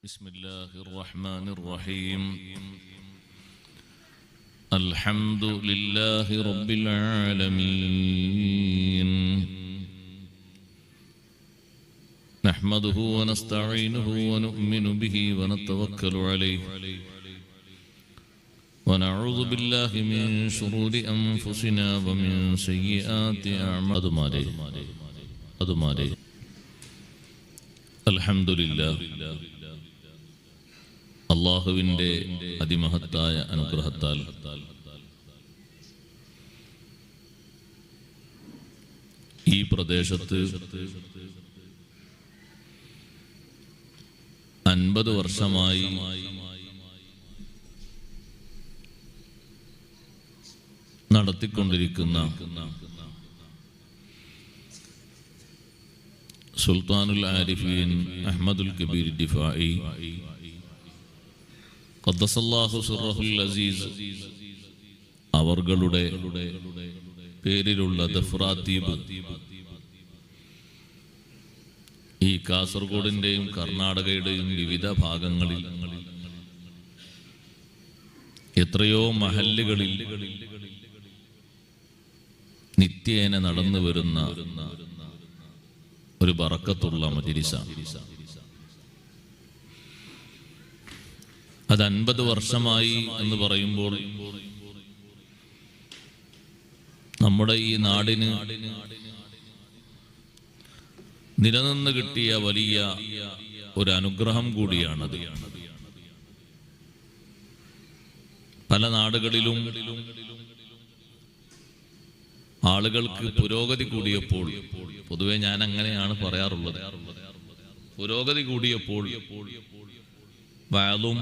بسم الله الرحمن الرحيم الحمد لله رب العالمين نحمده ونستعينه ونؤمن به ونتوكل عليه ونعوذ بالله من شرور أنفسنا ومن سيئات أعمالنا الحمد لله അല്ലാഹുവിന്റെ അതിമഹത്തായ അനുഗ്രഹത്താൽ ഈ പ്രദേശത്ത് 50 വർഷമായി നടത്തിക്കൊണ്ടിരിക്കുന്ന സുൽത്താനുൽ ആരിഫീൻ അഹ്മദുൽ കബീർ ദിഫാഇ ഖദ്ദസല്ലാഹു സിർറഹുൽ അസീസ് അവരുടെ പേരിലുള്ള ദഫ്രാത്തീബ് ഈ കാസർഗോഡിന്റെയും കർണാടകയുടെയും വിവിധ ഭാഗങ്ങളിൽ എത്രയോ മഹല്ലുകളിൽ നിത്യേന നടന്നു വരുന്ന ഒരു ബറക്കത്തുള്ള മജ്‌ലിസാണ്. അത് 50 വർഷമായി എന്ന് പറയുമ്പോൾ നമ്മുടെ ഈ നാടിന് നിലനിന്ന് കിട്ടിയ വലിയ ഒരു അനുഗ്രഹം കൂടിയാണത്. പല നാടുകളിലും ആളുകൾക്ക് പുരോഗതി കൂടിയപ്പോൾ, പൊതുവെ ഞാൻ അങ്ങനെയാണ് പറയാറുള്ളത്, പുരോഗതി കൂടിയപ്പോൾ വഅദും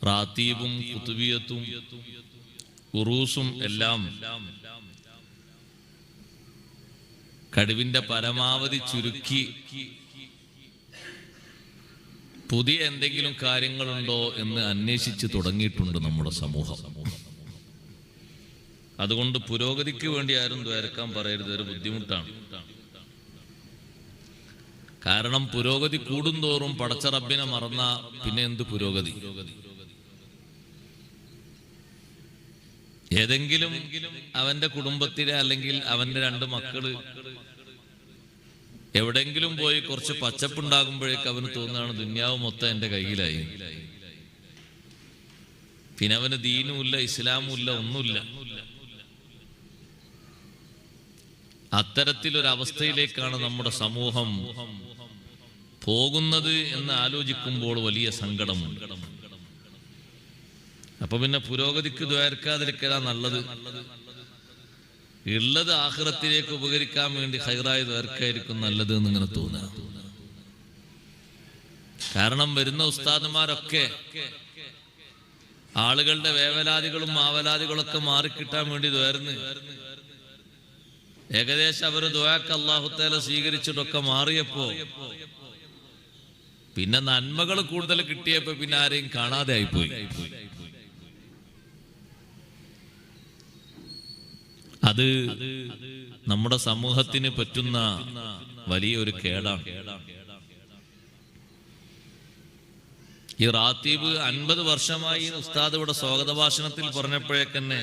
റാത്തീബും കുതുബിയത്തും ഉറൂസും എല്ലാം കഴിവിന്റെ പരമാവധി ചുരുക്കി പുതിയ എന്തെങ്കിലും കാര്യങ്ങളുണ്ടോ എന്ന് അന്വേഷിച്ച് തുടങ്ങിയിട്ടുണ്ട് നമ്മുടെ സമൂഹം. അതുകൊണ്ട് പുരോഗതിക്ക് വേണ്ടി ആരും ദ്വാരക്കാൻ പറയരുത്, ഒരു ബുദ്ധിമുട്ടാണ്. കാരണം പുരോഗതി കൂടുന്തോറും പടച്ച റബ്ബിനെ മറന്ന പിന്നെ എന്ത് പുരോഗതി? ഏതെങ്കിലും അവന്റെ കുടുംബത്തിലെ അല്ലെങ്കിൽ അവന്റെ 2 മക്കള് എവിടെങ്കിലും പോയി കുറച്ച് പച്ചപ്പുണ്ടാകുമ്പോഴേക്ക് അവന് തോന്നുകയാണ് ദുന്യാവ് മൊത്തം എന്റെ കയ്യിലായി, പിന്നെ അവന് ദീനുമില്ല ഇസ്ലാമുമില്ല ഒന്നുമില്ല. അത്തരത്തിലൊരവസ്ഥയിലേക്കാണ് നമ്മുടെ സമൂഹം പോകുന്നത് എന്ന് ആലോചിക്കുമ്പോൾ വലിയ സങ്കടമുണ്ട്. അപ്പൊ പിന്നെ പുരോഗതിക്ക് ദ്വാരക്കാതിരിക്കലാ നല്ലത്. ഉള്ളത് ആഖിറത്തിലേക്ക് ഉപകരിക്കാൻ വേണ്ടി ഖൈറായി ദ്വാരക്കായിരിക്കും നല്ലത് എന്നിങ്ങനെ തോന്നുക. കാരണം വരുന്ന ഉസ്താദുമാരൊക്കെ ആളുകളുടെ വേവലാദികളും മാവലാദികളൊക്കെ മാറിക്കിട്ടാൻ വേണ്ടി ദ്വാരന്ന് ഏകദേശം അവര് ദുആക്ക് അല്ലാഹു തആല സ്വീകരിച്ചിട്ടൊക്കെ മാറിയപ്പോ പിന്നെ നന്മകൾ കൂടുതൽ കിട്ടിയപ്പോ പിന്നെ ആരെയും കാണാതെ ആയിപ്പോയി. അത് നമ്മുടെ സമൂഹത്തിന് പറ്റുന്ന വലിയൊരു കേടാണ്. ഈ റാത്തീബ് 50 വർഷമായി ഉസ്താദ് ഇവിടെ സ്വാഗത ഭാഷണത്തിൽ പറഞ്ഞപ്പോഴേക്കന്നെ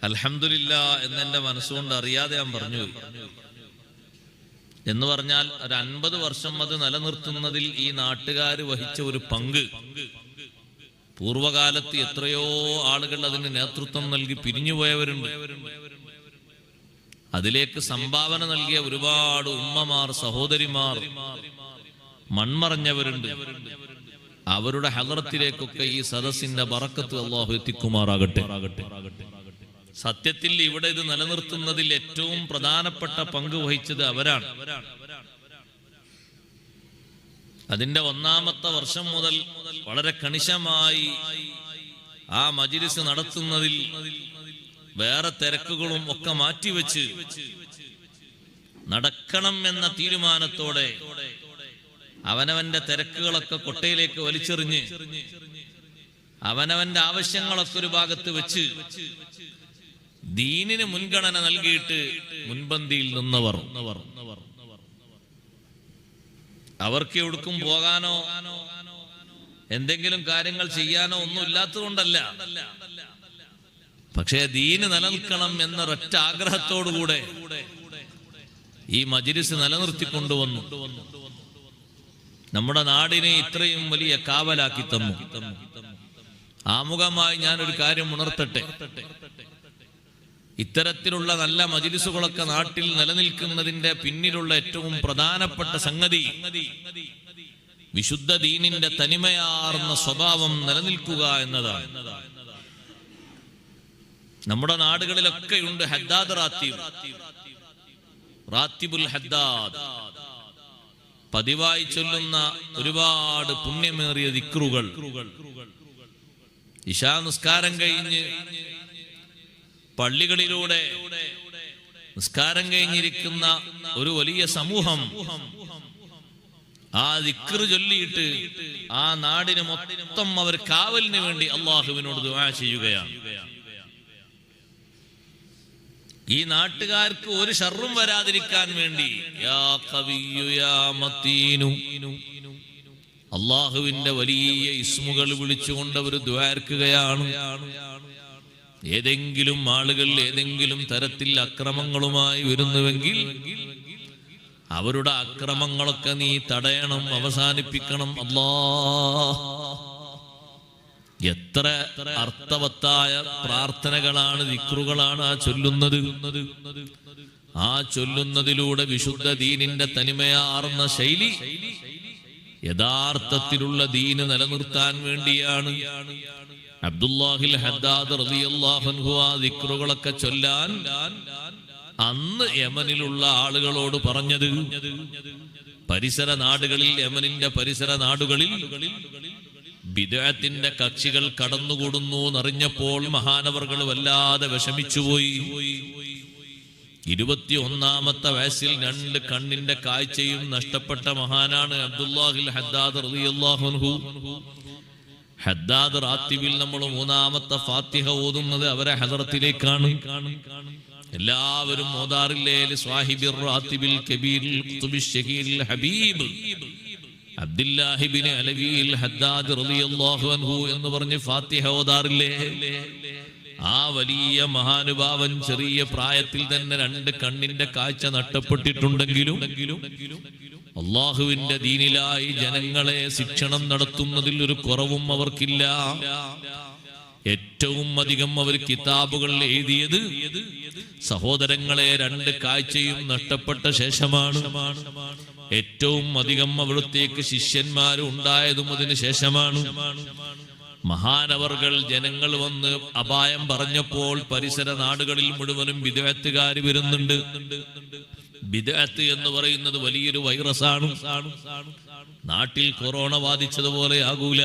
അൽഹംദുലില്ലാ എന്നെന്റെ മനസ്സുകൊണ്ട് അറിയാതെ ഞാൻ പറഞ്ഞു. എന്ന് പറഞ്ഞാൽ ഒരു 50 വർഷം അത് നിലനിർത്തുന്നതിൽ ഈ നാട്ടുകാർ വഹിച്ച ഒരു പങ്ക്, പൂർവകാലത്ത് എത്രയോ ആളുകൾ അതിന് നേതൃത്വം നൽകി പിരിഞ്ഞുപോയവരുണ്ട്. അതിലേക്ക് സംഭാവന നൽകിയ ഒരുപാട് ഉമ്മമാർ, സഹോദരിമാർ മൺമറഞ്ഞവരുണ്ട്. അവരുടെ ഹളറത്തിലേക്കൊക്കെ ഈ സദസ്സിന്റെ ബറക്കത്ത് അല്ലാഹു എത്തിക്കുമാറാകട്ടെ. സത്യത്തിൽ ഇവിടെ ഇത് നിലനിർത്തുന്നതിൽ ഏറ്റവും പ്രധാനപ്പെട്ട പങ്ക് വഹിച്ചത് അവരാണ്. അതിന്റെ 1-ാമത്തെ വർഷം മുതൽ വളരെ കണിശമായി ആ മജ്‌ലിസ് നടത്തുന്നതിൽ വേറെ തിരക്കുകളും ഒക്കെ മാറ്റിവെച്ച് നടക്കണം എന്ന തീരുമാനത്തോടെ അവനവന്റെ തിരക്കുകളൊക്കെ കൊട്ടയിലേക്ക് വലിച്ചെറിഞ്ഞ് അവനവന്റെ ആവശ്യങ്ങളൊക്കെ ഒരു ഭാഗത്ത് വെച്ച് ദീനിന് മുൻഗണന നൽകിയിട്ട് മുൻപന്തിയിൽ നിന്നവർ അവർക്ക് എവിടേക്കും പോകാനോ എന്തെങ്കിലും കാര്യങ്ങൾ ചെയ്യാനോ ഒന്നും ഇല്ലാത്തതുകൊണ്ടല്ല. പക്ഷേ ദീന് നിലനിൽക്കണം എന്ന ഒരൊറ്റ ആഗ്രഹത്തോടുകൂടെ ഈ മജ്‌ലിസ് നിലനിർത്തിക്കൊണ്ടുവന്നു. നമ്മുടെ നാടിനെ ഇത്രയും വലിയ കാവലാക്കി തന്നു. ആമുഖമായി ഞാനൊരു കാര്യം ഉണർത്തട്ടെ. ഇത്തരത്തിലുള്ള നല്ല മജ്‌ലിസുകളൊക്കെ നാട്ടിൽ നിലനിൽക്കുന്നതിന്റെ പിന്നിലുള്ള ഏറ്റവും പ്രധാനപ്പെട്ട സംഗതി വിശുദ്ധ ദീനിന്റെ തനിമയാർന്ന സ്വഭാവം നിലനിൽക്കുക എന്നതാണ്. നമ്മുടെ നാടുകളിലൊക്കെ ഉണ്ട് ഹദ്ദാദ് റാത്തിബുൽ ഹദ്ദാദ്, പതിവായി ചൊല്ലുന്ന ഒരുപാട് പുണ്യമേറിയ ദിക്റുകൾ. ഇശാ നിസ്കാരം കഴിഞ്ഞ് പള്ളികളിലൂടെ നിസ്കാരം കഴിഞ്ഞിരിക്കുന്ന ഒരു വലിയ സമൂഹം ആ ദിക്ർ ചൊല്ലിയിട്ട് ആ നാടിന് മൊത്തം അവർ കാവലിന് വേണ്ടി അള്ളാഹുവിനോട് ദുആ ചെയ്യുകയാണ്. ഈ നാട്ടുകാർക്ക് ഒരു ശർറും വരാതിരിക്കാൻ വേണ്ടി യാ ഖവിയ്യു യാ മതീനു അള്ളാഹുവിന്റെ വലിയ ഇസ്മുകൾ വിളിച്ചുകൊണ്ട് അവർ ദുആർക്കുകയാണ്. ഏതെങ്കിലും ആളുകൾ ഏതെങ്കിലും തരത്തിൽ അക്രമങ്ങളുമായി വരുന്നുവെങ്കിൽ അവരുടെ അക്രമങ്ങളൊക്കെ നീ തടയണം, അവസാനിപ്പിക്കണം അല്ലാഹ്. എത്ര അർത്ഥവത്തായ പ്രാർത്ഥനകളാണ്, ദിക്റുകളാണ് ആ ചൊല്ലുന്നത്. ആ ചൊല്ലുന്നതിലൂടെ വിശുദ്ധ ദീനിന്റെ തനിമയാർന്ന ശൈലി യഥാർത്ഥത്തിലുള്ള ദീന് നിലനിർത്താൻ വേണ്ടിയാണ്. അബ്ദുല്ലാഹിൽ ഹദ്ദാദ് റളിയല്ലാഹു അൻഹു ആ ദിക്റുകളൊക്കെ ചൊല്ലാൻ അന്ന് യമനിലുള്ള ആളുകളോട് പറഞ്ഞത്, പരിസര നാടുകളിൽ, യമനിന്റെ പരിസര നാടുകളിൽ ബിദ്അത്തിന്റെ കക്ഷികൾ കടന്നുകൂടുന്നു എന്നറിഞ്ഞപ്പോൾ മഹാനവർകൾ വല്ലാതെ വിഷമിച്ചുപോയി. 21-ാമത്തെ വയസ്സിൽ 2 കണ്ണിന്റെ കാഴ്ചയും നഷ്ടപ്പെട്ട മഹാനാണ് അബ്ദുല്ലാഹിൽ ഹദ്ദാദ് റളിയല്ലാഹു അൻഹു. ഹദ്ദാദ് റാത്തിബിൽ നമ്മൾ 3-ാമത്തെ ഫാത്തിഹ ഓതുന്നത് അവരെ ഹദറത്തിലേക്കാണ്. എല്ലാവരും ഓതാറില്ലേ സ്വാഹിബിർ റാത്തിബിൽ കബീരിൽ ഖുതുബിൽ ശഹീൽ ഹബീബ് അബ്ദുല്ലാഹി ഇബ്നു അലവിൽ ഹദ്ദാദ് റളിയല്ലാഹു അൻഹു എന്ന് പറഞ്ഞ് ഫാത്തിഹ ഓതാറില്ലേ? ആ വലിയ മഹാനുഭാവൻ ചെറിയ പ്രായത്തിൽ തന്നെ 2 കണ്ണിന്റെ കാഴ്ച നഷ്ടപ്പെട്ടിട്ടുണ്ടെങ്കിലും അള്ളാഹുവിന്റെ ദീനിലായി ജനങ്ങളെ ശിക്ഷണം നടത്തുന്നതിൽ ഒരു കുറവും അവർക്കില്ല. ഏറ്റവും അധികം അവർ കിതാബുകൾ എഴുതിയത് സഹോദരങ്ങളെ 2 കാഴ്ചയും നഷ്ടപ്പെട്ട ശേഷമാണ്. ഏറ്റവും അധികം അവിടത്തേക്ക് ശിഷ്യന്മാർ ഉണ്ടായതും അതിന് ശേഷമാണ്. മഹാനവർകൾ ജനങ്ങൾ വന്ന് അപായം പറഞ്ഞപ്പോൾ പരിസര നാടുകളിൽ മുഴുവനും ബിദ്അത്തുകാർ വരുന്നുണ്ട്. ബിദ്അത്ത് എന്ന് പറയുന്നത് വലിയൊരു വൈറസാണ്. നാട്ടിൽ കൊറോണ ബാധിച്ചതുപോലെ ആകൂല.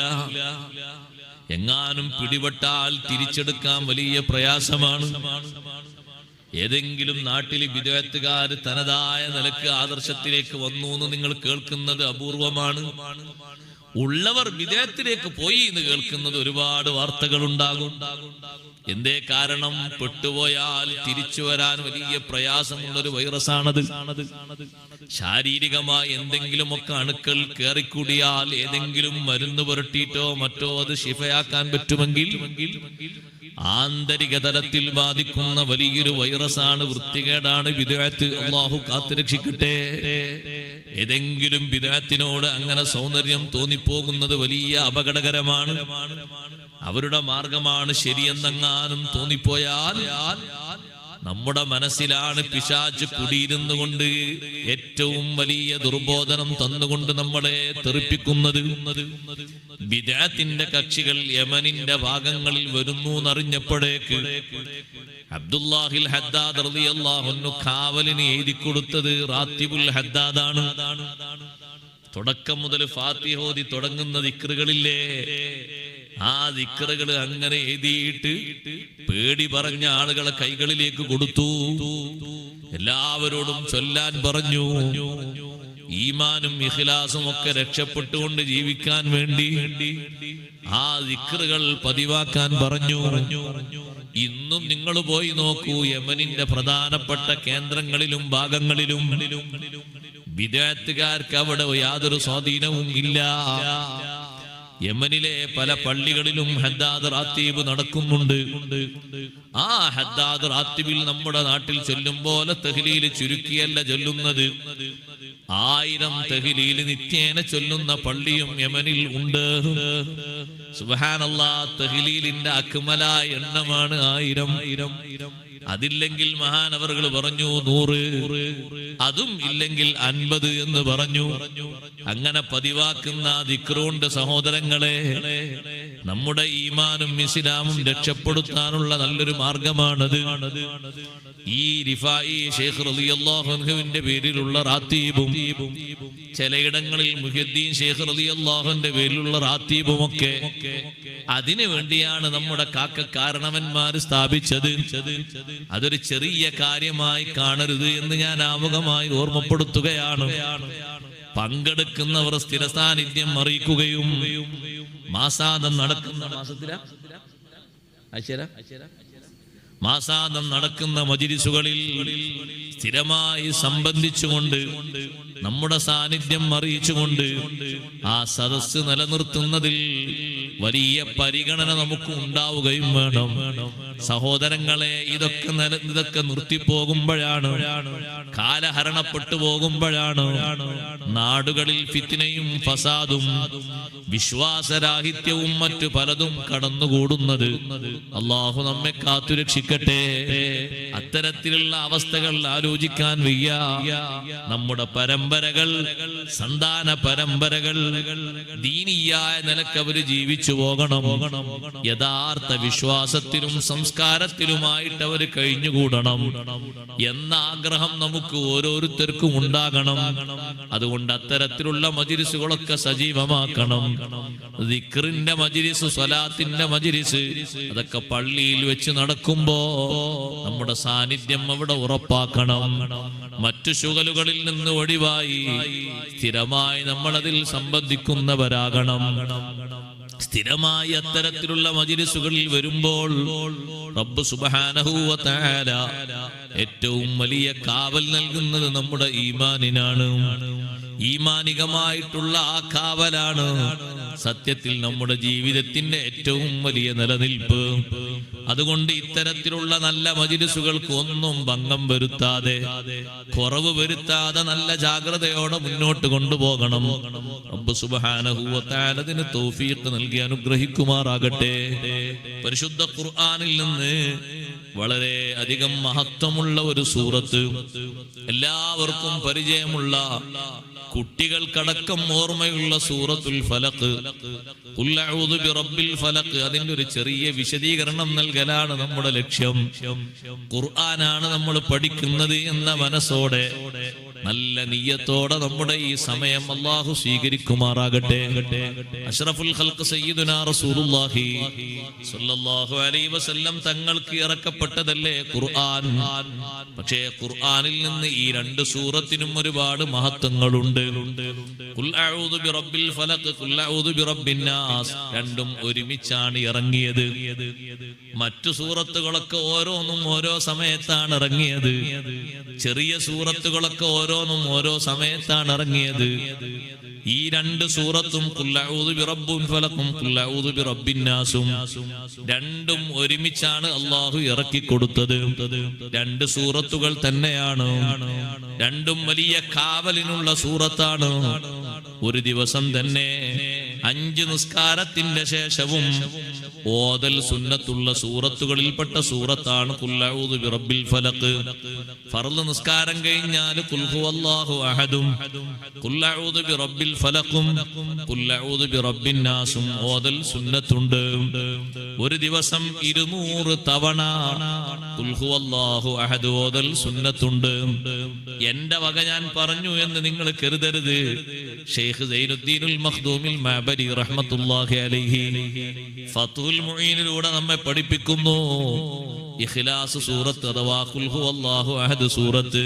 എങ്ങാനും പിടിപെട്ടാൽ തിരിച്ചെടുക്കാൻ വലിയ പ്രയാസമാണ്. ഏതെങ്കിലും നാട്ടിൽ ബിദ്അത്തുകാർ തനതായ നിലക്ക് ആദർശത്തിലേക്ക് വന്നു എന്ന് നിങ്ങൾ കേൾക്കുന്നത് അപൂർവമാണ്. ഉള്ളവർ ബിദ്അത്തിലേക്ക് പോയി എന്ന് കേൾക്കുന്നത് ഒരുപാട് വാർത്തകൾ ഉണ്ടാകും. എന്തേ കാരണം? പെട്ടുപോയാൽ തിരിച്ചു വരാൻ വലിയ പ്രയാസമുള്ളൊരു വൈറസാണത്. ശാരീരികമായി എന്തെങ്കിലുമൊക്കെ അണുക്കൾ കയറിക്കൂടിയാൽ ഏതെങ്കിലും മരുന്ന് പുരട്ടിയിട്ടോ മറ്റോ അത് ശിഫയാക്കാൻ പറ്റുമെങ്കിൽ ആന്തരിക തലത്തിൽ ബാധിക്കുന്ന വലിയൊരു വൈറസാണ്, വൃത്തികേടാണ് ബിദ്അത്ത്. അല്ലാഹു കാത്തുരക്ഷിക്കട്ടെ. ഏതെങ്കിലും ബിദ്അത്തിനോട് അങ്ങനെ സൗന്ദര്യം തോന്നിപ്പോകുന്നത് വലിയ അപകടകരമാണ്. അവരുടെ മാർഗമാണ് ശരിയെന്നെങ്ങാനും തോന്നിപ്പോയാൽ നമ്മുടെ മനസ്സിലാണ് പിശാച് കുടിയിരുന്നു കൊണ്ട് ഏറ്റവും വലിയ ദുർബോധനം തന്നുകൊണ്ട് നമ്മളെ തെറിപ്പിക്കുന്നത്. ബിദ്അത്തിന്റെ കക്ഷികൾ യമനിന്റെ ഭാഗങ്ങളിൽ വരുന്നു എന്നറിഞ്ഞപ്പോഴേക്ക് അബ്ദുല്ലാഹിൽ ഹദ്ദാദ് റളിയല്ലാഹു അൻഹു കാവലിന് എഴുതി കൊടുത്തത് റാത്തിബുൽ ഹദ്ദാദാണ്. തുടക്കം മുതൽ ഫാത്തിഹ ഓതി തുടങ്ങുന്ന ദിക്റുകളില്ലേ, ആ ദിക്റുകൾ അങ്ങനെ എഴുതിയിട്ട് പേടി പറഞ്ഞ ആളുകളെ കൈകളിലേക്ക് കൊടുത്തു. എല്ലാവരോടും ചൊല്ലാൻ പറഞ്ഞു. ഈമാനും ഇഖ്ലാസും ഒക്കെ രക്ഷപ്പെട്ടുകൊണ്ട് ജീവിക്കാൻ വേണ്ടി ആ ദിക്റുകൾ പതിവാക്കാൻ പറഞ്ഞു. ഇന്നും നിങ്ങൾ പോയി നോക്കൂ, യമനിന്റെ പ്രധാനപ്പെട്ട കേന്ദ്രങ്ങളിലും ഭാഗങ്ങളിലും ബിദ്അത്തുകാർക്ക് അവിടെ യാതൊരു സ്വാധീനവും ഇല്ല. യമനിലെ പല പള്ളികളിലും ഹദ്ദാദ് റാത്തീബ് നടക്കുന്നുണ്ട്. ആ ഹദ്ദാദ് റാത്തീബിൽ നമ്മുടെ നാട്ടിൽ ചൊല്ലും പോലെ തഹ്ലീൽ ചുരുക്കിയല്ല ചൊല്ലുന്നത്. 1000 തഹ്ലീൽ നിത്യേന ചൊല്ലുന്ന പള്ളിയും യമനിൽ ഉണ്ട്. സുബ്ഹാനല്ലാഹ്, തഹ്ലീലിന്റെ അക്മലായ എണ്ണമാണ് 1000. അതില്ലെങ്കിൽ മഹാനവറുകൾ പറഞ്ഞു 100, അതും ഇല്ലെങ്കിൽ 50 എന്ന് പറഞ്ഞു. അങ്ങനെ പതിവാക്കുന്ന ദിക്റുണ്ട് സഹോദരങ്ങളെ, നമ്മുടെ ഈമാനും ഇസ്ലാമും രക്ഷപ്പെടുത്താനുള്ള നല്ലൊരു മാർഗമാണത്. ഈ റിഫായി ശൈഖ് റളിയല്ലാഹു അൻഹുവിന്റെ പേരിലുള്ള റാത്തീബും ചിലയിടങ്ങളിൽ മുഹ്യിദ്ദീൻ ശൈഖ് റളിയല്ലാഹു അൻഹുവിന്റെ പേരിലുള്ള റാത്തീബുമൊക്കെ അതിനു വേണ്ടിയാണ് നമ്മുടെ കാരണവന്മാർ സ്ഥാപിച്ചത്. അതൊരു ചെറിയ കാര്യമായി കാണരുത് എന്ന് ഞാൻ ആമുഖമായി ഓർമ്മപ്പെടുത്തുകയാണ്. പങ്കെടുക്കുന്നവർ സ്ഥിര സാന്നിധ്യം അറിയിക്കുകയും മാസാന്തം നടക്കുന്ന മാസാന്തം നടക്കുന്ന മജ്‌ലിസുകളിൽ സ്ഥിരമായി സംബന്ധിച്ചുകൊണ്ട് നമ്മുടെ സാന്നിധ്യം അറിയിച്ചുകൊണ്ട് ആ സദസ്സ് നിലനിർത്തുന്നതിൽ വലിയ പരിഗണന നമുക്ക് ഉണ്ടാവുകയും വേണം. സഹോദരങ്ങളെ, ഇതൊക്കെ നിർത്തിപ്പോകുമ്പോഴാണ്, കാലഹരണപ്പെട്ടു പോകുമ്പോഴാണ് നാടുകളിൽ ഫിത്നയും ഫസാദും വിശ്വാസരാഹിത്യവും മറ്റു പലതും കടന്നുകൂടുന്നത്. അല്ലാഹു നമ്മെ കാത്തുരക്ഷിക്കട്ടെ. അത്തരത്തിലുള്ള അവസ്ഥകൾ ആലോചിക്കാൻ വയ്യ. നമ്മുടെ പരമ്പരകൾ, സന്താന പരമ്പരകൾ ദീനിയായ നിലക്ക് അവര് ജീവിച്ചു പോകണം. യഥാർത്ഥ വിശ്വാസത്തിലും സംസ്കാരത്തിലുമായിട്ട് അവർ കഴിഞ്ഞുകൂടണം എന്ന ആഗ്രഹം നമുക്ക് ഓരോരുത്തർക്കും ഉണ്ടാകണം. അതുകൊണ്ട് അത്തരത്തിലുള്ള മജ്‌ലിസുകളൊക്കെ സജീവമാക്കണം. ദിക്റിന്റെ മജ്‌ലിസ്, സ്വലാത്തിന്റെ മജ്‌ലിസ്, അതൊക്കെ പള്ളിയിൽ വെച്ച് നടക്കുമ്പോ നമ്മുടെ സാന്നിധ്യം അവിടെ ഉറപ്പാക്കണം. മറ്റു ശുഗലുകളിൽ നിന്ന് ഒഴിവായി സ്ഥിരമായി നമ്മളതിൽ സംബന്ധിക്കുന്നവരാകണം. സ്ഥിരമായി അത്തരത്തിലുള്ള മജ്‌ലിസുകളിൽ വരുമ്പോൾ റബ്ബ് സുബ്ഹാനഹു വ തആല ഏറ്റവും വലിയ കാവൽ നൽകുന്നത് നമ്മുടെ ഈമാനിനാണ്. ഈമാനികമായിട്ടുള്ള ആ കാവലാണ് സത്യത്തിൽ നമ്മുടെ ജീവിതത്തിന്റെ ഏറ്റവും വലിയ നിലനിൽപ്പ്. അതുകൊണ്ട് ഇത്തരത്തിലുള്ള നല്ല മജ്‌ലിസുകൾക്ക് ഒന്നും ഭംഗം വരുത്താതെ, കുറവ് വരുത്താതെ നല്ല ജാഗ്രതയോടെ മുന്നോട്ട് കൊണ്ടുപോകണം. റബ്ബ് സുബ്ഹാനഹു വ തആല അതിന് തൗഫീഖ് നൽകി അനുഗ്രഹിക്കുമാറാകട്ടെ. പരിശുദ്ധ ഖുർആനിൽ നിന്ന് വളരെ അധികം മഹത്വമുള്ള ഒരു സൂറത്ത്, എല്ലാവർക്കും പരിചയമുള്ള, കുട്ടികൾക്കടക്കം ഓർമ്മയുള്ള സൂറത്തുൽ ഫലഖ്. ഖുൽ അഊദു ബിറബ്ബിൽ ഫലഖ്, അതിന്റെ ഒരു ചെറിയ വിശദീകരണം നൽകലാണ് നമ്മുടെ ലക്ഷ്യം. ഖുർആനാണ് നമ്മൾ പഠിക്കുന്നത് എന്ന മനസ്സോടെ, നല്ല നിയ്യത്തോടെ നമ്മുടെ ഈ സമയം അല്ലാഹു സ്വീകരിക്കുമാറാകട്ടെ. അഷ്റഫുൽ ഖൽഖ് സയ്യിദുനാ റസൂലുള്ളാഹി സ്വല്ലല്ലാഹു അലൈഹി വസല്ലം തങ്ങൾക്ക് ഇറക്കപ്പെട്ടതല്ലേ ഖുർആൻ. പക്ഷേ ഖുർആനിൽ നിന്ന് ഈ 2 സൂറത്തിനും ഒരുപാട് മഹത്വങ്ങളുണ്ട്. ഖുൽ അഊദു ബിറബ്ബിൽ ഫലഖ്, ഖുൽ അഊദു ബിറബ്ബിൻ നാസ്, രണ്ടും ഒരുമിച്ചാണ് ഇറങ്ങിയത്. മറ്റു സൂറത്തുകളൊക്കെ ഓരോന്നും ഓരോ സമയത്താണ് ഇറങ്ങിയത്. ചെറിയ സൂറത്തുകളൊക്കെ ഓരോന്നും ഓരോ സമയത്താണ് ഇറങ്ങിയത്. ഈ 2 സൂറത്തും ഖുൽ അഊദു ബിറബ്ബിൽ ഫലഖും ഖുൽ അഊദു ബിറബ്ബിൻ നാസും രണ്ടും ഒരുമിച്ചാണ് അല്ലാഹു ഇറക്കി കൊടുത്തത്. 2 സൂറത്തുകൾ തന്നെയാണ്. രണ്ടും വലിയ കാവലിനുള്ള സൂറത്താണ്. ഒരു ദിവസം തന്നെ 5 നിസ്കാരത്തിന്റെ ശേഷവും ഓതൽ സുന്നത്തുള്ള സൂറത്തുകളിൽപ്പെട്ട സൂറത്താണ് ഖുൽ അഊദു ബിറബ്ബിൽ ഫലഖ്. ഫർള് നിസ്കാരം കഴിഞ്ഞാൽ ഖുൽ ഹുവല്ലാഹു അഹദും, ഖുൽ അഊദു ബിറബ്ബിൽ ഫലഖും, ഖുൽ അഊദു ബിറബ്ബിൻ നാസും ഓതൽ സുന്നത്തുണ്ട്. ഒരു ദിവസം 200 തവണ ഖുൽ ഹുവല്ലാഹു അഹദ് ഓതൽ സുന്നത്തുണ്ട്. എന്റെ വക ഞാൻ പറഞ്ഞു എന്ന് നിങ്ങൾ കരുതരുത്. ഷെയ്ഖ് സൈനുദ്ദീനുൽ മഖ്ദൂമിൽ മഅബരി റഹ്മത്തുള്ളാഹി അലൈഹി ഫത്ഹുൽ മുഈനിലൂടെ നമ്മെ പഠിപ്പിക്കുന്നു. ഇഖ്ലാസ് സൂറത്ത് അഥവാ ഖുൽ ഹുവല്ലാഹു അഹദ് സൂറത്ത്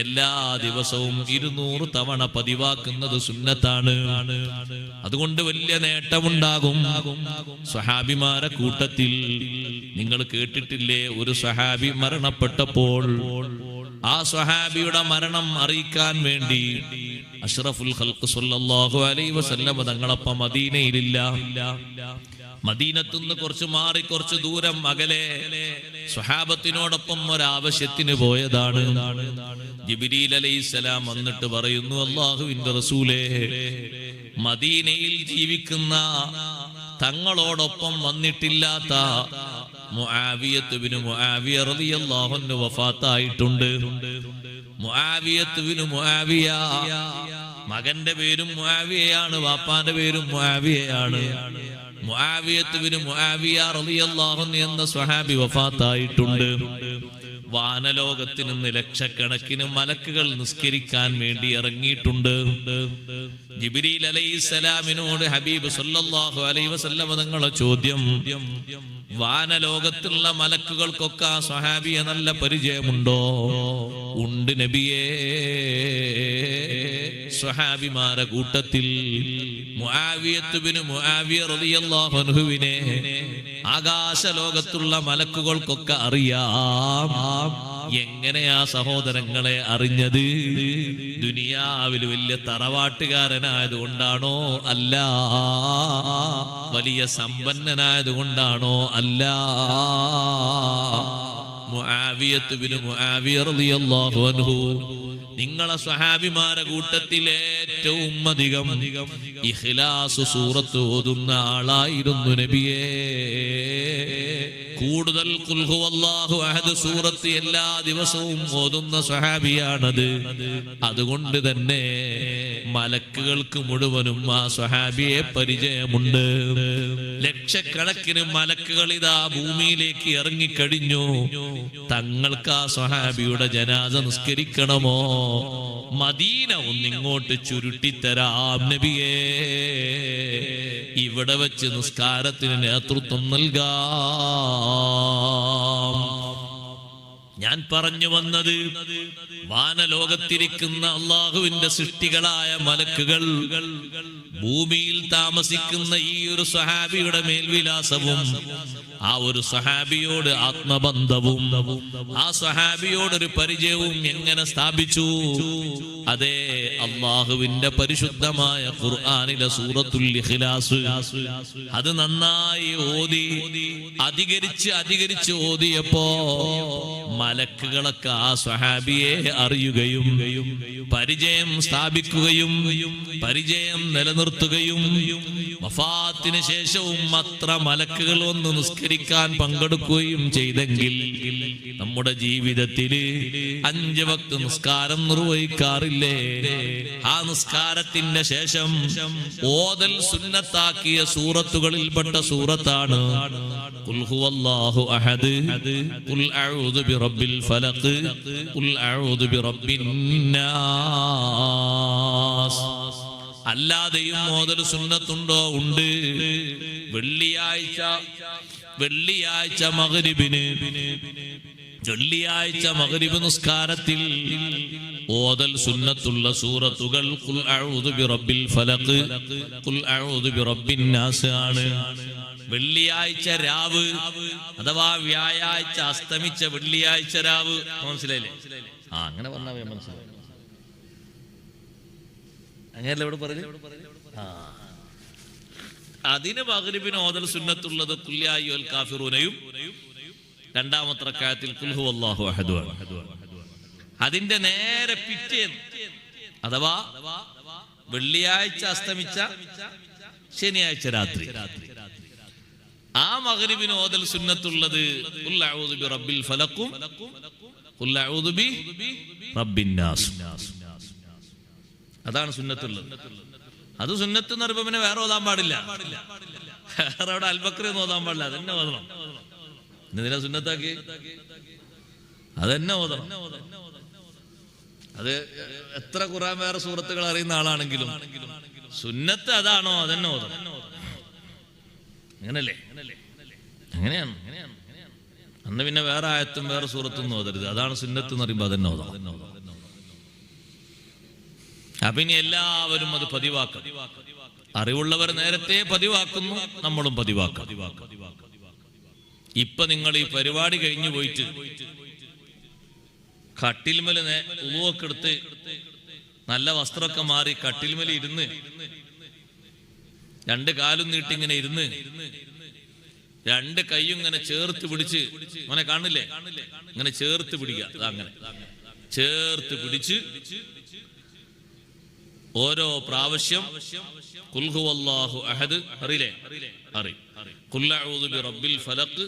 എല്ലാ ദിവസവും 200 തവണ പതിവാക്കുന്നത് സുന്നത്താണ്. അതുകൊണ്ട് വലിയ നേട്ടമുണ്ടാകും. സ്വഹാബിമാരെ കൂട്ടത്തിൽ നിങ്ങൾ കേട്ടിട്ടില്ലേ, ഒരു സ്വഹാബി മരണപ്പെട്ടപ്പോൾ ആ സ്വഹാബിയുടെ മരണം അറിയിക്കാൻ വേണ്ടി അഷ്റഫുൽ ഖൽഖ് സ്വല്ലല്ലാഹു അലൈഹി വസല്ലം തങ്ങളപ്പം മദീനയിലില്ല. മദീനത്തുനിന്ന് കുറച്ച് മാറി കുറച്ച് ദൂരം അകലെ സ്വഹാബത്തിനോടൊപ്പം ഒരാവശ്യത്തിന് പോയതാണ്. ജിബ്രീൽ അലൈഹിസ്സലാം വന്നിട്ട് പറയുന്നു, അല്ലാഹുവിന്റെ റസൂലേ, മദീനയിൽ ജീവിക്കുന്ന തങ്ങളോടൊപ്പം വന്നിട്ടില്ലാത്ത മുആവിയത്ത് ബിൻ മുആവിയ റളിയല്ലാഹു അൻഹു വഫാത്തായിട്ടുണ്ട്. മുആവിയത്ത് ബിൻ മുആവിയ, മകന്റെ പേരും മുആവിയയാണ്, വാപ്പാന്റെ പേരും മുആവിയയാണ്. മുആവിയത്ത് ബിൻ മുആവിയ റളിയല്ലാഹു അൻഹു എന്ന സ്വഹാബി വഫാത്തായിട്ടുണ്ട്. വാനലോകത്തിൽ നിന്ന് ലക്ഷക്കണക്കിന് മലക്കുകൾ നിസ്കരിക്കാൻ വേണ്ടി ഇറങ്ങിയിട്ടുണ്ട്. ജിബ്രീൽ അലൈഹിസ്സലാമിനോട് ഹബീബ് സല്ലല്ലാഹു അലൈഹി വസല്ലം തങ്ങളുടെ ചോദ്യം, വാനലോകത്തുള്ള മലക്കുകൾക്കൊക്കെ ആ സ്വഹാബിയെ നല്ല പരിചയമുണ്ടോ? ഉണ്ട് നബിയേ. സ്വഹാബിമാരെ കൂട്ടത്തിൽ മുആവിയത്ത് ബിൻ മുആവിയ റളിയല്ലാഹു അൻഹുവിനെ ആകാശലോകത്തുള്ള മലക്കുകൾക്കൊക്കെ അറിയാം. എങ്ങനെയാ സഹോദരങ്ങളെ അറിഞ്ഞത്? ദുനിയാവിൽ വലിയ തറവാട്ടുകാരനായതുകൊണ്ടാണോ? അല്ല. വലിയ സമ്പന്നനായതുകൊണ്ടാണോ? അല്ല. മുആവിയത്ത് ബിൻ മുആവിയ റളിയല്ലാഹു അൻഹു നിങ്ങളെ സ്വഹാബിമാരെ കൂട്ടത്തിൽ ഏറ്റവും അധികം ഇഖ്ലാസ് സൂറത്ത് ഓതുന്ന ആളായിരുന്നു നബിയേ. കൂടുതൽ ഖുൽ ഹുവല്ലാഹു അഹദ് സൂറത്ത് എല്ലാ ദിവസവും ഓതുന്ന സ്വഹാബിയാണത്. അതുകൊണ്ട് തന്നെ മലക്കുകൾക്ക് മുഴുവനും ആ സ്വഹാബിയെ പരിചയമുണ്ട്. ലക്ഷക്കണക്കിന് മലക്കുകൾ ഇതാ ഭൂമിയിലേക്ക് ഇറങ്ങിക്കഴിഞ്ഞു. തങ്ങൾക്ക് ആ സ്വഹാബിയുടെ ജനാസ നിസ്കരിക്കണമോ? മദീന ഒന്നിങ്ങോട്ട് ചുരുട്ടിത്തരാം നബിയേ. ഇവിടെ വെച്ച് നിസ്കാരത്തിന് നേതൃത്വം നൽകാം. ഞാൻ പറഞ്ഞു വന്നത്, വാനലോകത്തിരിക്കുന്ന അള്ളാഹുവിന്റെ സൃഷ്ടികളായ മലക്കുകൾ ഭൂമിയിൽ താമസിക്കുന്ന ഈ ഒരു സ്വഹാബിയുടെ മേൽവിലാസവും ആ ഒരു സ്വഹാബിയോട് ആത്മബന്ധവും ആ സ്വഹാബിയോടൊരു പരിചയവും എങ്ങനെ സ്ഥാപിച്ചു? അതെ, അള്ളാഹുവിന്റെ പരിശുദ്ധമായ ഖുർആനിലെ സൂറത്തുൽ ഇഖ്ലാസ് അത് നന്നായി ഓതി അധികരിച്ച് ഓതിയപ്പോ മലക്കുകളൊക്കെ ആ സ്വഹാബിയെ അറിയുകയും പരിചയം സ്ഥാപിക്കുകയും പരിചയം നിലനിർത്തുകയും വഫാത്തിന് ശേഷവും അത്ര മലക്കുകൾ ഒന്ന് നിസ്കരിക്കാൻ പങ്കെടുക്കുകയും ചെയ്തെങ്കിൽ നമ്മുടെ ജീവിതത്തിൽ 5 വക്ത് നിസ്കാരം നിർവഹിക്കാറില്ലേ? ആ നിസ്കാരത്തിന്റെ ശേഷം ഓതൽ സുന്നത്താക്കിയ സൂറത്തുകളിൽപ്പെട്ട സൂറത്താണ് ഖുൽ ഹുവല്ലാഹു അഹദ്, ഖുൽ അഊദു ബിറബ്ബിൽ ഫലഖ്, ഖുൽ അഊദു ബിറബ്ബിൻ നാസ്. അല്ലാതെയും ഓതൽ സുന്നത്തുണ്ടോ? ഉണ്ട്. വെള്ളിയാഴ്ച മഗ്രിബ് നിസ്കാരത്തിൽ ഓതൽ സുന്നത്തുള്ള സൂറത്തുകൾ ഖുൽ അഊദു ബിറബ്ബിൽ ഫലഖ്, ഖുൽ അഊദു ബിറബ്ബിൻ നാസ് ആണ്. വെള്ളിയാഴ്ച രാവ് അഥവാ വ്യാഴാഴ്ച അസ്തമിച്ച വെള്ളിയാഴ്ച രാവ്, മനസ്സിലായില്ലേ? അങ്ങനെ പറഞ്ഞാൽ മനസ്സിലായി. അങ്ങനെയല്ല ഇവിടെ പറഞ്ഞു. അതിന് മഗ്രിബിന് ഓതൽ സുന്നത്തുള്ളത് ഖുൽ യാ അയ്യുഹൽ കാഫിറൂനയും രണ്ടാമത്തെ റക്അത്തിൽ ഖുൽ ഹുവല്ലാഹു അഹദ്. അതിന്റെ നേരെ പിറ്റേന്ന് അഥവാ വെള്ളിയാഴ്ച അസ്തമിച്ച ശനിയാഴ്ച രാത്രി ആ മഗ്രിബിന് ഓതൽ സുന്നത്തുള്ളത് ഖുൽ അഊദു ബിറബ്ബിൽ ഫലഖും ഖുൽ അഊദു ബിറബ്ബിൻ നാസ്. അതാണ് സുന്നത്തുള്ളത്. അത് സുന്നത്ത് എന്ന് പറയുമ്പോൾ പിന്നെ വേറെ ഓതാൻ പാടില്ല. വേറെ അവിടെ അൽബക്രി ഒന്നും ഓതാൻ പാടില്ല. അതെന്നെ ഓതണം. എന്തിനാ സുന്നത്താക്കി? അതെന്നെ ഓതണം. അത് എത്ര ഖുർആൻ വേറെ സൂറത്തുകൾ അറിയുന്ന ആളാണെങ്കിലും സുന്നത്ത് അതാണോ അതെന്നെ ഓതണം. അങ്ങനല്ലേ? അങ്ങനെയാണ്. അന്ന് പിന്നെ വേറെ ആയത്തും വേറെ സൂറത്തൊന്നും ഓതരുത്. അതാണ് സുന്നത്ത് എന്ന് പറയുമ്പോൾ അതെന്നെ ഓതണം. അപ്പൊ ഇനി എല്ലാവരും അത് പതിവാക്കും. അറിവുള്ളവർ നേരത്തെ പതിവാക്കുന്നു, നമ്മളും പതിവാക്കാം. ഇപ്പൊ നിങ്ങൾ ഈ പരിപാടി കഴിഞ്ഞു പോയിട്ട് കട്ടിൽമേല് ഉളുവൊക്കെ എടുത്ത് നല്ല വസ്ത്രമൊക്കെ മാറി കട്ടിൽമേല് ഇരുന്ന് രണ്ട് കാലും നീട്ടി ഇങ്ങനെ ഇരുന്ന് രണ്ട് കൈയും ഇങ്ങനെ ചേർത്ത് പിടിച്ച്, മോനെ കാണില്ലേ, ഇങ്ങനെ ചേർത്ത് പിടിക്കുക, അങ്ങനെ ചേർത്ത് പിടിച്ച് ഓരോ പ്രാവശ്യം ഖുൽ ഹുവല്ലാഹു അഹദ് അറിയില്ലേ, ഖുൽ അഊദു ബിറബ്ബിൽ ഫലഖ്,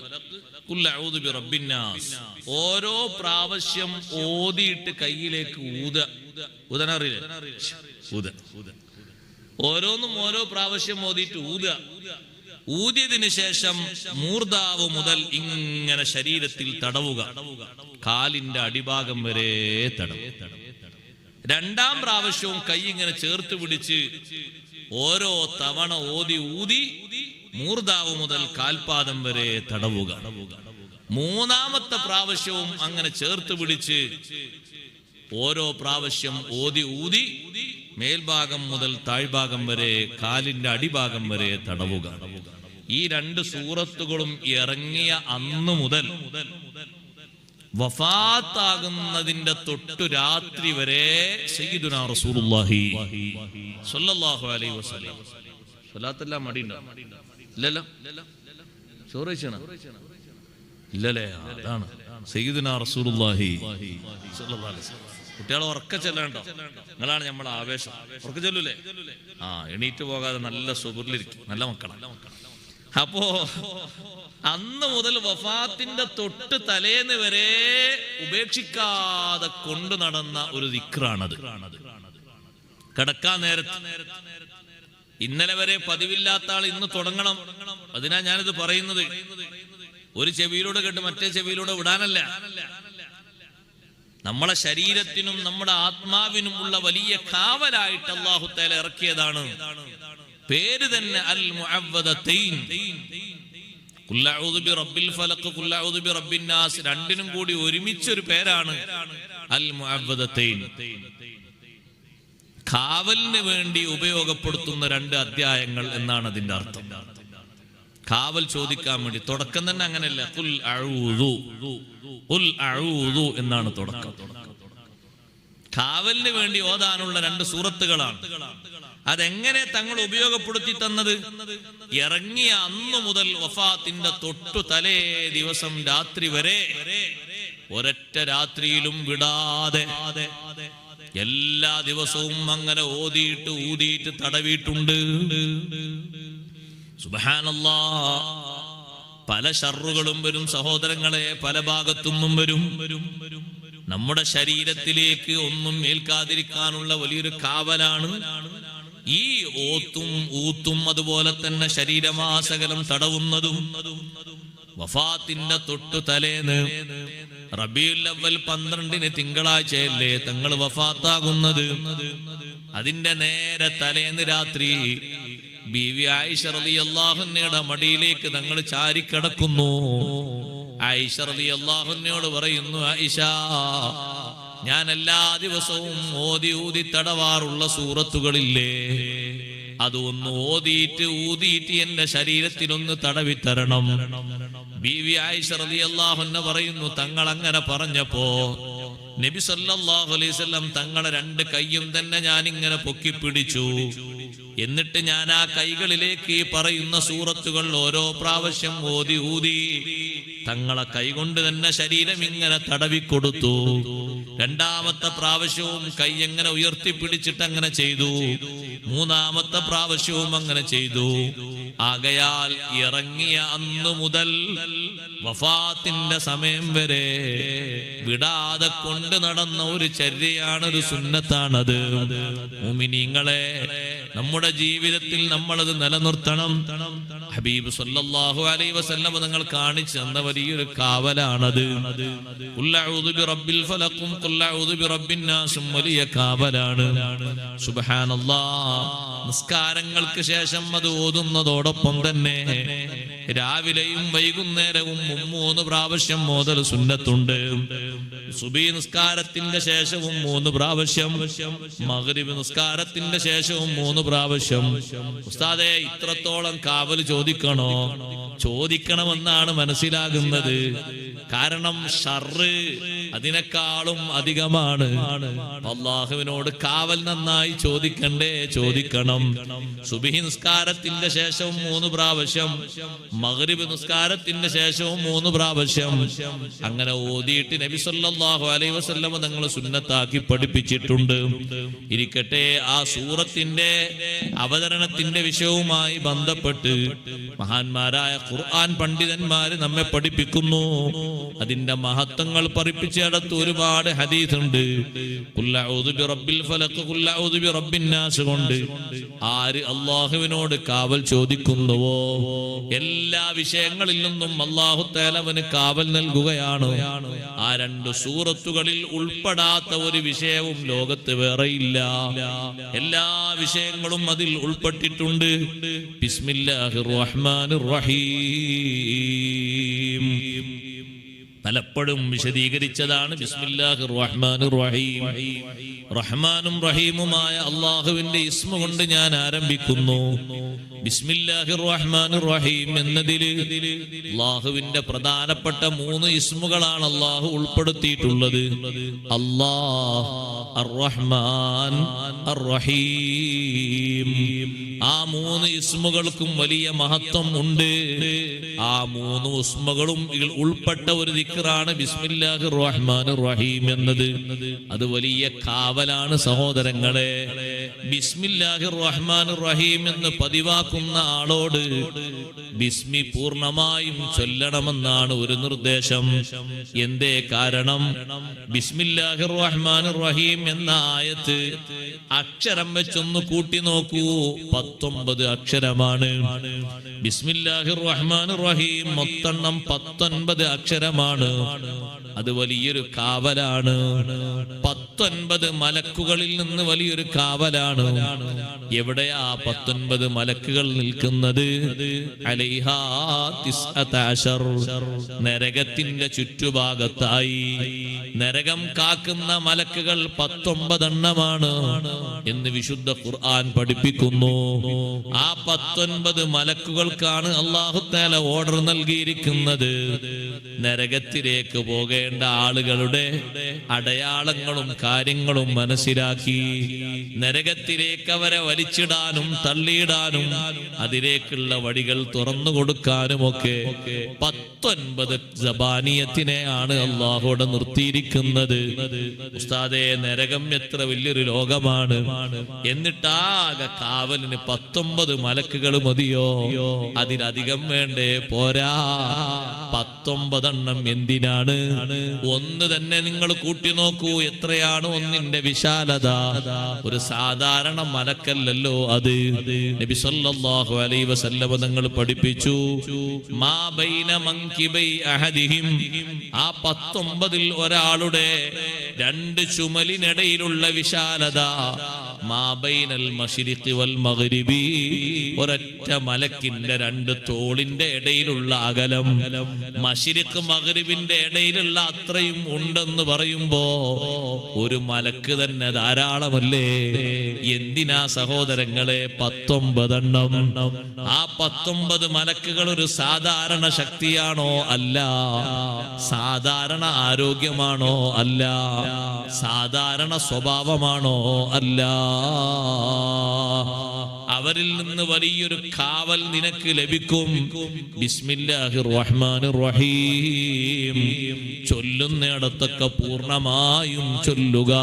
ഖുൽ അഊദു ബിറബ്ബിൻ നാസ് ഓരോ പ്രാവശ്യം ഓതിയിട്ട് കയ്യിലേക്ക് ഊതാനറിയില്ലേ, ഓരോന്നും ഓരോ പ്രാവശ്യം ഓതിയിട്ട് ഊതിയതിനു ശേഷം മൂർധാവ് മുതൽ ഇങ്ങനെ ശരീരത്തിൽ തടവുക, കാലിന്റെ അടിഭാഗം വരെ തടവുക. രണ്ടാം പ്രാവശ്യവും കൈ ഇങ്ങനെ ചേർത്ത് പിടിച്ച് ഓരോ തവണ ഊതി മൂർധാവ് മുതൽ കാൽപാദം വരെ തടവുക. മൂന്നാമത്തെ പ്രാവശ്യവും അങ്ങനെ ചേർത്ത് പിടിച്ച് ഓരോ പ്രാവശ്യം ഊതി മേൽഭാഗം മുതൽ താഴ്ഭാഗം വരെ കാലിന്റെ അടിഭാഗം വരെ തടവുക. ഈ രണ്ട് സൂറത്തുകളും ഇറങ്ങിയ അന്ന് മുതൽ വഫാത്താകുന്നതിന്റെ തൊട്ടു രാത്രി വരെ സയ്യിദുനാ റസൂലുള്ളാഹി സ്വല്ലല്ലാഹു അലൈഹി വസല്ലം സ്വലാത്തെല്ലാം മടിയുണ്ടോ? ഇല്ലല്ലോ. ചോറ് കഴിച്ചണോ? ഇല്ലല്ലേ. അതാണ് സയ്യിദുനാ റസൂലുള്ളാഹി സ്വല്ലല്ലാഹു അലൈഹി വസല്ലം. കുട്ടികളെ ഉറക്ക ചെല്ലണ്ടോ? നിങ്ങളാണ് നമ്മളെ ആവേശം. ഉറക്ക ചെല്ലൂലേ? എണീറ്റ് പോകാതെ നല്ല സുബുറിലിരിക്കും, നല്ല മക്കളാണ്. അപ്പോ അന്ന് മുതൽ വഫാത്തിന്റെ തൊട്ട് തലേന്ന് വരെ ഉപേക്ഷിക്കാതെ കൊണ്ടു നടന്ന ഒരു ദിക്റാണത്. കിടക്കാൻ നേരത്ത് ഇന്നലെ വരെ പതിവില്ലാത്ത ആൾ ഇന്ന് തുടങ്ങണം. അതിനാ ഞാനിത് പറയുന്നത്. ഒരു ചെവിയിലൂടെ കേട്ട് മറ്റേ ചെവിയിലൂടെ വിടാനല്ല. നമ്മളെ ശരീരത്തിനും നമ്മുടെ ആത്മാവിനും ഉള്ള വലിയ കാവലായിട്ട് അല്ലാഹു തആല ഇറക്കിയതാണ്. പേര് തന്നെ അൽ മുഅവ്വദതൈൻ. ഖുൽ അഊദു ബിറബ്ബിൽ ഫലഖ്, ഖുൽ അഊദു ബിറബ്ബിൻ നാസ് രണ്ടിനും കൂടി ഒരുമിച്ചൊരു പേരാണ് അൽ മുഅവ്വദതൈൻ. കാവലിന് വേണ്ടി ഉപയോഗപ്പെടുത്തുന്ന രണ്ട് അധ്യായങ്ങൾ എന്നാണ് അതിന്റെ അർത്ഥം. കാവൽ ചോദിക്കാൻ വേണ്ടി. തുടക്കം തന്നെ അങ്ങനെയല്ല, ഖുൽ അഊദു, ഖുൽ അഊദു എന്നാണ് തുടക്കം. കാവലിന് വേണ്ടി ഓതാനുള്ള രണ്ട് സൂറത്തുകളാണ്. അതെങ്ങനെ തങ്ങൾ ഉപയോഗപ്പെടുത്തി തന്നത്? ഇറങ്ങിയ അന്നു മുതൽ വഫാത്തിന്റെ തൊട്ടു തലേ ദിവസം രാത്രി വരെ ഒരൊറ്റ രാത്രിയിലും വിടാതെ എല്ലാ ദിവസവും അങ്ങനെ ഊതിയിട്ട് തടവിയിട്ടുണ്ട്. സുബ്ഹാനല്ലാഹ്. പല ഷർറുകളും വരും സഹോദരങ്ങളെ, പല ഭാഗത്തുനിന്നും വരും. നമ്മുടെ ശരീരത്തിലേക്ക് ഒന്നും ഏൽക്കാതിരിക്കാനുള്ള വലിയൊരു കാവലാണ് ഈ ഊത്തും അതുപോലെ തന്നെ ശരീരമാസകലം തടവുന്നതും. വഫാത്തിന്റെ തൊട്ടു തലേന്ന് റബീഉൽ അവ്വൽ 12 തിങ്കളാഴ്ചയല്ലേ തങ്ങൾ വഫാത്താകുന്നത്. അതിന്റെ നേരെ തലേന്ന് രാത്രി ബീവി ആയിഷ റളിയല്ലാഹു അൻഹയുടെ മടിയിലേക്ക് തങ്ങൾ ചാരിക്കിടക്കുന്നു. ആയിഷ റളിയല്ലാഹു അൻഹയോട് പറയുന്നു, ആയിഷ, ഞാൻ എല്ലാ ദിവസവും ഊതി തടവാറുള്ള സൂറത്തുകളില്ലേ, അതൊന്ന് ഊതിയിട്ട് എന്റെ ശരീരത്തിലൊന്ന് തടവിത്തരണം. ബീവി ആയിഷ റളിയല്ലാഹു അൻഹ പറയുന്നു, തങ്ങൾ അങ്ങനെ പറഞ്ഞപ്പോ നബി സല്ലല്ലാഹു അലൈഹി വസല്ലം തങ്ങളെ രണ്ട് കൈയും തന്നെ ഞാൻ ഇങ്ങനെ പൊക്കിപ്പിടിച്ചു. എന്നിട്ട് ഞാൻ ആ കൈകളിലേക്ക് ഈ പറയുന്ന സൂറത്തുകൾ ഓരോ പ്രാവശ്യം ഊതി തങ്ങളെ കൈകൊണ്ട് തന്നെ ശരീരം ഇങ്ങനെ തടവിക്കൊടുത്തു. രണ്ടാമത്തെ പ്രാവശ്യവും കൈ എങ്ങനെ ഉയർത്തിപ്പിടിച്ചിട്ട് അങ്ങനെ ചെയ്തു. മൂന്നാമത്തെ പ്രാവശ്യവും അങ്ങനെ ചെയ്തു. ആകയാൽ ഇറങ്ങിയ അന്നു മുതൽ വഫാത്തിന്റെ സമയം വരെ വിടാതെ കൊണ്ട് നടന്ന ഒരു ചര്യയാണ്, ഒരു സുന്നത്താണത്. മുഅ്മിനീങ്ങളെ, നമ്മുടെ ജീവിതത്തിൽ നമ്മളത് നിലനിർത്തണം. ഹബീബ് സല്ലല്ലാഹു അലൈഹി വസല്ലം തങ്ങൾ കാണിച്ചു തന്ന വലിയൊരു കാവലാണത്. ഖുൽ അഊദു ബിറബ്ബിൽ ഫലഖും ഖുൽ അഊദു ബിറബ്ബിൻ നാസും വലിയ കാവലാണ്. സുബ്ഹാനല്ലാഹ്. നിസ്കാരങ്ങൾക്ക് ശേഷം അത് ഓതുന്നതോടൊപ്പം തന്നെ രാവിലെയും വൈകുന്നേരവും 3 പ്രാവശ്യം ഓതൽ സുന്നത്തുണ്ട്. സുബഹി നിസ്കാരത്തിന്റെ ശേഷവും 3 പ്രാവശ്യം, മഗ്രിബ് നിസ്കാരത്തിന്റെ ശേഷവും 3 പ്രാവശ്യം. ഉസ്താദേ, ഇത്രത്തോളം കാവൽ ചോദിക്കണമെന്നാണ് മനസ്സിലാകുന്നത്. കാരണം ഷർറ് അതിനേക്കാളും അധികമാണ്. അല്ലാഹുവിനോട് കാവൽ നന്നായി ചോദിക്കണം. സുബ്ഹി നിസ്കാരത്തിന്റെ ശേഷവും 3 പ്രാവശ്യം, മഗ്രിബ് നിസ്കാരത്തിന്റെ ശേഷവും 3 പ്രാവശ്യം അങ്ങനെ ഓതിയിട്ട് നബി സല്ലല്ലാഹു അലൈഹി വസല്ലം തങ്ങൾ സുന്നത്താക്കി പഠിപ്പിച്ചിട്ടുണ്ട്. ഇരിക്കട്ടെ, ആ സൂറത്തിന്റെ അവതരണത്തിന്റെ വിഷയവുമായി ബന്ധപ്പെട്ട് മഹാന്മാരായ ഖുർആൻ പണ്ഡിതന്മാര് നമ്മെ പഠിപ്പിക്കുന്നു. അതിന്റെ മഹത്വങ്ങൾ പഠിപ്പിച്ചിടത്ത് ഒരുപാട് ഹദീസ് ഉണ്ട്. ഖുൽ അഊദു ബിറബ്ബിൽ ഫലഖ്, ഖുൽ അഊദു ബിറബ്ബിൻ നാസ് കൊണ്ട് ആര് അല്ലാഹുവിനോട് കാവൽ ചോദിക്കുന്നുവോ എല്ലാ വിഷയങ്ങളിൽ നിന്നും അല്ലാഹു തആല അവന് കാവൽ നൽകുകയാണ്. ആ 2 സൂറത്തുകളിൽ ഉൾപ്പെടാത്ത ഒരു വിഷയവും ലോകത്ത് വേറെയില്ല. എല്ലാ വിഷയങ്ങളും അതിൽ ഉൾപ്പെട്ടിട്ടുണ്ട്. ബിസ്മില്ലാഹിർ റഹ്മാനിർ റഹീം പലപ്പോഴും വിശദീകരിച്ചതാണ്. ബിസ്മില്ലാഹിർ റഹ്മാനിർ റഹീം. റഹ്മാനും റഹീമുമായ അല്ലാഹുവിന്റെ ഇസ്മ കൊണ്ട് ഞാൻ ആരംഭിക്കുന്നു. ബിസ്മില്ലാഹിർ റഹ്മാനിർ റഹീം എന്നതിൽ അല്ലാഹുവിന്റെ പ്രധാനപ്പെട്ട 3 ഇസ്മുകളാണ് അല്ലാഹു ഉൾപ്പെടുത്തിയിട്ടുള്ളത്. അല്ലാഹ്, അർ-റഹ്മാൻ, അർ-റഹീം. ആ 3 ഇസ്മുകൾക്കും വലിയ മഹത്വം ഉണ്ട്. ആ 3 ഇസ്മുകളും ഉൾപ്പെട്ട ഒരു ദിക്റാണ് ബിസ്മില്ലാഹിർ റഹ്മാനിർ റഹീം എന്നത്. അത് വലിയ കാവലാണ് സഹോദരങ്ങളെ. ബിസ്മില്ലാഹിർ റഹ്മാനിർ റഹീം എന്ന് പതിവാക്കുന്ന ആളോട് ബിസ്മി പൂർണ്ണമായും ചൊല്ലണമെന്നാണ് ഒരു നിർദ്ദേശം. എന്തേ കാരണം? ബിസ്മില്ലാഹിർ റഹ്മാനിർ റഹീം എന്ന ആയത്ത് അക്ഷരം വെച്ചൊന്ന് കൂട്ടി നോക്കൂ, 19 അക്ഷരമാണ്. ബിസ്മില്ലാഹിർ റഹ്മാനിർ റഹീം മൊത്തം 19 അക്ഷരമാണ്. അത് വലിയൊരു കാവലാണ്. 19 മലക്കുകളിൽ നിന്ന് വലിയൊരു കാവലാണ്. എവിടെയാ 19 മലക്കുകൾ നിൽക്കുന്നത്? അലൈഹാ 19 നരകത്തിന്റെ ചുറ്റുഭാഗത്തായി. നരകം കാക്കുന്ന മലക്കുകൾ 19 എണ്ണമാണ് എന്ന് വിശുദ്ധ ഖുർആൻ പഠിപ്പിക്കുന്നു. ആ 19 മലക്കുകൾക്കാണ് അല്ലാഹു തആല ഓർഡർ നൽകിയിരിക്കുന്നത്. നരകത്തിലേക്ക് പോകേണ്ട ആളുകളുടെ അടയാളങ്ങളും കാര്യങ്ങളും മനസ്സിലാക്കി നരകത്തിലേക്ക് അവരെ വലിച്ചിടാനും തള്ളിയിടാനും അതിലേക്കുള്ള വഴികൾ തുറന്നു കൊടുക്കാനുമൊക്കെ 19 സബാനിയത്തിനെയാണ് അല്ലാഹുവിടെ നിർത്തിയിരിക്കുന്നത്. ഉസ്താദേ, നരകം എത്ര വലിയൊരു ലോകമാണ്. എന്നിട്ടാകെ കാവലിന് 19 മലക്കുകൾ മതിയോ? അതിലധികം വേണ്ടേ? പോരാ. 19 എണ്ണം എന്തിനാണ്? ഒന്ന് തന്നെ നിങ്ങൾ കൂട്ടി നോക്കൂ, എത്രയാണ് ഒന്നിന്റെ വിശാലത. ഒരു സാധാരണ മലക്കല്ലല്ലോ അത്. നബി സല്ലല്ലാഹു അലൈഹി വസല്ലം തങ്ങൾ പഠിപ്പിച്ചു, മാ ബൈന മൻകിബൈ അഹദിഹിം, ആ 19 ഒരാളുടെ 2 ചുമലിനിടയിലുള്ള വിശാലത മാ ബൈനൽ മശ്രിഖി വൽ മഗ്രിബി, ഒരൊറ്റ മലക്കിന്റെ 2 തോളിന്റെ ഇടയിലുള്ള അകലം മശ്രിഖ് മഗ്രിബിന്റെ ഇടയിലുള്ള അത്രയും ഉണ്ടെന്ന് പറയുമ്പോ ഒരു മലക്ക് തന്നെ ധാരാളമല്ലേ? എന്തിനാ സഹോദരങ്ങളെ 19 എണ്ണം? ആ 19 മലക്കുകൾ ഒരു സാധാരണ ശക്തിയാണോ? അല്ല. സാധാരണ ആരോഗ്യമാണോ? അല്ല. സാധാരണ സ്വഭാവമാണോ? അല്ല. അവരിൽ നിന്ന് വലിയൊരു കാവൽ നിനക്ക് ലഭിക്കും. ബിസ്മില്ലാഹിർ റഹ്മാനിർ റഹീം ചൊല്ലുന്നിടത്തൊക്കെ പൂർണ്ണമായും ചൊല്ലുക.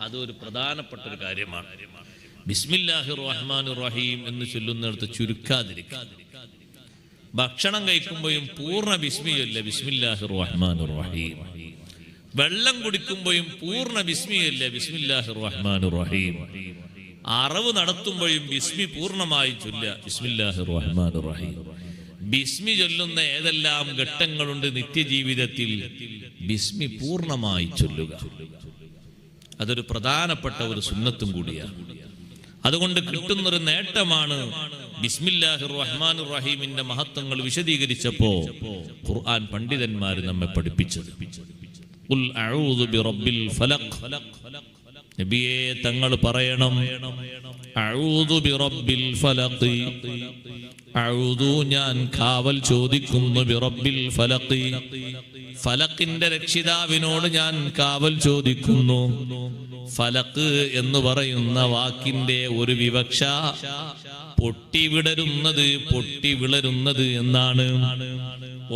അതൊരു പ്രധാനപ്പെട്ട ഒരു കാര്യമാണ്. ബിസ്മില്ലാഹിർ റഹ്മാനിർ റഹീം എന്ന് ചൊല്ലുന്നിടത്ത് ചുരുക്കാതിരിക്കുക. ഭക്ഷണം കഴിക്കുമ്പോഴും പൂർണ്ണ ബിസ്മി ചൊല്ലുക, ബിസ്മില്ലാഹിർ റഹ്മാനിർ റഹീം. വെള്ളം കുടിക്കുമ്പോഴും പൂർണ്ണ ബിസ്മി ചൊല്ലുക, ബിസ്മില്ലാഹിർ റഹ്മാനിർ റഹീം. അറവ് നടത്തുമ്പോഴും ബിസ്മി പൂർണ്ണമായി ചൊല്ലുക, ബിസ്മില്ലാഹിർ റഹ്മാനിർ റഹീം. ബിസ്മി ചൊല്ലുന്ന ഏതെല്ലാം ഘട്ടങ്ങളുണ്ട് നിത്യജീവിതത്തിൽ, ബിസ്മി പൂർണ്ണമായി ചൊല്ലുക. അതൊരു പ്രധാനപ്പെട്ട ഒരു സുന്നത്തും കൂടിയാണ്. അതുകൊണ്ട് കിട്ടുന്നൊരു നേട്ടമാണ്. ബിസ്മില്ലാഹിർ റഹ്മാനിർ റഹീമിന്റെ മഹത്വങ്ങൾ വിശദീകരിച്ചപ്പോ ഖുർആൻ പണ്ഡിതന്മാർ നമ്മെ പഠിപ്പിച്ചത്. ഖുൽ അഊദു ബിറബ്ബിൽ ഫലഖ്, നബിയേ തങ്ങൾ പറയണം, അഊദു ബിറബ്ബിൽ ഫലഖ്, അഊദു ഞാൻ കാവൽ ചോദിക്കുന്നു, ബിറബ്ബിൽ ഫലഖ് ഫലക്കിന്റെ രക്ഷിതാവിനോട് ഞാൻ കാവൽ ചോദിക്കുന്നു. ഫലക്ക് എന്ന് പറയുന്ന വാക്കിന്റെ ഒരു വിവക്ഷ പൊട്ടിവിടരുന്നത്, പൊട്ടിവിളരുന്നത് എന്നാണ്.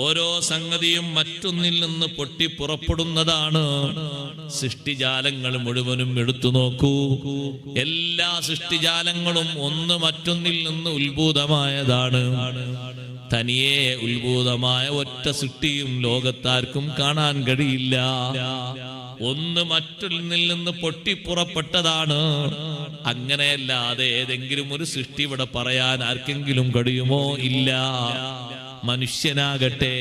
ഓരോ സംഗതിയും മറ്റൊന്നിൽ നിന്ന് പൊട്ടി പുറപ്പെടുന്നതാണ്. സൃഷ്ടിജാലങ്ങൾ മുഴുവനും എടുത്തു നോക്കൂ. എല്ലാ സൃഷ്ടിജാലങ്ങളും ഒന്ന് മറ്റൊന്നിൽ നിന്ന് ഉത്ഭൂതമായതാണ്. തനിയെ ഉത്ഭൂതമായ ഒറ്റ സൃഷ്ടിയും ലോകത്താർക്കും കാണാൻ കഴിയില്ല. ഒന്ന് മറ്റൊന്നിൽ നിന്ന് പൊട്ടിപ്പുറപ്പെട്ടതാണ്. അങ്ങനെയല്ലാതെ ഏതെങ്കിലും ഒരു സൃഷ്ടി ഇവിടെ പറയാൻ ആർക്കെങ്കിലും കഴിയുമോ? ഇല്ല. മനുഷ്യനാകട്ടെ,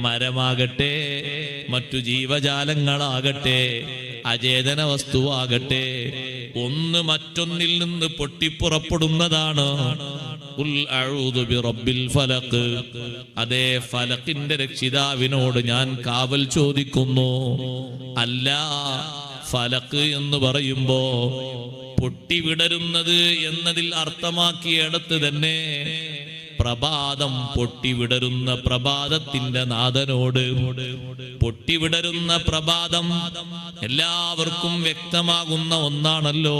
മരമാകട്ടെ, മറ്റു ജീവജാലങ്ങളാകട്ടെ, അചേതന വസ്തുവാകട്ടെ, ഒന്ന് മറ്റൊന്നിൽ നിന്ന് പൊട്ടിപ്പുറപ്പെടുന്നതാണ്. അതേ ഫലക്കിന്റെ രക്ഷിതാവിനോട് ഞാൻ കാവൽ ചോദിക്കുന്നു. അല്ല, ഫലക്ക് എന്ന് പറയുമ്പോ പൊട്ടിവിടരുന്നത് എന്നതിൽ അർത്ഥമാക്കിയിടത്ത് തന്നെ പ്രഭാതം, പൊട്ടിവിടരുന്ന പ്രഭാതത്തിന്റെ നാഥനോട്. പൊട്ടിവിടരുന്ന പ്രഭാതം എല്ലാവർക്കും വ്യക്തമാകുന്ന ഒന്നാണല്ലോ.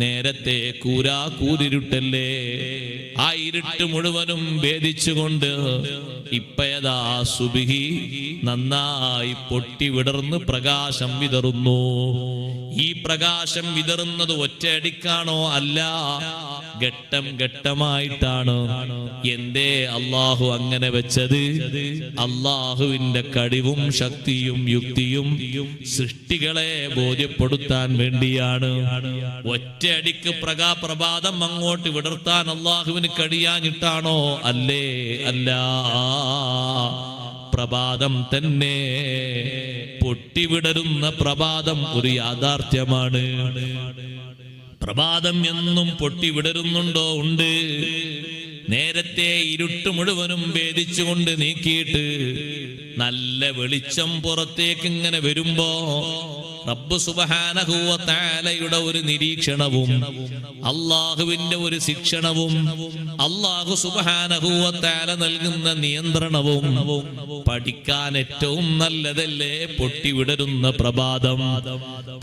നേരത്തെ കൂരിരുട്ടല്ലേ, ആ ഇരുട്ട് മുഴുവനും ഭേദിച്ചുകൊണ്ട് ഇപ്പയതാ സുബ്ഹി നന്നായി പൊട്ടിവിടർന്ന് പ്രകാശം വിതറുന്നു. ഈ പ്രകാശം വിതറുന്നത് ഒറ്റയടിക്കാണോ? അല്ല, ഘട്ടം ഘട്ടമായിട്ടാണ്. എന്തേ അള്ളാഹു അങ്ങനെ വെച്ചത്? അള്ളാഹുവിന്റെ കഴിവും ശക്തിയും യുക്തിയും സൃഷ്ടികളെ ബോധ്യപ്പെടുത്താൻ വേണ്ടിയാണ്. ഒറ്റയടിക്ക് പ്രഭാതം അങ്ങോട്ട് വിടർത്താൻ അള്ളാഹുവിന് കഴിയാഞ്ഞിട്ടാണോ? അല്ലേ, അല്ല. പ്രഭാതം തന്നെ, പൊട്ടിവിടരുന്ന പ്രഭാതം ഒരു യാഥാർത്ഥ്യമാണ്. പ്രഭാതം എന്നും പൊട്ടിവിടരുന്നുണ്ടോ? ഉണ്ട്. നേരത്തെ ഇരുട്ട് മുഴുവനും ഭേദിച്ചുകൊണ്ട് നീക്കിയിട്ട് നല്ല വെളിച്ചം പുറത്തേക്ക് ഇങ്ങനെ വരുമ്പോ റബ്ബ് സുബ്ഹാനഹു വ തആലയുടെ ഒരു നിരീക്ഷണവും അല്ലാഹുവിന്റെ ഒരു ശിക്ഷണവും അല്ലാഹു സുബ്ഹാനഹു വ തആല നൽകുന്ന നിയന്ത്രണവും പഠിക്കാൻ ഏറ്റവും നല്ലതല്ലേ പൊട്ടിവിടരുന്ന പ്രഭാതം.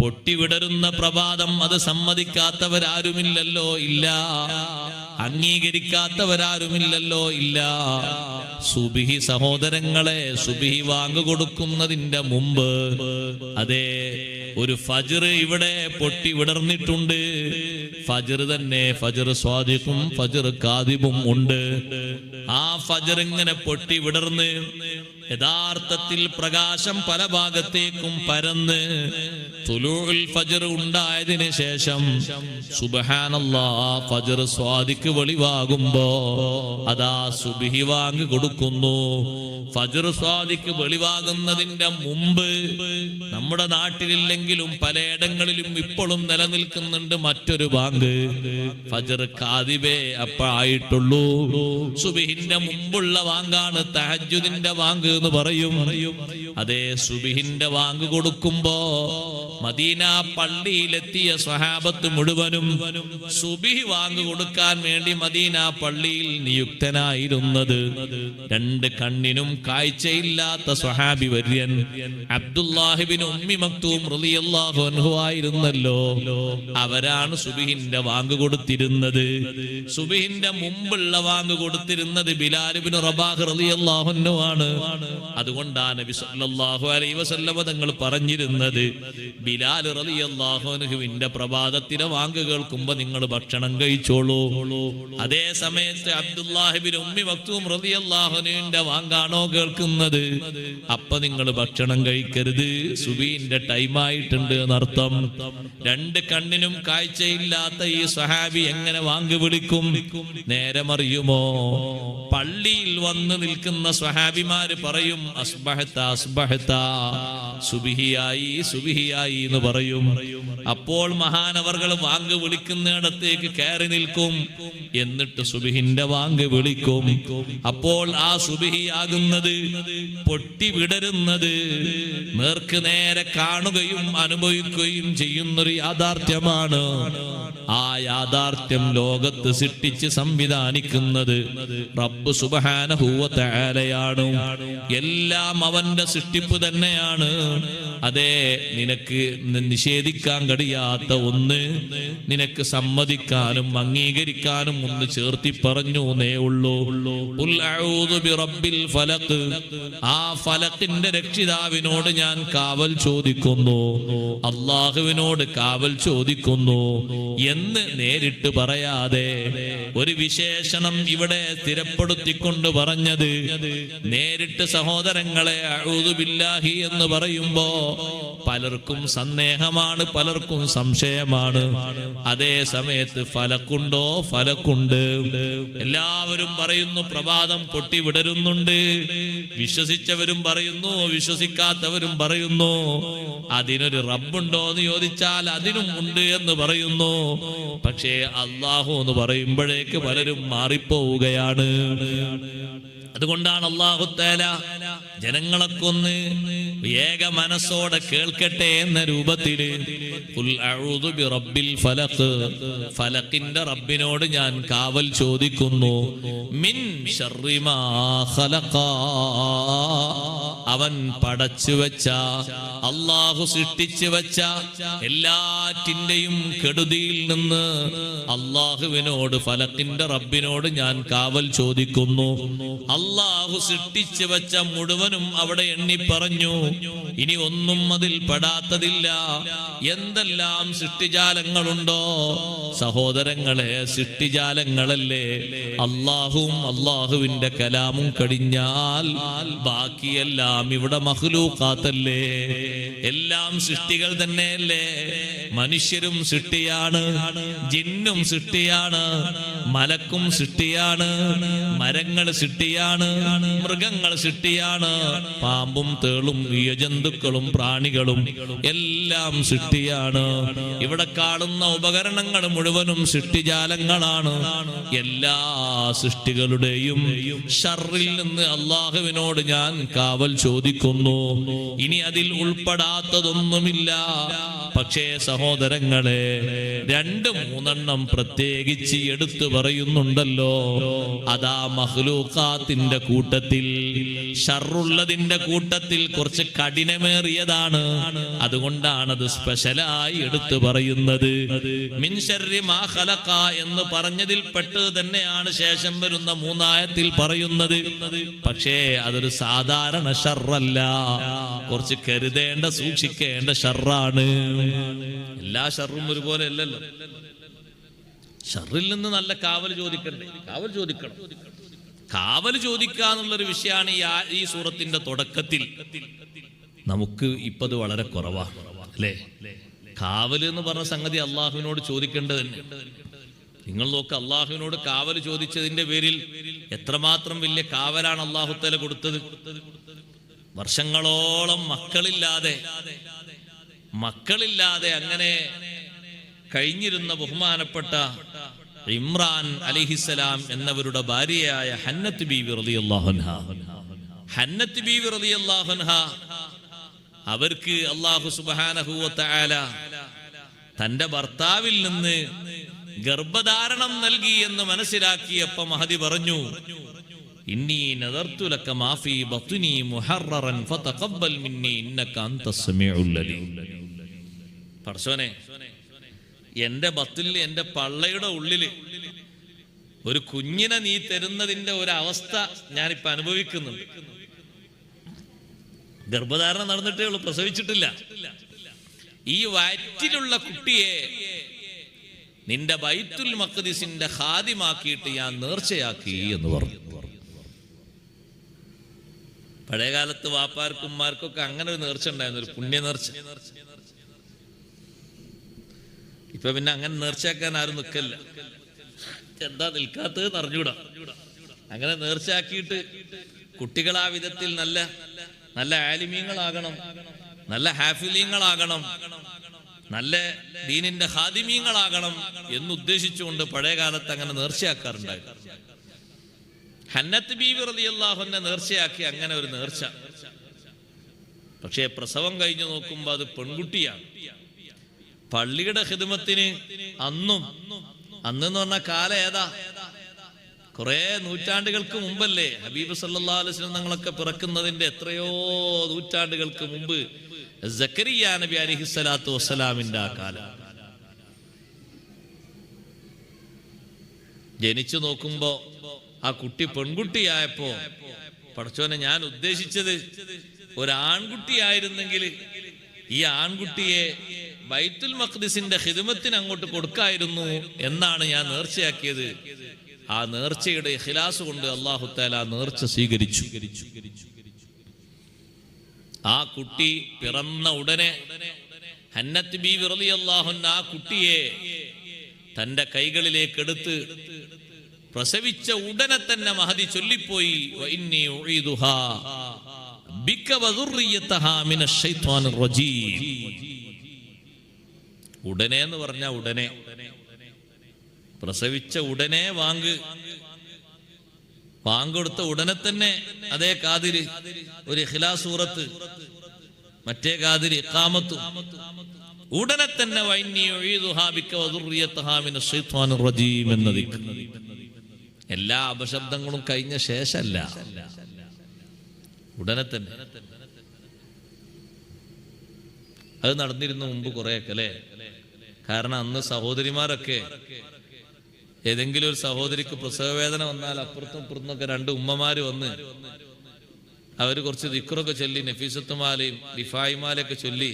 പൊട്ടിവിടരുന്ന പ്രഭാതം അത് സമ്മതിക്കാത്തവരാരുമില്ലല്ലോ, ഇല്ല. അംഗീകരിക്കാത്തവരാരുമില്ലല്ലോ, ഇല്ല. സുബ്ഹി സഹോദരങ്ങളെ, സുബ്ഹി വാങ്ങുകൊടുക്കുന്നതിന്റെ മുമ്പ് അതേ ഒരു ഫജ്ർ ഇവിടെ പൊട്ടി വിടർന്നിട്ടുണ്ട്. ഫജ്ർ തന്നെ, ഫജ്ർ സ്വാദിഖും ഫജ്ർ കാദിബും ഉണ്ട്. ആ ഫജ്ർ ഇങ്ങനെ പൊട്ടി വിടർന്ന് യഥാർത്ഥത്തിൽ പ്രകാശം പല ഭാഗത്തേക്കും പരന്ന് തുലൂഉൽ ഫജ്ർ ഉണ്ടായതിനു ശേഷം സുബ്ഹാനല്ലാഹ് ഫജ്ർ സ്വാദിഖ് വെളിവാകുമ്പോ അതാ സുബ്ഹി വാങ്ങി കൊടുക്കുന്നു. ഫജ്ർ സ്വാദിഖ് വെളിവാകുന്നതിന്റെ മുമ്പ് നമ്മുടെ നാട്ടിലില്ലെങ്കിലും പലയിടങ്ങളിലും ഇപ്പോഴും നിലനിൽക്കുന്നുണ്ട് മറ്റൊരു ബാങ്ക്, ഫജ്ർ കാദിബേ അപ്പായിട്ടുള്ളൂ. സുബ്ഹിന്റെ മുമ്പുള്ള വാങ്കാണ് തഹജ്ജുദിന്റെ വാങ്ക് എന്ന് പറയും. അതേ സുബ്ഹിന്റെ വാങ്ക് കൊടുക്കുമ്പോ മദീന പള്ളിയിലെത്തിയ സ്വഹാബത്ത് മുഴുവനും സുബ്ഹി വാങ്ക് കൊടുക്കാൻ വേണ്ടി മദീന പള്ളിയിൽ നിയുക്തനായിരുന്നത് രണ്ട് കണ്ണിനും കാഴ്ചയില്ലാത്ത സ്വഹാബി വര്യൻ അബ്ദുല്ലാഹി ഇബ്നു ഉമ്മി മക്തൂം റളിയല്ലാഹു അൻഹു ആയിരുന്നല്ലോ. അവരാണ് സുബ്ഹിന്റെ വാങ്ക് കൊടുത്തിരുന്നത്. സുബ്ഹിന്റെ മുമ്പുള്ള വാങ്ക് കൊടുത്തിരുന്നത് ബിലാൽ ഇബ്നു റബാഹ് റളിയല്ലാഹു അൻഹു ആണ്. അതുകൊണ്ടാണ് നബി സല്ലല്ലാഹു അലൈഹി വസല്ലം തങ്ങൾ പറഞ്ഞിരുന്നത്, ബിലാൽ റളിയല്ലാഹു അൻഹുവിന്റെ പ്രഭാതത്തിലെ വാങ്ക് കേൾക്കുമ്പോൾ നിങ്ങൾ ഭക്ഷണം കഴിച്ചോളൂ. അതേ സമയത്ത് അബ്ദുല്ലാഹി ഇബ്നു ഉമ്മി മക്തൂം റളിയല്ലാഹു അൻഹുവിന്റെ വാങ്കാണോ കേൾക്കുന്നത്, അപ്പൊ നിങ്ങൾ ഭക്ഷണം കഴിക്കരുത്, സുബീന്റെ ടൈം ആയിട്ടുണ്ട് എന്നർത്ഥം. രണ്ട് കണ്ണിനും കാഴ്ചയില്ലാത്ത ഈ സ്വഹാബി എങ്ങനെ വാങ്ക് വിളിക്കും? നേരെ മറിയുമോ? പള്ളിയിൽ വന്ന് നിൽക്കുന്ന സ്വഹാബിമാര് പറയും, അസ്ബഹത അസ്ബഹത, സുബ്ഹിയായി സുബ്ഹിയായി എന്ന് പറയും. അപ്പോൾ മഹാനവർകൾ വാങ്ക് വിളിക്കുന്നിടത്തേക്ക് കയറി നിൽക്കും. എന്നിട്ട് സുബ്ഹിന്റെ വാങ്ക് വിളിക്കും. അപ്പോൾ ആ സുബ്ഹിയാകുന്നത് പൊട്ടി വിടരുന്നത് നേർക്ക് നേരെ കാണുകയും അനുഭവിക്കുകയും ചെയ്യുന്നൊരു യാഥാർത്ഥ്യമാണ്. ആ യാഥാർത്ഥ്യം ലോകത്ത് സൃഷ്ടിച്ച് സംവിധാനിക്കുന്നത് റബ്ബ് സുബ്ഹാനഹു വ തആലയാണ്. എല്ലാം അവന്റെ സൃഷ്ടിപ്പ് തന്നെയാണ്. അതെ, നിനക്ക് നിഷേധിക്കാൻ കഴിയാത്ത ഒന്ന് നിനക്ക് സമ്മതിക്കാനും അംഗീകരിക്കാനും ഒന്ന് ചേർത്തി പറഞ്ഞു എന്നേ ഉള്ളൂ. ഖുൽ അഊദു ബിറബ്ബിൽ ഫലഖ്, ആ ഫലഖിന്റെ രക്ഷിതാവിനോട് ഞാൻ കാവൽ ചോദിക്കുന്നു, അല്ലാഹുവിനോട് കാവൽ ചോദിക്കുന്നു എന്ന് നേരിട്ട് പറയാതെ ഒരു വിശേഷണം ഇവിടെ സ്ഥിരപ്പെടുത്തിക്കൊണ്ട് പറഞ്ഞത് നേരിട്ട് സഹോദരങ്ങളെ അഊദു ബില്ലാഹി എന്ന് പറയുമ്പോ പലർക്കും സന്ദേഹമാണ്, പലർക്കും സംശയമാണ്. അതേ സമയത്ത് ഫലക്കുണ്ടോ? ഫലക്കുണ്ട്. എല്ലാവരും പറയുന്നു പ്രഭാതം പൊട്ടി വിടരുന്നുണ്ട്. വിശ്വസിച്ചവരും പറയുന്നു, വിശ്വസിക്കാത്തവരും പറയുന്നു. അതിനൊരു റബ്ബുണ്ടോ എന്ന് ചോദിച്ചാൽ അതിനും ഉണ്ട് എന്ന് പറയുന്നു. പക്ഷേ അല്ലാഹു എന്ന് പറയുമ്പോഴേക്ക് പലരും മാറിപ്പോവുകയാണ്. അതുകൊണ്ടാണ് അല്ലാഹു തആല ജനങ്ങളൊക്കെ ഒന്ന് ഏക മനസ്സോടെ കേൾക്കട്ടെ എന്ന രൂപത്തിൽ ഖുൽ അഊദു ബിറബ്ബിൽ ഫലഖ്, ഫലഖിന്റെ റബ്ബിനോട് ഞാൻ കാവൽ ചോദിക്കുന്നു. മിൻ ശർരി മാ ഖലഖ, അവൻ പടച്ചു വെച്ച, അല്ലാഹു സൃഷ്ടിച്ചു വെച്ച എല്ലാറ്റിന്റെയും കെടുതിയിൽ നിന്ന് അല്ലാഹുവിനോട്, ഫലഖിന്റെ റബ്ബിനോട് ഞാൻ കാവൽ ചോദിക്കുന്നു. അല്ലാഹു സൃഷ്ടിച്ചു വെച്ച മുഴുവനും അവിടെ എണ്ണി പറഞ്ഞു. ഇനി ഒന്നും അതിൽ പെടാത്തതില്ല. എന്തെല്ലാം സൃഷ്ടിജാലങ്ങളുണ്ടോ സഹോദരങ്ങളെ, സൃഷ്ടിജാലങ്ങളല്ലേ. അല്ലാഹുവും അല്ലാഹുവിന്റെ കലാമും കഴിഞ്ഞാൽ ബാക്കിയെല്ലാം ഇവിടെ മഖ്ലൂഖാത്തല്ലേ. എല്ലാം സൃഷ്ടികൾ തന്നെയല്ലേ. മനുഷ്യരും സൃഷ്ടിയാണ്, ജിന്നും സൃഷ്ടിയാണ്, മലക്കും സൃഷ്ടിയാണ്, മരങ്ങൾ സൃഷ്ടിയാണ്, മൃഗങ്ങൾ സൃഷ്ടിയാണ്, പാമ്പും തേളും ജന്തുക്കളും പ്രാണികളും എല്ലാം സൃഷ്ടിയാണ്. ഇവിടെ കാണുന്ന ഉപകരണങ്ങൾ മുഴുവനും സൃഷ്ടിജാലങ്ങളാണ്. എല്ലാ സൃഷ്ടികളുടെയും ഷർറിൽ നിന്ന് അല്ലാഹുവിനോട് ഞാൻ കാവൽ ചോദിക്കുന്നു. ഇനി അതിൽ ഉൾപ്പെടാത്തതൊന്നുമില്ല. പക്ഷേ സഹോദരങ്ങളെ, 2-3 പ്രത്യേകിച്ച് എടുത്തു പറയുന്നുണ്ടല്ലോ. അതാ മഖ്ലൂഖാത്തിന്റെ കൂട്ടത്തിൽ, ഷർറുള്ളതിന്റെ കൂട്ടത്തിൽ കുറച്ച് കഠിനമേറിയതാണ്. അതുകൊണ്ടാണ് അത് സ്പെഷ്യലായി എടുത്തു പറയുന്നത്. മിൻ ശർരി മാ ഖലഖ എന്ന് പറഞ്ഞതിൽ പെട്ടത് തന്നെയാണ് ശേഷം വരുന്ന 3 ആയത്തിൽ പറയുന്നത്. പക്ഷേ അതൊരു സാധാരണ ഷർറല്ല, കുറച്ച് കരുതേണ്ട, സൂക്ഷിക്കേണ്ട ഷർറാണ്. എല്ലാ ഷർറും ഒരുപോലെ അല്ലല്ലോ. ഷർറിൽ നിന്ന് നല്ല കാവൽ ചോദിക്കണ്ടേ? കാവൽ ചോദിക്കണം. കാവൽ ചോദിക്കുക എന്നുള്ളൊരു വിഷയമാണ് ഈ സൂറത്തിന്റെ തുടക്കത്തിൽ. നമുക്ക് ഇപ്പത് വളരെ കുറവാണ് അല്ലേ. കാവൽ എന്ന് പറഞ്ഞ സംഗതി അള്ളാഹുവിനോട് ചോദിക്കേണ്ടത് തന്നെ. നിങ്ങൾ നോക്ക്, അള്ളാഹുവിനോട് കാവൽ ചോദിച്ചതിന്റെ പേരിൽ എത്രമാത്രം വലിയ കാവലാണ് അള്ളാഹു തആല കൊടുത്തത്. വർഷങ്ങളോളം മക്കളില്ലാതെ അങ്ങനെ കഴിഞ്ഞിരുന്ന ബഹുമാനപ്പെട്ട ഇമ്രാൻ അലൈഹിസ്സലാം എന്നവരുടെ ഭാര്യയായ ഹന്നത്ത് ബീവി റളിയല്ലാഹു അൻഹ, ഹന്നത്ത് ബീവി റളിയല്ലാഹു അൻഹ, അവർക്ക് അല്ലാഹു സുബ്ഹാനഹു വ തആല തന്റെ ഭർത്താവിൽ നിന്ന് ഗർഭധാരണം നൽകി എന്ന് മനസ്സിലാക്കിയപ്പോൾ മഹദി പറഞ്ഞു, ഇന്നി നദർതു ലക മാ ഫീ ബത്നി മുഹററൻ ഫതഖബ്ബൽ മിന്നി ഇന്നക അൻതസ് സമീഉൽ അലീം. പടച്ചോനെ, എന്റെ ബത്തിൽ, എന്റെ പള്ളയുടെ ഉള്ളില് ഒരു കുഞ്ഞിനെ നീ തരുന്നതിന്റെ ഒരവസ്ഥ ഞാനിപ്പോ അനുഭവിക്കുന്നുണ്ട്. ഗർഭധാരണം നടന്നിട്ടേ ഉള്ളൂ, പ്രസവിച്ചിട്ടില്ല. ഈ വയറ്റിലുള്ള കുട്ടിയെ നിന്റെ ബൈത്തുൽ മഖ്ദിസിന്റെ ഖാദിമാക്കിയിട്ട് ഞാൻ നേർച്ചയാക്കി എന്ന് പറഞ്ഞു. പഴയകാലത്ത് വാപ്പാർക്കും ഉമ്മാർക്കൊക്കെ അങ്ങനെ ഒരു നേർച്ച ഉണ്ടായിരുന്നു, ഒരു പുണ്യ നേർച്ച. ഇപ്പൊ പിന്നെ അങ്ങനെ നേർച്ചയാക്കാൻ ആരും നിൽക്കല്ല. എന്താ നിൽക്കാത്തത് അറിഞ്ഞൂടാ. അങ്ങനെ നേർച്ചയാക്കിയിട്ട് കുട്ടികൾ ആ വിധത്തിൽ നല്ല നല്ല ആലിമീങ്ങളാകണം, നല്ല ഹാഫിലീങ്ങളാകണം, നല്ല ദീനിന്റെ ഖാദിമീങ്ങളാകണം എന്നുദ്ദേശിച്ചുകൊണ്ട് പഴയ കാലത്ത് അങ്ങനെ നേർച്ചയാക്കാറുണ്ടായിരുന്നു. ഹന്നത്ത് ബീവി റളിയല്ലാഹു അൻഹ നേർച്ചയാക്കി അങ്ങനെ ഒരു നേർച്ച. പക്ഷേ പ്രസവം കഴിഞ്ഞു നോക്കുമ്പോൾ അത് പെൺകുട്ടിയാണ്. പള്ളിയുടെ ഖിദ്മത്തിന് അന്നെന്ന് പറഞ്ഞ കാലം ഏതാ? കുറെ നൂറ്റാണ്ടുകൾക്ക് മുമ്പല്ലേ? ഹബീബ് സല്ലല്ലാഹു അലൈഹി വസല്ലം തങ്ങളൊക്കെ പിറക്കുന്നതിന്റെ എത്രയോ നൂറ്റാണ്ടുകൾക്ക് മുമ്പ് സക്കരിയ നബി അലൈഹിസ്സലാത്തു വസ്സലാമിന്റെ ആ കാലം. ജനിച്ചു നോക്കുമ്പോ ആ കുട്ടി പെൺകുട്ടിയായപ്പോ പടച്ചോനെ, ഞാൻ ഉദ്ദേശിച്ചത് ഒരാൺകുട്ടിയായിരുന്നെങ്കിൽ ഈ ആൺകുട്ടിയെ ബൈത്തുൽ മഖ്ദിസിന്റെ ഖിദ്മത്തിന് അങ്ങോട്ട് കൊടുക്കായിരുന്നു എന്നാണ് ഞാൻ നേർച്ചയാക്കിയത്. ആ നേർച്ചയുടെ ഇഖ്ലാസ് കൊണ്ട് അല്ലാഹു തആല നേർച്ച സ്വീകരിച്ചു. ആ കുട്ടി പിറന്ന ഉടനെ ഹന്നത്ത് ബീവി റളിയല്ലാഹു അൻഹ ആ കുട്ടിയെ തന്റെ കൈകളിലേക്ക് എടുത്ത് പ്രസവിച്ച ഉടനെ തന്നെ മഹദി ചൊല്ലിപ്പോയി, വഇന്നി ഉഈദുഹാ ബിക വദുർരിയതഹാ മിനശ് ശൈത്വാനിർ റജീം. ഉടനെ എന്ന് പറഞ്ഞ ഉടനെ, പ്രസവിച്ച ഉടനെ വാങ്കൊടുത്ത ഉടനെ തന്നെ അതേ കാതിര് ഒരു ഇഖ്ലാസ് സൂറത്ത്, മറ്റേ കാതിര് ഇഖാമത്ത്. ഉടനെ തന്നെ വഇന്നി ഉഈദുഹാ ബിക വദുർരിയതഹാ മിനശ് ശൈത്വാനിർ റജീം എന്ന ദിക്ർ. എല്ലാ അപശബ്ദങ്ങളും കഴിഞ്ഞ ശേഷമല്ല, ഉടനെ തന്നെ. അത് നടന്നിരുന്നു മുമ്പ് കുറെയൊക്കെ അല്ലേ? കാരണം അന്ന് സഹോദരിമാരൊക്കെ ഏതെങ്കിലും ഒരു സഹോദരിക്ക് പ്രസവവേദന വന്നാൽ അപ്പുറത്തും ഇപ്പുറത്തും രണ്ട് ഉമ്മമാര് വന്ന് അവര് കുറച്ച് ദിക്റൊക്കെ ചൊല്ലി, നഫീസത്തുമാലയും ഡിഫായിമാലയൊക്കെ ചൊല്ലി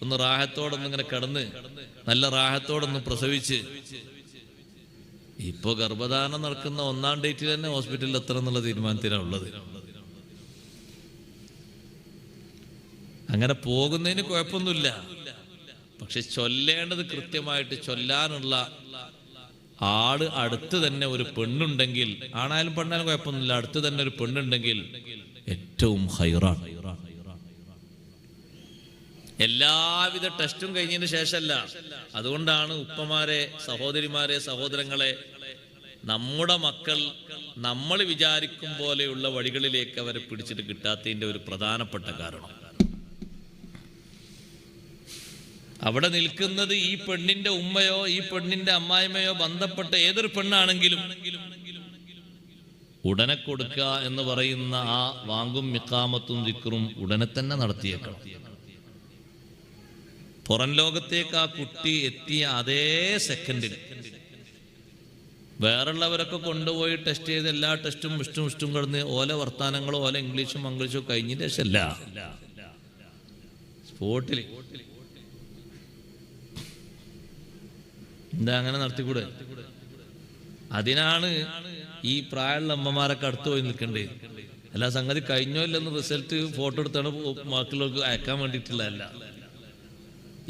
ഒന്ന് റാഹത്തോടൊന്നും ഇങ്ങനെ കിടന്ന് നല്ല റാഹത്തോടൊന്ന് പ്രസവിച്ച്. ഇപ്പൊ ഗർഭധാരണം നടക്കുന്ന 1-ാം ഡേറ്റിൽ തന്നെ ഹോസ്പിറ്റലിൽ എത്തണം എന്നുള്ള തീരുമാനത്തിലാണ് ഉള്ളത്. അങ്ങനെ പോകുന്നതിന് കുഴപ്പമൊന്നുമില്ല. പക്ഷെ ചൊല്ലേണ്ടത് കൃത്യമായിട്ട് ചൊല്ലാനുള്ള ആള് അടുത്ത് തന്നെ ഒരു പെണ്ണുണ്ടെങ്കിൽ, ആണായാലും പെണ്ണായാലും കുഴപ്പമൊന്നുമില്ല, അടുത്ത് തന്നെ ഒരു പെണ്ണുണ്ടെങ്കിൽ ഏറ്റവും ഹൈറാണ്. എല്ലാവിധ ടെസ്റ്റും കഴിഞ്ഞതിന് ശേഷമല്ല. അതുകൊണ്ടാണ് ഉപ്പമാരെ, സഹോദരിമാരെ, സഹോദരങ്ങളെ, നമ്മുടെ മക്കൾ നമ്മൾ വിചാരിക്കും പോലെയുള്ള വഴികളിലേക്ക് അവരെ പിടിച്ചിട്ട് കിട്ടാത്തതിന്റെ ഒരു പ്രധാനപ്പെട്ട കാരണം. അവിടെ നിൽക്കുന്നത് ഈ പെണ്ണിന്റെ ഉമ്മയോ ഈ പെണ്ണിന്റെ അമ്മായിമ്മയോ ബന്ധപ്പെട്ട ഏതൊരു പെണ്ണാണെങ്കിലും ഉടനെ കൊടുക്കുക എന്ന് പറയുന്ന ആ വാങ്കും ഇഖാമത്തും ദിക്റും ഉടനെ തന്നെ നടത്തിയേക്കണം. പുറം ലോകത്തേക്ക് ആ കുട്ടി എത്തിയ അതേ സെക്കൻഡിൽ വേറുള്ളവരൊക്കെ കൊണ്ടുപോയി ടെസ്റ്റ് ചെയ്ത് എല്ലാ ടെസ്റ്റും ഇഷ്ടം കിടന്ന് ഓല വർത്താനങ്ങളോ ഓല ഇംഗ്ലീഷും മംഗ്ലീഷും കഴിഞ്ഞതിന് ശേഷമല്ല, സ്പോട്ടിൽ. എന്താ അങ്ങനെ നടത്തിക്കൂടെ? അതിനാണ് ഈ പ്രായമുള്ള അമ്മമാരൊക്കെ അടുത്ത് പോയി നിൽക്കേണ്ടത്. എല്ലാ സംഗതി കഴിഞ്ഞോ ഇല്ലെന്ന് റിസൾട്ട് ഫോട്ടോ എടുത്താണ് മക്കളൊക്കെ അയക്കാൻ വേണ്ടിയിട്ടുള്ളതല്ല.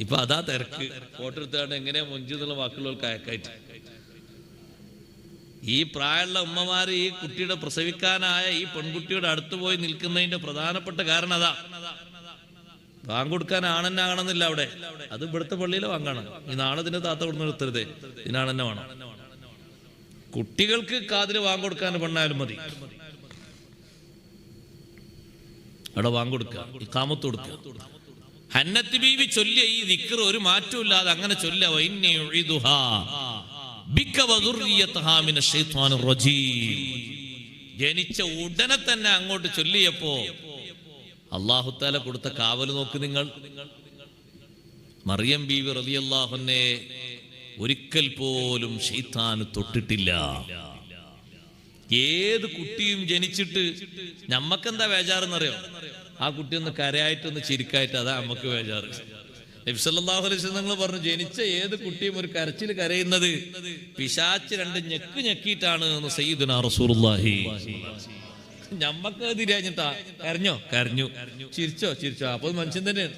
ഇപ്പൊ അതാ തിരക്ക്. ഫോട്ടോ എടുത്താണ് എങ്ങനെയാ മുഞ്ചു എന്നുള്ള വാക്കുള്ളവർക്ക് അയക്കായിട്ട്. ഈ പ്രായമുള്ള ഉമ്മമാര് ഈ കുട്ടിയുടെ പ്രസവിക്കാനായ ഈ പെൺകുട്ടിയുടെ അടുത്ത് പോയി നിൽക്കുന്നതിന്റെ പ്രധാനപ്പെട്ട കാരണം അതാ. വാങ്ങൊടുക്കാൻ ആണെന്നാകണമെന്നില്ല അവിടെ, അത് ഇവിടുത്തെ പള്ളിയിലെ വാങ്ങണം. ഈ നാളെ ഇതിന്റെ താത്ത കൊടുന്ന് നിർത്തരുതേ, ഇതിനാണെന്നെ വേണം. കുട്ടികൾക്ക് കാതില് വാങ്ങൊടുക്കാൻ പെണ്ണായാലും മതി. അവിടെ വാങ്ങൊടുക്കുക, ഇഖാമത്ത് കൊടുക്കുക. ഹന്നത്ത് ബീവി ചൊല്ലിയ ഈ ദിക്ർ ഒരു മാറ്റവും ഇല്ലാതെ അങ്ങനെ ചൊല്ലുക. വഇന്നി ഉഈദുഹാ ബിക വദുർരിയതഹാ മിനശ് ശൈത്വാനിർ റജീം. ജനിച്ച ഉടനെ തന്നെ അങ്ങോട്ട് ചൊല്ലിയപ്പോ അല്ലാഹു തആല കൊടുത്ത കാവൽ നോക്ക് നിങ്ങൾ. മറിയം ബീവി റളിയല്ലാഹു അൻഹയെ ഒരിക്കൽ പോലും ശൈത്താൻ തൊട്ടിട്ടില്ല. ഏത് കുട്ടിയും ജനിച്ചിട്ട് ഞമ്മക്കെന്താ ബേജാറെന്നറിയോ? ആ കുട്ടി ഒന്ന് കരയായിട്ടൊന്ന് ചിരിക്കായിട്ട്, അതാ നമുക്ക് ബേജാറ്. നബി സല്ലല്ലാഹു അലൈഹി വസല്ലം നിങ്ങൾ പറഞ്ഞു, ജനിച്ച ഏത് കുട്ടിയും ഒരു കരച്ചിൽ കരയുന്നത് പിശാച് രണ്ട് ഞെക്ക് ഞെക്കിയിട്ടാണ് എന്ന് സയ്യിദുനാ റസൂലുള്ളാഹി. ഞമ്മക്ക് തിരിഞ്ഞിട്ടാ കരഞ്ഞു, ചിരിച്ചോ, അപ്പൊ മനുഷ്യൻ തന്നെയാണ്.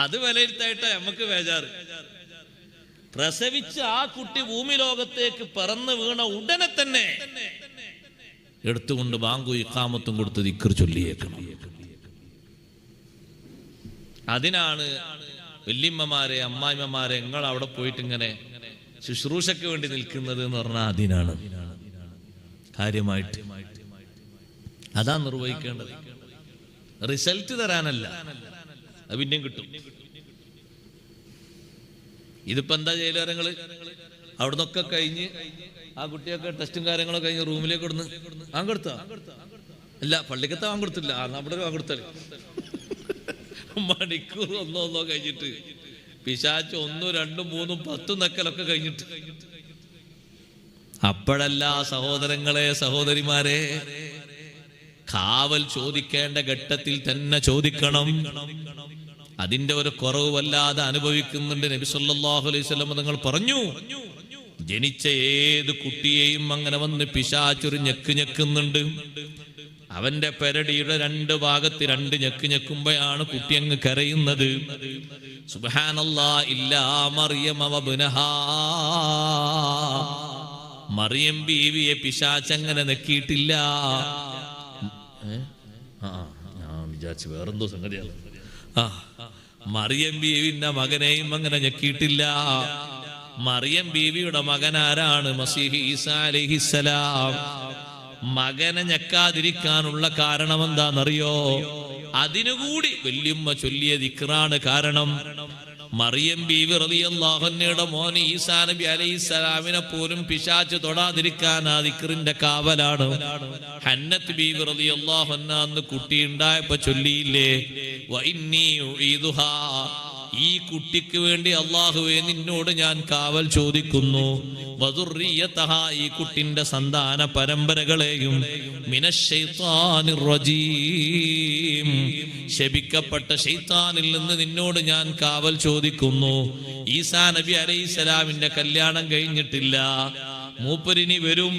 അത് വിലയിരുത്തായിട്ടാ നമ്മക്ക് ബേജാറ്. പ്രസവിച്ച ആ കുട്ടി ഭൂമി ലോകത്തേക്ക് പറന്ന് വീണ ഉടനെ തന്നെ എടുത്തുകൊണ്ട് ബാങ്കും ഇഖാമത്തും കൊടുത്ത് ദിക്ർ ചൊല്ലിയേക്കണം. അതിനാണ് വല്യമ്മമാരെ അമ്മായിമ്മമാരെ നിങ്ങൾ അവിടെ പോയിട്ട് ഇങ്ങനെ ശുശ്രൂഷയ്ക്ക് വേണ്ടി നിൽക്കുന്നത് എന്ന് പറഞ്ഞാൽ അതിനാണ് കാര്യമായിട്ട് അതാ നിർവഹിക്കേണ്ടത്. റിസൾട്ട് തരാനല്ല, അത് പിന്നെയും കിട്ടും. ഇതിപ്പോ എന്താ ചെയ്യലങ്ങള് അവിടുന്നൊക്കെ കഴിഞ്ഞ് ആ കുട്ടിയൊക്കെ ടെസ്റ്റും കാര്യങ്ങളൊക്കെ കഴിഞ്ഞ് റൂമിലേക്ക് കൊടുന്ന് വാങ്ങെടുത്ത അല്ല പള്ളിക്കത്തെ വാങ്ങെടുത്തില്ല, നമ്മുടെ വാങ്ങെടുത്തല് മണിക്കൂർ ഒന്നോ കഴിഞ്ഞിട്ട് പിശാച്ച് 1, 2, 3, 10 നക്കലൊക്കെ കഴിഞ്ഞിട്ട്. അപ്പോഴല്ല സഹോദരങ്ങളെ സഹോദരിമാരെ, കാവൽ ചോദിക്കേണ്ട ഘട്ടത്തിൽ തന്നെ ചോദിക്കണം. അതിന്റെ ഒരു കുറവ് വല്ലാതെ അനുഭവിക്കുന്നുണ്ട്. നബി സല്ലല്ലാഹു അലൈഹി വസല്ലം തങ്ങൾ പറഞ്ഞു, ജനിച്ച ഏത് കുട്ടിയെയും അങ്ങനെ വന്ന് പിശാചൊരു ഞെക്ക് ഞെക്കുന്നുണ്ട്. അവന്റെ പെരടിയുടെ 2 ഭാഗത്ത് 2 ഞെക്ക് ഞെക്കുമ്പോഴാണ് കുട്ടി അങ്ങ് കരയുന്നത്. സുബ്ഹാനല്ലാഹ്, ഇല്ലാ മറിയം വബ്നഹാ, മറിയം ബീവിയെ പിശാച് അങ്ങനെ നെക്കിയിട്ടില്ല. ഞാൻ വിചാരിച്ചു വേറെന്തോ സംഗതിയാണ്. മറിയം ബീവിന്റെ മകനെയും അങ്ങനെ ഞെക്കിയിട്ടില്ല. മറിയം ബീവിയുടെ മകനാരാണ്? മസീഹ് ഈസാ അലൈഹിസ്സലാം. മകനെ ഞെക്കാതിരിക്കാനുള്ള കാരണം എന്താണെന്നറിയോ? അതിനുകൂടി വല്യമ്മ ചൊല്ലിയ ദിക്റാണ് കാരണം. മറിയം ബീവി റളിയല്ലാഹു അൻഹയുടെ മോൻ ഈസാ നബി അലൈഹിസ്സലാമിനെ പോലും പിശാച് തൊടാതിരിക്കാൻ ആ ദിക്റിന്റെ കാവലാണ്. ഹന്നത്ത് ബീവി റളിയല്ലാഹു അൻഹ അന്ന് കുട്ടി ഉണ്ടായപ്പോ ചൊല്ലിയില്ലേ, വഇന്നീ ഉഈദുഹാ, ഈ കുട്ടിക്ക് വേണ്ടി അല്ലാഹുവേ നിന്നോട് ഞാൻ കാവൽ ചോദിക്കുന്നു. വദുർരിയതഹാ, ഈ കുട്ടിന്റെ സന്താന പരമ്പരകളെയും മിനശ്ശൈത്താനിർ റജീം, ശപിക്കപ്പെട്ട ശൈത്താനിൽ നിന്ന് നിന്നോട് ഞാൻ കാവൽ ചോദിക്കുന്നു. ഈസാ നബി അലൈഹിസ്സലാമിന്റെ കല്യാണം കഴിഞ്ഞിട്ടില്ല. മൂപ്പരിനി വരും,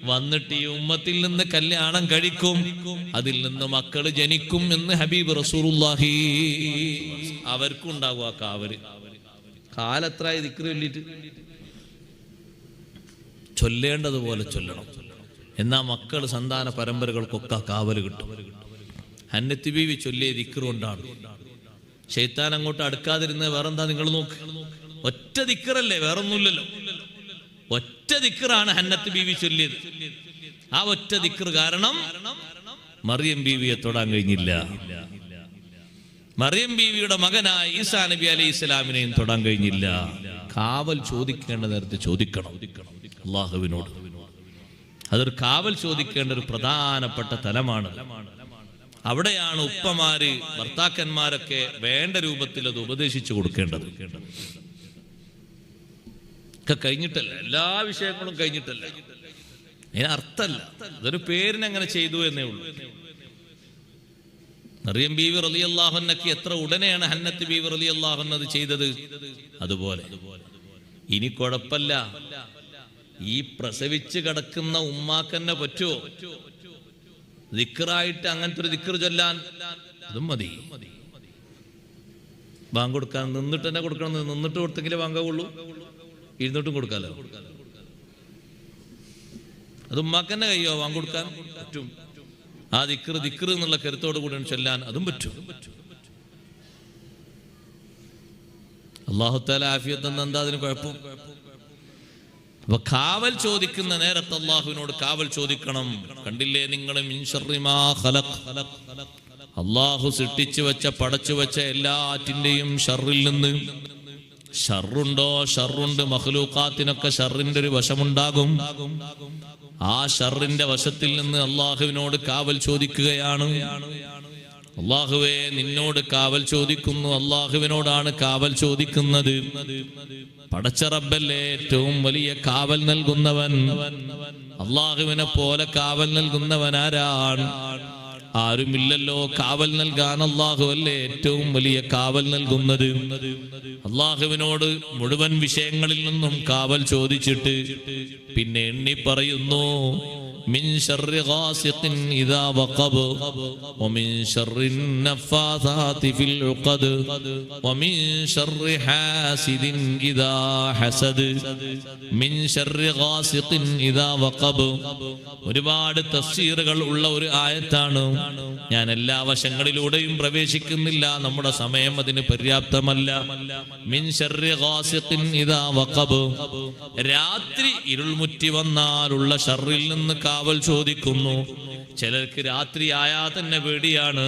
വന്നിട്ട് ഈ ഉമ്മത്തിൽ നിന്ന് കല്യാണം കഴിക്കും, അതിൽ നിന്ന് മക്കള് ജനിക്കും എന്ന് ഹബീബ് റസൂലുള്ളാഹി. അവർക്കും ഉണ്ടാകും ആ കാവല്. കാലത്രായി ദിക്ർ ചൊല്ലിട്ട് ചൊല്ലേണ്ടതുപോലെ ചൊല്ലണം. എന്നാ മക്കൾ സന്താന പരമ്പരകൾക്കൊക്കെ കാവല് കിട്ടും. ഹന്നത്ത് ബീവി ചൊല്ലിയ ദിക്ർ കൊണ്ടാണ്. ശൈത്താൻ അങ്ങോട്ട് അടുക്കാതിരുന്നത് വേറെന്താ? നിങ്ങൾ നോക്ക്, ഒറ്റ ദിക്റല്ലേ, വേറൊന്നുമില്ലല്ലോ. ഒറ്റ ദിക്റാണ് ഹന്നത്ത് ബീവി ചൊല്ലിയത്. ആ ഒറ്റ ദിക്ർ കാരണം മറിയം ബീവിയെ തൊടാൻ കഴിഞ്ഞില്ല. മറിയം ബീവിയുടെ മകനായ ഈസാ നബി അലൈഹി സ്വലാമിനെയും തൊടാൻ കഴിഞ്ഞില്ല. കാവൽ ചോദിക്കേണ്ട നേരത്തെ ചോദിക്കണം അള്ളാഹുവിനോട്. അതൊരു കാവൽ ചോദിക്കേണ്ട ഒരു പ്രധാനപ്പെട്ട തലമാണ്. അവിടെയാണ് ഉപ്പമാര് ഭർത്താക്കന്മാരൊക്കെ വേണ്ട രൂപത്തിൽ അത് ഉപദേശിച്ചു കൊടുക്കേണ്ടത്. ഒക്കെ കഴിഞ്ഞിട്ടല്ല, എല്ലാ വിഷയങ്ങളും കഴിഞ്ഞിട്ടല്ല. അതിന് അർത്ഥമല്ല, അതൊരു പേരിനങ്ങനെ ചെയ്തു എന്നേ ഉള്ളൂ. മറിയം ബീവി റളിയല്ലാഹു അൻഹയ്ക്ക് എത്ര ഉടനെയാണ് ഹന്നത്ത് ബീവി റളിയല്ലാഹു അൻഹ അത് ചെയ്തത്. അതുപോലെ ഇനി കുഴപ്പമില്ല, ഈ പ്രസവിച്ച് കിടക്കുന്ന ഉമ്മാക്കന്നെ പറ്റുമോ ദിക്റായിട്ട് അങ്ങനത്തെ ഒരു ദിക്ർ ചൊല്ലാൻ? അതും മതി. ബാങ്ക് കൊടുക്കാൻ നിന്നിട്ട് തന്നെ കൊടുക്കണം. നിന്നിട്ട് കൊടുത്തെങ്കിലേ വാങ്ങാവുള്ളൂ, ഇരുന്നിട്ടും കൊടുക്കാലോ. അത് ഉമ്മാക്കന്നെ കഴിയോ വാങ്ങ് കൊടുക്കാൻ? പറ്റും. ആ ദിക്ർ എന്നുള്ള കരുത്തോട് കൂടി ചൊല്ലാൻ അതും പറ്റും. അല്ലാഹു തആല ആഫിയത്ത് തന്ന എന്താ അതിന് കുഴപ്പം? അപ്പൊ കാവൽ ചോദിക്കുന്ന നേരത്ത് അള്ളാഹുവിനോട് കാവൽ ചോദിക്കണം. കണ്ടില്ലേ നിങ്ങൾ, മിൻ ശർരി മാ ഖലഖ്, അള്ളാഹു സൃഷ്ടിച്ചു വെച്ച പടച്ചു വെച്ച എല്ലാറ്റിന്റെയും ഷർറിൽ നിന്ന്. ഷർറുണ്ടോ? ഷർറുണ്ട്. മഖ്ലൂഖാത്തിനൊക്കെ ഷർറിന്റെ ഒരു വശമുണ്ടാകും. ആ ഷർറിന്റെ വശത്തിൽ നിന്ന് അള്ളാഹുവിനോട് കാവൽ ചോദിക്കുകയാണ്. അള്ളാഹുവേ നിന്നോട് കാവൽ ചോദിക്കുന്നു. അള്ളാഹുവിനോടാണ് കാവൽ ചോദിക്കുന്നത്. പടച്ച റബ്ബല്ലേ ഏറ്റവും വലിയ കാവൽ നൽകുന്നവൻ. അള്ളാഹുവിനെ പോലെ കാവൽ നൽകുന്നവൻ ആരാണ്? ആരുമില്ലല്ലോ. കാവൽ നൽകാൻ അള്ളാഹു അല്ലേ ഏറ്റവും വലിയ കാവൽ നൽകുന്നത്. അള്ളാഹുവിനോട് മുഴുവൻ വിഷയങ്ങളിൽ നിന്നും കാവൽ ചോദിച്ചിട്ട് പിന്നെ എണ്ണി പറയുന്നു, മിൻ ശർരി ഗാസിഖിൻ ഇദാ വഖബ് വമിൻ ശർരി നഫാസാതി ഫിൽ ഉഖദ് വമിൻ ശർരി ഹാസിദിൻ ഇദാ ഹസദ്. മിൻ ശർരി ഗാസിഖിൻ ഇദാ വഖബ് ഒരുപാട് തഫ്സീറുകൾ ഉള്ള ഒരു ആയത്താണ്. ഞാൻ എല്ലാ വശങ്ങളിലൂടെയും പ്രവേശിക്കുന്നില്ല, നമ്മുടെ സമയം അതിന് പര്യാപ്തമല്ല. മിൻ ശർരി ഗാസിഖിൻ ഇദാ വഖബ് രാത്രി ഇരുൾമുറ്റി വന്നാലുള്ള ഷർറിൽ നിന്ന് കാവൽ ചോദിക്കുന്നു. ചിലർക്ക് രാത്രിയായാൽ തന്നെ പേടിയാണ്,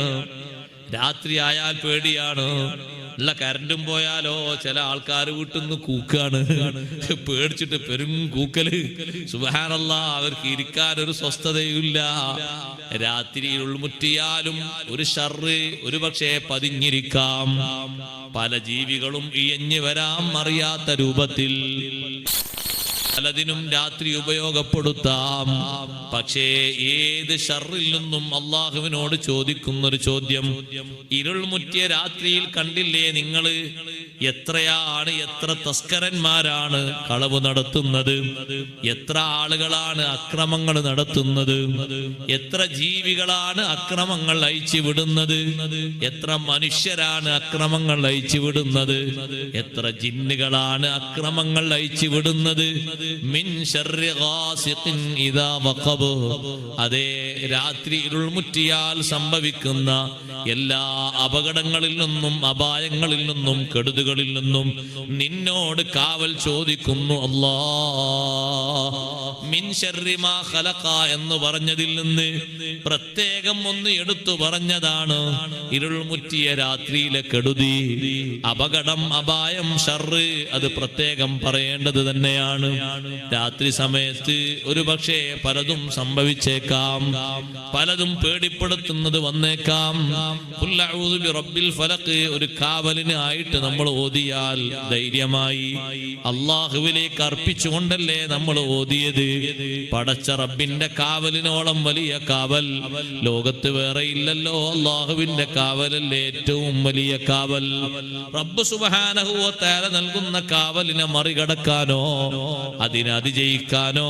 രാത്രിയായാൽ പേടിയാണ്. ഉള്ള കരണ്ടും പോയാലോ ചില ആൾക്കാർ വീട്ടിൽ നിന്ന് കൂക്കാണ്, പേടിച്ചിട്ട് പെരും കൂക്കല്. സുബ്ഹാനല്ലാഹ്, അവർക്ക് ഇരിക്കാൻ ഒരു സ്വസ്ഥതയുമില്ല. രാത്രി ഉൾമുറ്റിയാലും ഒരു ഷർറ് ഒരു പക്ഷേ പതിഞ്ഞിരിക്കാം. പല ജീവികളും ഇഴഞ്ഞു വരാം അറിയാത്ത രൂപത്തിൽ. പലതിനും രാത്രി ഉപയോഗപ്പെടുത്താം. പക്ഷേ ഏത് ഷർറിൽ നിന്നും അള്ളാഹുവിനോട് ചോദിക്കുന്നൊരു ചോദ്യം, ഇരുൾമുറ്റിയ രാത്രിയിൽ കണ്ടില്ലേ നിങ്ങൾ എത്ര തസ്കരന്മാരാണ് കളവ് നടത്തുന്നത്, എത്ര ആളുകളാണ് അക്രമങ്ങൾ നടത്തുന്നത്, എത്ര ജീവികളാണ് അക്രമങ്ങൾ അയച്ചു വിടുന്നത്, എത്ര മനുഷ്യരാണ് അക്രമങ്ങൾ അയച്ചു വിടുന്നത്, എത്ര ജിന്നുകളാണ് അക്രമങ്ങൾ അയച്ചു വിടുന്നത്. മിൻ ശർരി ഗാസിഖിൻ ഇദാ വഖബ് അതേ രാത്രി ഇരുൾമുറ്റിയാൽ സംഭവിക്കുന്ന എല്ലാ അപകടങ്ങളിൽ നിന്നും അപായങ്ങളിൽ നിന്നും കെടുതികളിൽ നിന്നും നിന്നോട് കാവൽ ചോദിക്കുന്നു അല്ലാഹ്. മിൻ ശർരി മാ ഖലഖ എന്ന് പറഞ്ഞതിൽ നിന്ന് പ്രത്യേകം ഒന്ന് എടുത്തു പറഞ്ഞതാണ് ഇരുൾമുറ്റിയ രാത്രിയിലെ കെടുതി, അപകടം, അപായം, ഷർറ്. അത് പ്രത്യേകം പറയേണ്ടത് തന്നെയാണ്. രാത്രി സമയത്ത് ഒരു പക്ഷേ പലതും സംഭവിച്ചേക്കാം, പലതും പേടിപ്പെടുത്തുന്നത് വന്നേക്കാം. ഖുൽ അഊദു ബിറബ്ബിൽ ഫലഖ് ഒരു കാവലിന് ആയിട്ട് നമ്മൾ ഓതിയാൽ ധൈര്യമായി അല്ലാഹുവിലേക്ക് അർപ്പിച്ചുകൊണ്ടല്ലേ നമ്മൾ ഓതിയത്. പടച്ച റബ്ബിന്റെ കാവലിനോളം വലിയ കാവൽ ലോകത്ത് വേറെ ഇല്ലല്ലോ. അല്ലാഹുവിന്റെ കാവലല്ലേ ഏറ്റവും വലിയ കാവൽ. റബ്ബ് സുബ്ഹാനഹു വ തആല നൽകുന്ന കാവലിനെ മറികടക്കാനോ അതിനെ അതിജയിക്കാനോ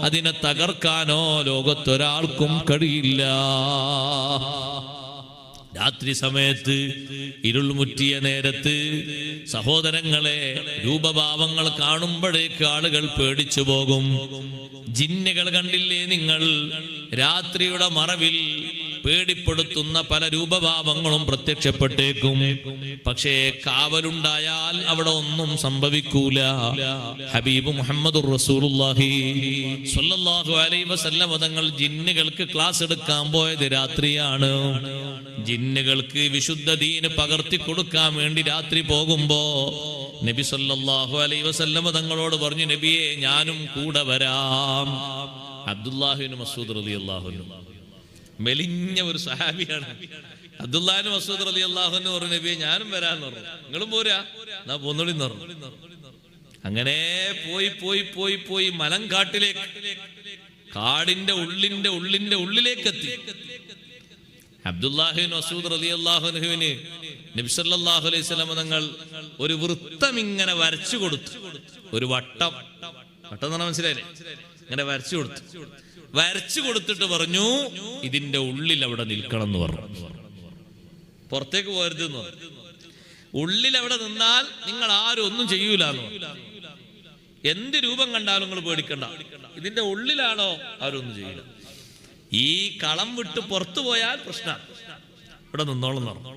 അതിനെ തകർക്കാനോ ലോകത്തൊരാൾക്കും കഴിയില്ല. രാത്രി സമയത്ത് ഇരുൾമുറ്റിയ നേരത്ത് സഹോദരങ്ങളെ രൂപഭാവങ്ങൾ കാണുമ്പോഴേക്ക് ആളുകൾ പേടിച്ചു പോകും. ജിന്നുകൾ കണ്ടില്ലേ നിങ്ങൾ, രാത്രിയുടെ മറവിൽ പേടിപ്പെടുത്തുന്ന പല രൂപഭാവങ്ങളും പ്രത്യക്ഷപ്പെട്ടേക്കും. പക്ഷേ കാവലുണ്ടായാൽ അവിടെ ഒന്നും സംഭവിക്കൂല. ഹബീബ് മുഹമ്മദുർ റസൂലുള്ളാഹി സ്വല്ലല്ലാഹു അലൈഹി വസല്ലം തങ്ങൾ ജിന്നുകൾക്ക് ക്ലാസ് എടുക്കാൻ പോയത് രാത്രിയാണ്. ജിന്നുകൾക്ക് വിശുദ്ധ ദീന് പകർത്തി കൊടുക്കാൻ വേണ്ടി രാത്രി പോകുമ്പോ നബി സല്ലല്ലാഹു അലൈഹി വസല്ലം തങ്ങളോട് പറഞ്ഞു, നബിയെ ഞാനും കൂടെ വരാം. അബ്ദുല്ലാഹി ഇബ്നു മസ്ഊദ് റളിയല്ലാഹു അൻഹു മെലിഞ്ഞ ഒരു സഹാബിയാണ്. അബ്ദുല്ലാഹി ഇബ്നു മസ്ഊദ് റളിയല്ലാഹു അൻഹു പറഞ്ഞു, നബിയെ ഞാനും വരാന്ന് പറഞ്ഞു. നിങ്ങളും പോരാ, എന്നാ പോന്നോളിന്ന് പറഞ്ഞു. അങ്ങനെ പോയി പോയി പോയി പോയി മലങ്കാട്ടിലേക്ക്, കാടിന്റെ ഉള്ളിലേക്ക് എത്തി. അബ്ദുല്ലാഹി ഇബ്നു മസ്ഊദ് റളിയല്ലാഹു അൻഹുവിന് നബി സല്ലല്ലാഹു അലൈഹി വസല്ലം തങ്ങൾ ഒരു വൃത്തം ഇങ്ങനെ വരച്ചു കൊടുത്തു. ഒരു വട്ടം എന്ന് പറഞ്ഞാൽ മനസ്സിലായില്ലേ, ഇങ്ങനെ വരച്ചു കൊടുത്തിട്ട് പറഞ്ഞു, ഇതിന്റെ ഉള്ളിൽ അവിടെ നിൽക്കണം എന്ന് പറഞ്ഞു. പുറത്തേക്ക് പോകരുത് എന്ന് പറഞ്ഞു. ഉള്ളിൽ അവിടെ നിന്നാൽ നിങ്ങൾ ആരും ഒന്നും ചെയ്യൂല എന്ന് പറഞ്ഞു. എന്ത് രൂപം കണ്ടാലും നിങ്ങൾ പേടിക്കണ്ട, ഇതിന്റെ ഉള്ളിലാണോ അവരൊന്നും ചെയ്യില്ല. ഈ കളം വിട്ട് പുറത്തു പോയാൽ പ്രശ്നം, ഇവിടെ നിന്നോളം പറഞ്ഞു.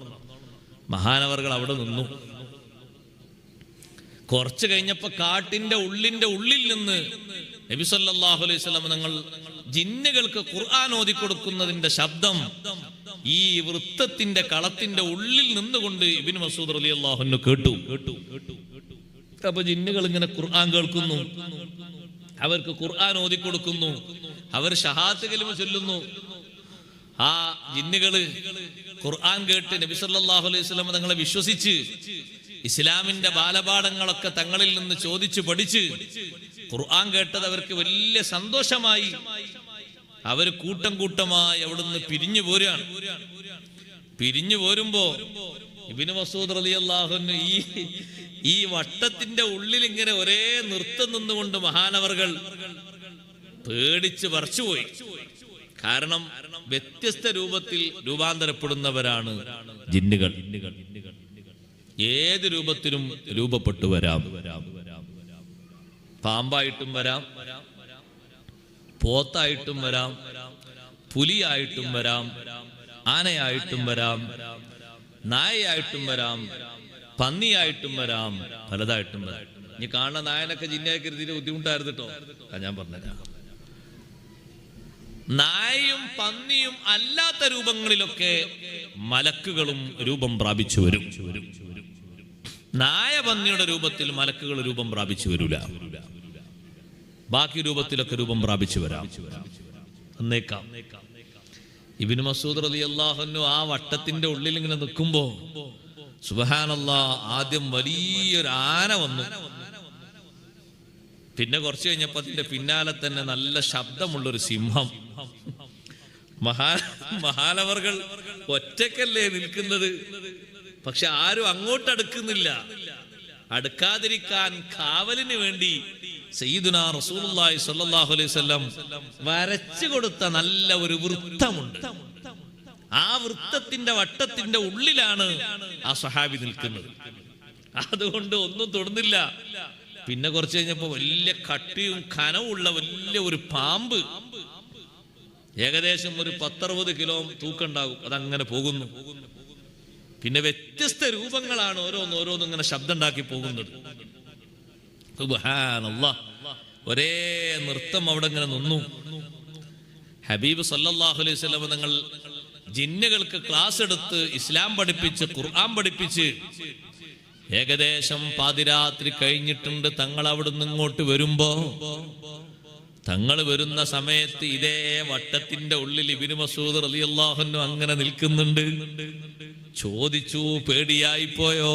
മഹാനവർകൾ അവിടെ നിന്നു. കുറച്ചു കഴിഞ്ഞപ്പോ കാട്ടിന്റെ ഉള്ളിൽ നിന്ന് നബി സല്ലല്ലാഹു അലൈഹി വസല്ലം തങ്ങൾ ജിന്നുകൾക്ക് ഖുർആൻ ഓതി കൊടുക്കുന്നതിന്റെ ശബ്ദം ഈ വൃത്തത്തിന്റെ കളത്തിന്റെ ഉള്ളിൽ നിന്നുകൊണ്ട് ഇബ്നു മസ്ഊദ് റളിയല്ലാഹു അൻഹു കേട്ടു. അപ്പൊ ജിന്നുകൾ ഇങ്ങനെ ഖുർആൻ കേൾക്കുന്നു, അവർക്ക് ഖുർആൻ ഓതി കൊടുക്കുന്നു, അവർ ഷഹാദത്ത് കലിമ ചൊല്ലുന്നു. ആ ജിന്നുകള് ഖുർആൻ കേട്ട് നബി സല്ലല്ലാഹു അലൈഹി വസല്ലം തങ്ങളെ വിശ്വസിച്ച് ഇസ്ലാമിന്റെ ബാലപാഠങ്ങളൊക്കെ തങ്ങളിൽ നിന്ന് ചോദിച്ചു പഠിച്ച് ഖുർആൻ കേട്ടത് അവർക്ക് വലിയ സന്തോഷമായി. അവർ കൂട്ടം കൂട്ടമായി അവിടുന്ന് പിരിഞ്ഞു പോരാണ്. പിരിഞ്ഞു പോരുമ്പോ ഇബ്നു മസ്ഊദ് റളിയല്ലാഹു അൻഹു ഈ വട്ടത്തിന്റെ ഉള്ളിൽ ഇങ്ങനെ ഒരേ നൃത്തം നിന്നുകൊണ്ട് മഹാനവർകൾ പേടിച്ച് വരച്ചുപോയി. കാരണം വ്യത്യസ്ത രൂപത്തിൽ രൂപാന്തരപ്പെടുന്നവരാണ് ജിന്നുകൾ. ഏത് രൂപത്തിലും രൂപപ്പെട്ടു വരാം. പാമ്പായിട്ടും വരാം, പോത്തായിട്ടും വരാം, പുലിയായിട്ടും വരാം, ആനയായിട്ടും വരാം, നായയായിട്ടും വരാം, പന്നിയായിട്ടും വരാം, പലതായിട്ടും വരാം. ഇനി കാണുന്ന നായനൊക്കെ ജിന്നയായി കരുതിയിട്ട് ബുദ്ധിമുട്ടായിരുന്നു കേട്ടോ. ഞാൻ പറഞ്ഞുതരാം. നായയും പന്നിയും അല്ലാത്ത രൂപങ്ങളിലൊക്കെ മലക്കുകളും രൂപം പ്രാപിച്ചു വരും. നായ പന്നിയുടെ രൂപത്തിൽ മലക്കുകൾ രൂപം പ്രാപിച്ചു വരൂല. ബാക്കി രൂപത്തിലൊക്കെ രൂപം പ്രാപിച്ചു വരാം. എന്നേക്കാം. ഇബ്നു മസ്ഊദ് റളിയല്ലാഹു അൻഹു ആ വട്ടത്തിന്റെ ഉള്ളിൽ ഇങ്ങനെ നിൽക്കുമ്പോ സുബ്ഹാനല്ലാഹ്, ആദ്യം വലിയൊരു ആന വന്നു. പിന്നെ കുറച്ച് കഴിഞ്ഞപ്പോ അതിന്റെ പിന്നാലെ തന്നെ നല്ല ശബ്ദമുള്ളൊരു സിംഹം. മഹാനവർകൾ ഒറ്റക്കല്ലേ നിൽക്കുന്നത്, പക്ഷെ ആരും അങ്ങോട്ട് അടുക്കുന്നില്ല. അടുക്കാതിരിക്കാൻ കാവലിന് വേണ്ടി സയ്യിദുനാ റസൂലുള്ളാഹി സ്വല്ലല്ലാഹു അലൈഹി വസല്ലം വരച്ചു കൊടുത്ത നല്ല ഒരു വൃത്തമുണ്ട്. ആ വൃത്തത്തിന്റെ വട്ടത്തിന്റെ ഉള്ളിലാണ് ആ സ്വഹാബി നിൽക്കുന്നത്. അതുകൊണ്ട് ഒന്നും തൊടുന്നില്ല. പിന്നെ കുറച്ച് കഴിഞ്ഞപ്പോ വലിയ കട്ടിയും കനവുള്ള വലിയ ഒരു പാമ്പ്, ഏകദേശം ഒരു 10-60 കിലോ തൂക്കുണ്ടാകും. അതങ്ങനെ പോകുന്നു. പിന്നെ വ്യത്യസ്ത രൂപങ്ങളാണ് ഓരോന്നും ഇങ്ങനെ ശബ്ദം ഉണ്ടാക്കി പോകുന്നത്. സുബ്ഹാനല്ലാഹ്, ഒരേ നൃത്തം അവിടെ ഇങ്ങനെ നിന്നു. ഹബീബ് സല്ലല്ലാഹു അലൈഹി വസല്ലം തങ്ങൾ ജിന്നുകൾക്ക് ക്ലാസ് എടുത്ത് ഇസ്ലാം പഠിപ്പിച്ച് ഖുർആൻ പഠിപ്പിച്ച് ഏകദേശം പാതിരാത്രി കഴിഞ്ഞിട്ടുണ്ട്. തങ്ങൾ അവിടുന്ന് ഇങ്ങോട്ട് വരുമ്പോ, തങ്ങൾ വരുന്ന സമയത്ത് ഇതേ വട്ടത്തിന്റെ ഉള്ളിൽ ഇബ്നു മസ്ഊദ് റളിയല്ലാഹു അൻഹു അങ്ങനെ നിൽക്കുന്നുണ്ട്. ചോദിച്ചു, പേടിയായി പോയോ?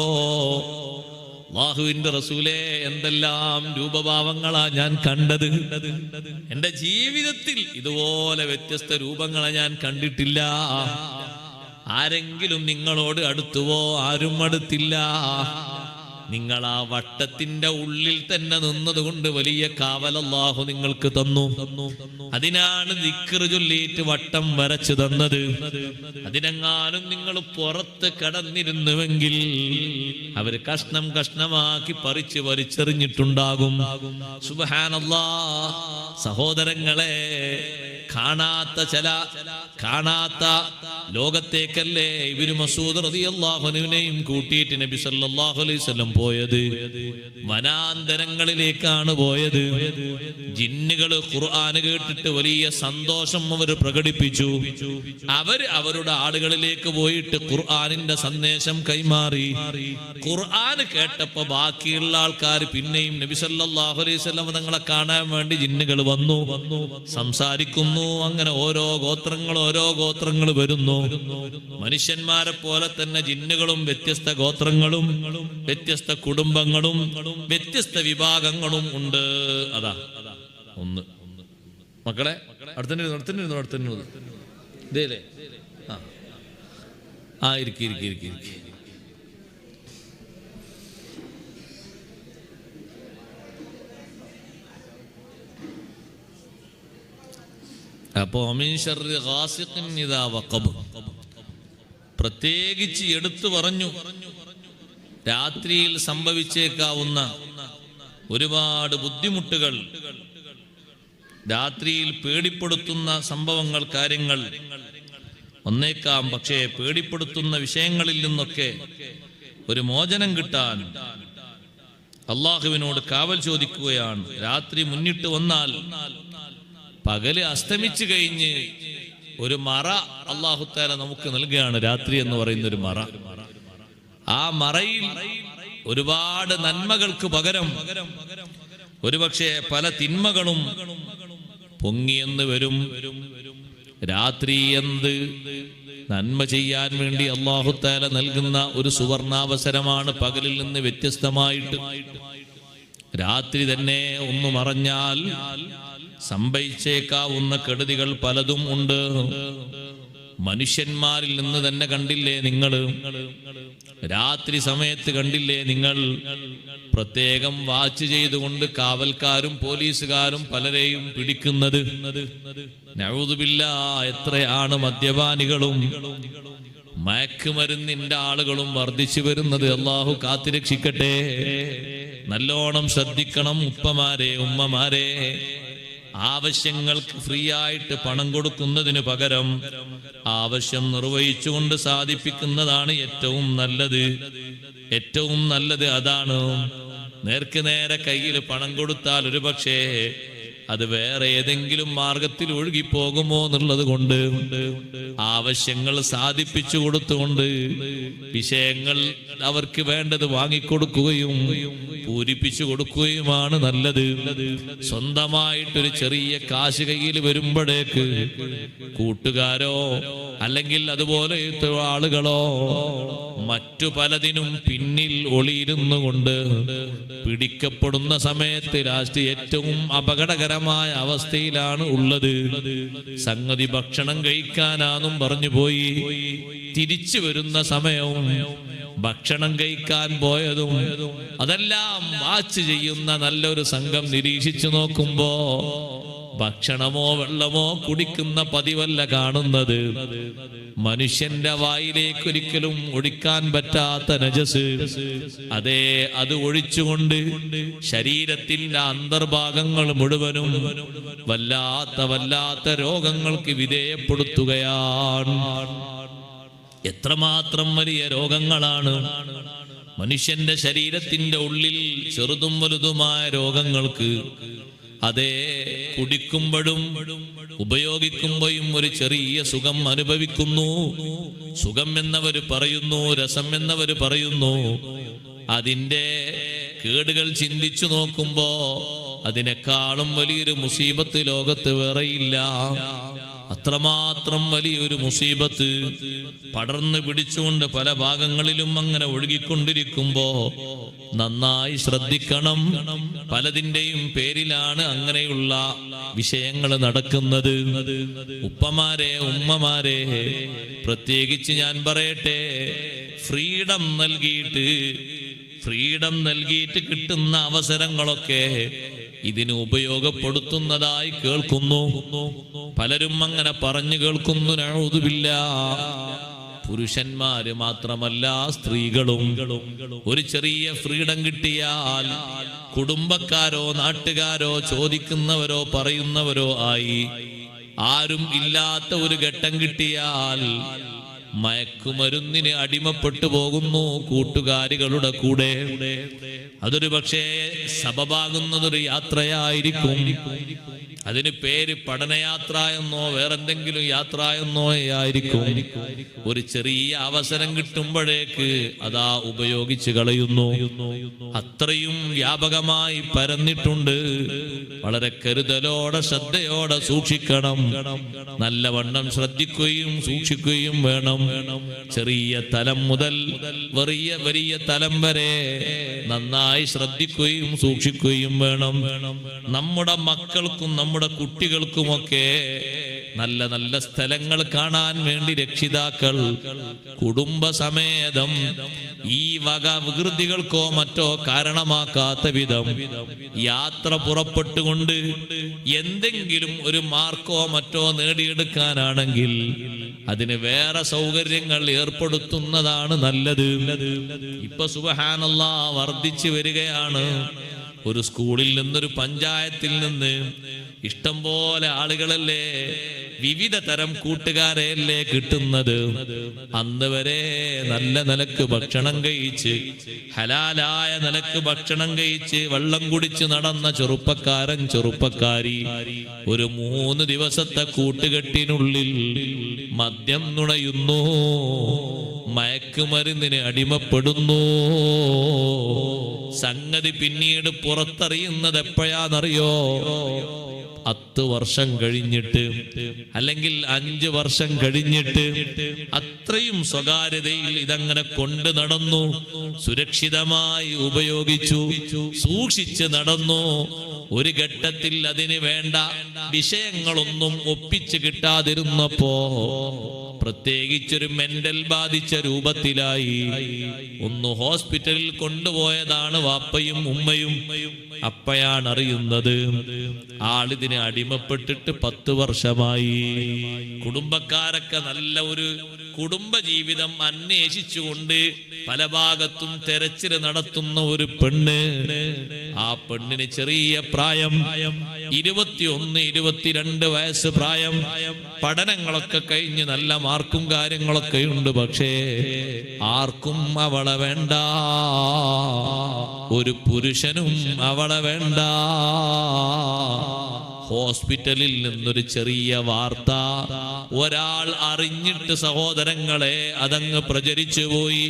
അല്ലാഹുവിന്റെ റസൂലേ, എന്തെല്ലാം രൂപഭാവങ്ങളാ ഞാൻ കണ്ടത്. എന്റെ ജീവിതത്തിൽ ഇതുപോലെ വ്യത്യസ്ത രൂപങ്ങളെ ഞാൻ കണ്ടിട്ടില്ല. ആരെങ്കിലും നിങ്ങളോട് അടുത്തുവോ? ആരും അടുത്തില്ല. നിങ്ങൾ ആ വട്ടത്തിന്റെ ഉള്ളിൽ തന്നെ നിന്നതുകൊണ്ട് വലിയ കാവൽ അല്ലാഹു നിങ്ങൾക്ക് തന്നു. അതിനാണ് ദിക്ർ ചൊല്ലിയിട്ട് വട്ടം വരച്ചു തന്നത്. അതിനെങ്ങാനും നിങ്ങൾ പുറത്ത് കടന്നിരുന്നുവെങ്കിൽ അവര് കഷ്ണം കഷ്ണമാക്കി പറിച്ച് വലിച്ചെറിഞ്ഞിട്ടുണ്ടാകും. സുബ്ഹാനല്ലാഹ്. സഹോദരങ്ങളെ, കാണാത്ത ലോകത്തേക്കല്ലേ ഇബ്നു മസ്ഊദ് റളിയല്ലാഹു അൻഹുവിനെയും കൂട്ടിയിട്ട് നബി സല്ലല്ലാഹു അലൈഹി വസല്ലം പോയത്. വനാന്തരങ്ങളിലേക്കാണ് പോയത്. ജിന്നുകൾ ഖുർആൻ കേട്ടിട്ട് വലിയ സന്തോഷം അവർ പ്രകടിപ്പിച്ചു. അവരുടെ ആളുകളിലേക്ക് പോയിട്ട് ഖുർആനിന്റെ സന്ദേശം കൈമാറി. ഖുർആൻ കേട്ടപ്പോ ബാക്കിയുള്ള ആൾക്കാർ പിന്നെയും നബി സല്ലല്ലാഹു അലൈഹി വസല്ലം തങ്ങളെ കാണാൻ വേണ്ടി ജിന്നുകൾ വന്നു, സംസാരിക്കുന്നു. അങ്ങനെ ഓരോ ഗോത്രങ്ങൾ വരുന്നു. മനുഷ്യന്മാരെ പോലെ തന്നെ ജിന്നുകളും വ്യത്യസ്ത ഗോത്രങ്ങളും വ്യത്യസ്ത കുടുംബങ്ങളും വ്യത്യസ്ത വിഭാഗങ്ങളും ഉണ്ട്. അതാ ഒന്ന്. മക്കളെ, അടുത്തന്നെ ഇതേലേ? ആ, ഇരിക്കി. അപ്പോ പ്രത്യേകിച്ച് എടുത്തു പറഞ്ഞു, രാത്രിയിൽ സംഭവിച്ചേക്കാവുന്ന ഒരുപാട് ബുദ്ധിമുട്ടുകൾ, രാത്രിയിൽ പേടിപ്പെടുത്തുന്ന സംഭവങ്ങൾ, കാര്യങ്ങൾ ഒന്നേക്കാം. പക്ഷേ പേടിപ്പെടുത്തുന്ന വിഷയങ്ങളിൽ നിന്നൊക്കെ ഒരു മോചനം കിട്ടാൻ അള്ളാഹുവിനോട് കാവൽ ചോദിക്കുകയാണ്. രാത്രി മുന്നിട്ട് വന്നാൽ പകല് അസ്തമിച്ചു കഴിഞ്ഞ് ഒരു മറ അല്ലാഹു തആല നമുക്ക് നൽകുകയാണ്. രാത്രി എന്ന് പറയുന്ന ഒരു മറ. ആ മറയിൽ ഒരുപാട് നന്മകൾക്ക് പകരം ഒരുപക്ഷെ പല തിന്മകളും പൊങ്ങിയെന്ന് വരും. രാത്രി എന്ത് നന്മ ചെയ്യാൻ വേണ്ടി അല്ലാഹു തആല നൽകുന്ന ഒരു സുവർണാവസരമാണ്. പകലിൽ നിന്ന് വ്യത്യസ്തമായിട്ട് രാത്രി തന്നെ ഒന്ന് മറഞ്ഞാൽ സംഭവിച്ചേക്കാവുന്ന കെടുതികൾ പലതും ഉണ്ട്. മനുഷ്യന്മാരിൽ നിന്ന് തന്നെ കണ്ടില്ലേ നിങ്ങൾ, രാത്രി സമയത്ത് കണ്ടില്ലേ നിങ്ങൾ, പ്രത്യേകം വാച്ച് ചെയ്തുകൊണ്ട് കാവൽക്കാരും പോലീസുകാരും പലരെയും പിടിക്കുന്നത്. നഊദുബില്ലാഹ്, എത്രയാണ് മദ്യപാനികളും മയക്കുമരുന്നിന്റെ ആളുകളും വർദ്ധിച്ചു വരുന്നത്. അള്ളാഹു കാത്തിരക്ഷിക്കട്ടെ. നല്ലോണം ശ്രദ്ധിക്കണം ഉപ്പമാരെ, ഉമ്മമാരെ. ആവശ്യങ്ങൾക്ക് ഫ്രീ ആയിട്ട് പണം കൊടുക്കുന്നതിന് പകരം ആവശ്യം നിർവഹിച്ചുകൊണ്ട് സാധിപ്പിക്കുന്നതാണ് ഏറ്റവും നല്ലത്. ഏറ്റവും നല്ലത് അതാണ്. നേർക്ക് നേരെ കയ്യിൽ പണം കൊടുത്താൽ ഒരു പക്ഷേ അത് വേറെ ഏതെങ്കിലും മാർഗത്തിൽ ഒഴുകിപ്പോകുമോ എന്നുള്ളത് കൊണ്ട് ആവശ്യങ്ങൾ സാധിപ്പിച്ചു കൊടുത്തുകൊണ്ട് വിഷയങ്ങൾ അവർക്ക് വേണ്ടത് വാങ്ങിക്കൊടുക്കുകയും പൂരിപ്പിച്ചു കൊടുക്കുകയുമാണ് നല്ലത്. സ്വന്തമായിട്ടൊരു ചെറിയ കാശ് കയ്യിൽ വരുമ്പോഴേക്ക് കൂട്ടുകാരോ അല്ലെങ്കിൽ അതുപോലത്തെ ആളുകളോ മറ്റു പലതിനും പിന്നിൽ ഒളിയിരുന്നു കൊണ്ട് പിടിക്കപ്പെടുന്ന സമയത്ത് ലാസ്റ്റ് ഏറ്റവും അപകടകരമായ അവസ്ഥയിലാണ് ഉള്ളത്. സംഗതി ഭക്ഷണം കഴിക്കാനാന്നും പറഞ്ഞു പോയി, തിരിച്ചു വരുന്ന സമയവും ഭക്ഷണം കഴിക്കാൻ പോയതും അതെല്ലാം വാച്ച് ചെയ്യുന്ന നല്ലൊരു സംഘം നിരീക്ഷിച്ചു നോക്കുമ്പോ ഭക്ഷണമോ വെള്ളമോ കുടിക്കുന്ന പതിവല്ല കാണുന്നത്. മനുഷ്യന്റെ വായിലേക്ക് ഒരിക്കലും ഒഴിക്കാൻ പറ്റാത്ത നജസ്, അതേ അത് ഒഴിച്ചുകൊണ്ട് ശരീരത്തിന്റെ അന്തർഭാഗങ്ങൾ മുഴുവനും വല്ലാത്ത രോഗങ്ങൾക്ക് വിധേയപ്പെടുത്തുകയാണ്. എത്രമാത്രം വലിയ രോഗങ്ങളാണ് മനുഷ്യന്റെ ശരീരത്തിന്റെ ഉള്ളിൽ, ചെറുതും വലുതുമായ രോഗങ്ങൾക്ക്. അതേ കുടിക്കുമ്പോഴും ഉപയോഗിക്കുമ്പോഴും ഒരു ചെറിയ സുഖം അനുഭവിക്കുന്നു. സുഖം എന്നവർ പറയുന്നു, രസം എന്നവർ പറയുന്നു. അതിൻ്റെ കേടുകൾ ചിന്തിച്ചു നോക്കുമ്പോ അതിനേക്കാളും വലിയൊരു മുസീബത്ത് ലോകത്ത് വേറെയില്ല. അത്രമാത്രം വലിയൊരു മുസീബത്ത് പടർന്നു പിടിച്ചുകൊണ്ട് പല ഭാഗങ്ങളിലും അങ്ങനെ ഒഴുകിക്കൊണ്ടിരിക്കുമ്പോ നന്നായി ശ്രദ്ധിക്കണം. പലതിൻ്റെയും പേരിലാണ് അങ്ങനെയുള്ള വിഷയങ്ങൾ നടക്കുന്നത്. ഉപ്പമാരെ, ഉമ്മമാരെ, പ്രത്യേകിച്ച് ഞാൻ പറയട്ടെ, ഫ്രീഡം നൽകിയിട്ട് കിട്ടുന്ന അവസരങ്ങളൊക്കെ ഇതിന് ഉപയോഗപ്പെടുത്തുന്നതായി കേൾക്കുന്നു. പലരും അങ്ങനെ പറഞ്ഞു കേൾക്കുന്നു. നഊദുബില്ലാഹ്. പുരുഷന്മാര് മാത്രമല്ല, സ്ത്രീകളും ഒരു ചെറിയ ഫ്രീഡം കിട്ടിയാൽ കുടുംബക്കാരോ നാട്ടുകാരോ ചോദിക്കുന്നവരോ പറയുന്നവരോ ആയി ആരും ഇല്ലാത്ത ഒരു ഘട്ടം കിട്ടിയാൽ മയക്കുമരുന്നിന് അടിമപ്പെട്ടു പോകുന്നു കൂട്ടുകാരികളുടെ കൂടെ. അതൊരു പക്ഷേ സബബാകുന്നതൊരു യാത്രയായിരിക്കും. അതിന് പേര് പഠനയാത്ര എന്നോ വേറെന്തെങ്കിലും യാത്ര എന്നോ ആയിരിക്കും. ഒരു ചെറിയ അവസരം കിട്ടുമ്പോഴേക്ക് അതാ ഉപയോഗിച്ച് കളയുന്നു. അത്രയും വ്യാപകമായി പരന്നിട്ടുണ്ട്. വളരെ കരുതലോടെ ശ്രദ്ധയോടെ സൂക്ഷിക്കണം. നല്ലവണ്ണം ശ്രദ്ധിക്കുകയും സൂക്ഷിക്കുകയും വേണം. ചെറിയ തലം മുതൽ വലിയ തലം വരെ നന്നായി ശ്രദ്ധിക്കുകയും സൂക്ഷിക്കുകയും വേണം. നമ്മുടെ മക്കൾക്കും നമ്മുടെ കുട്ടികൾക്കുമൊക്കെ നല്ല നല്ല സ്ഥലങ്ങൾ കാണാൻ വേണ്ടി രക്ഷിതാക്കൾ കുടുംബസമേതം ഈ വക വികൃതികൾക്കോ മറ്റോ കാരണമാക്കാത്ത വിധം യാത്ര പുറപ്പെട്ടുകൊണ്ട് എന്തെങ്കിലും ഒരു മാർക്കോ മറ്റോ നേടിയെടുക്കാനാണെങ്കിൽ അതിന് വേറെ സൗകര്യങ്ങൾ ഏർപ്പെടുത്തുന്നതാണ് നല്ലത്. ഇപ്പൊ സുബ്ഹാനല്ലാഹ് വർദ്ധിച്ചു വരികയാണ്. ഒരു സ്കൂളിൽ നിന്നൊരു പഞ്ചായത്തിൽ നിന്ന് ഇഷ്ടം പോലെ ആളുകളല്ലേ, വിവിധ തരം കൂട്ടുകാരെയല്ലേ കിട്ടുന്നത്. അന്ന് വരെ നല്ല നിലക്ക് ഭക്ഷണം കഴിച്ച് ഹലാലായ നിലക്ക് ഭക്ഷണം കഴിച്ച് വെള്ളം കുടിച്ച് നടന്ന ചെറുപ്പക്കാരി ഒരു 3 ദിവസത്തെ കൂട്ടുകെട്ടിനുള്ളിൽ മദ്യം നുണയുന്നു, മയക്കുമരുന്നിന് അടിമപ്പെടുന്നു. സംഗതി പിന്നീട് പുറത്തറിയുന്നത് എപ്പോഴാണെന്നറിയോ? 10 വർഷം കഴിഞ്ഞിട്ട്, അല്ലെങ്കിൽ 5 വർഷം കഴിഞ്ഞിട്ട്. അത്രയും സ്വകാര്യതയിൽ ഇതങ്ങനെ കൊണ്ടു നടന്നു, സുരക്ഷിതമായി ഉപയോഗിച്ചു, സൂക്ഷിച്ച് നടന്നു. ഒരു ഘട്ടത്തിൽ അതിന് വേണ്ട വിഷയങ്ങളൊന്നും ഒപ്പിച്ച് കിട്ടാതിരുന്നപ്പോ പ്രത്യേകിച്ചൊരു മെന്റൽ ബാധിച്ച രൂപത്തിലായി. ഒന്ന് ഹോസ്പിറ്റലിൽ കൊണ്ടുപോയതാണ് വാപ്പയും ഉമ്മയും. അപ്പയാണ് അറിയുന്നത് ആളിതിന് അടിമപ്പെട്ടിട്ട് 10 വർഷമായി. കുടുംബക്കാരൊക്കെ നല്ല ഒരു കുടുംബജീവിതം അന്വേഷിച്ചുകൊണ്ട് പല ഭാഗത്തും തെരച്ചിൽ നടത്തുന്ന ഒരു പെണ്ണ്. ആ പെണ്ണിന് ചെറിയ പ്രായം, 21-22 വയസ്സ് പ്രായം. പഠനങ്ങളൊക്കെ കഴിഞ്ഞ് നല്ല മാർക്കും കാര്യങ്ങളൊക്കെ ഉണ്ട്. പക്ഷേ ആർക്കും അവളെ വേണ്ട, ഒരു പുരുഷനും അവളെ വേണ്ട. ഹോസ്പിറ്റലിൽ നിന്നൊരു ചെറിയ വാർത്ത ഒരാൾ അറിഞ്ഞിട്ട് സഹോദരങ്ങളെ അതങ്ങ് പ്രചരിച്ചു പോയി.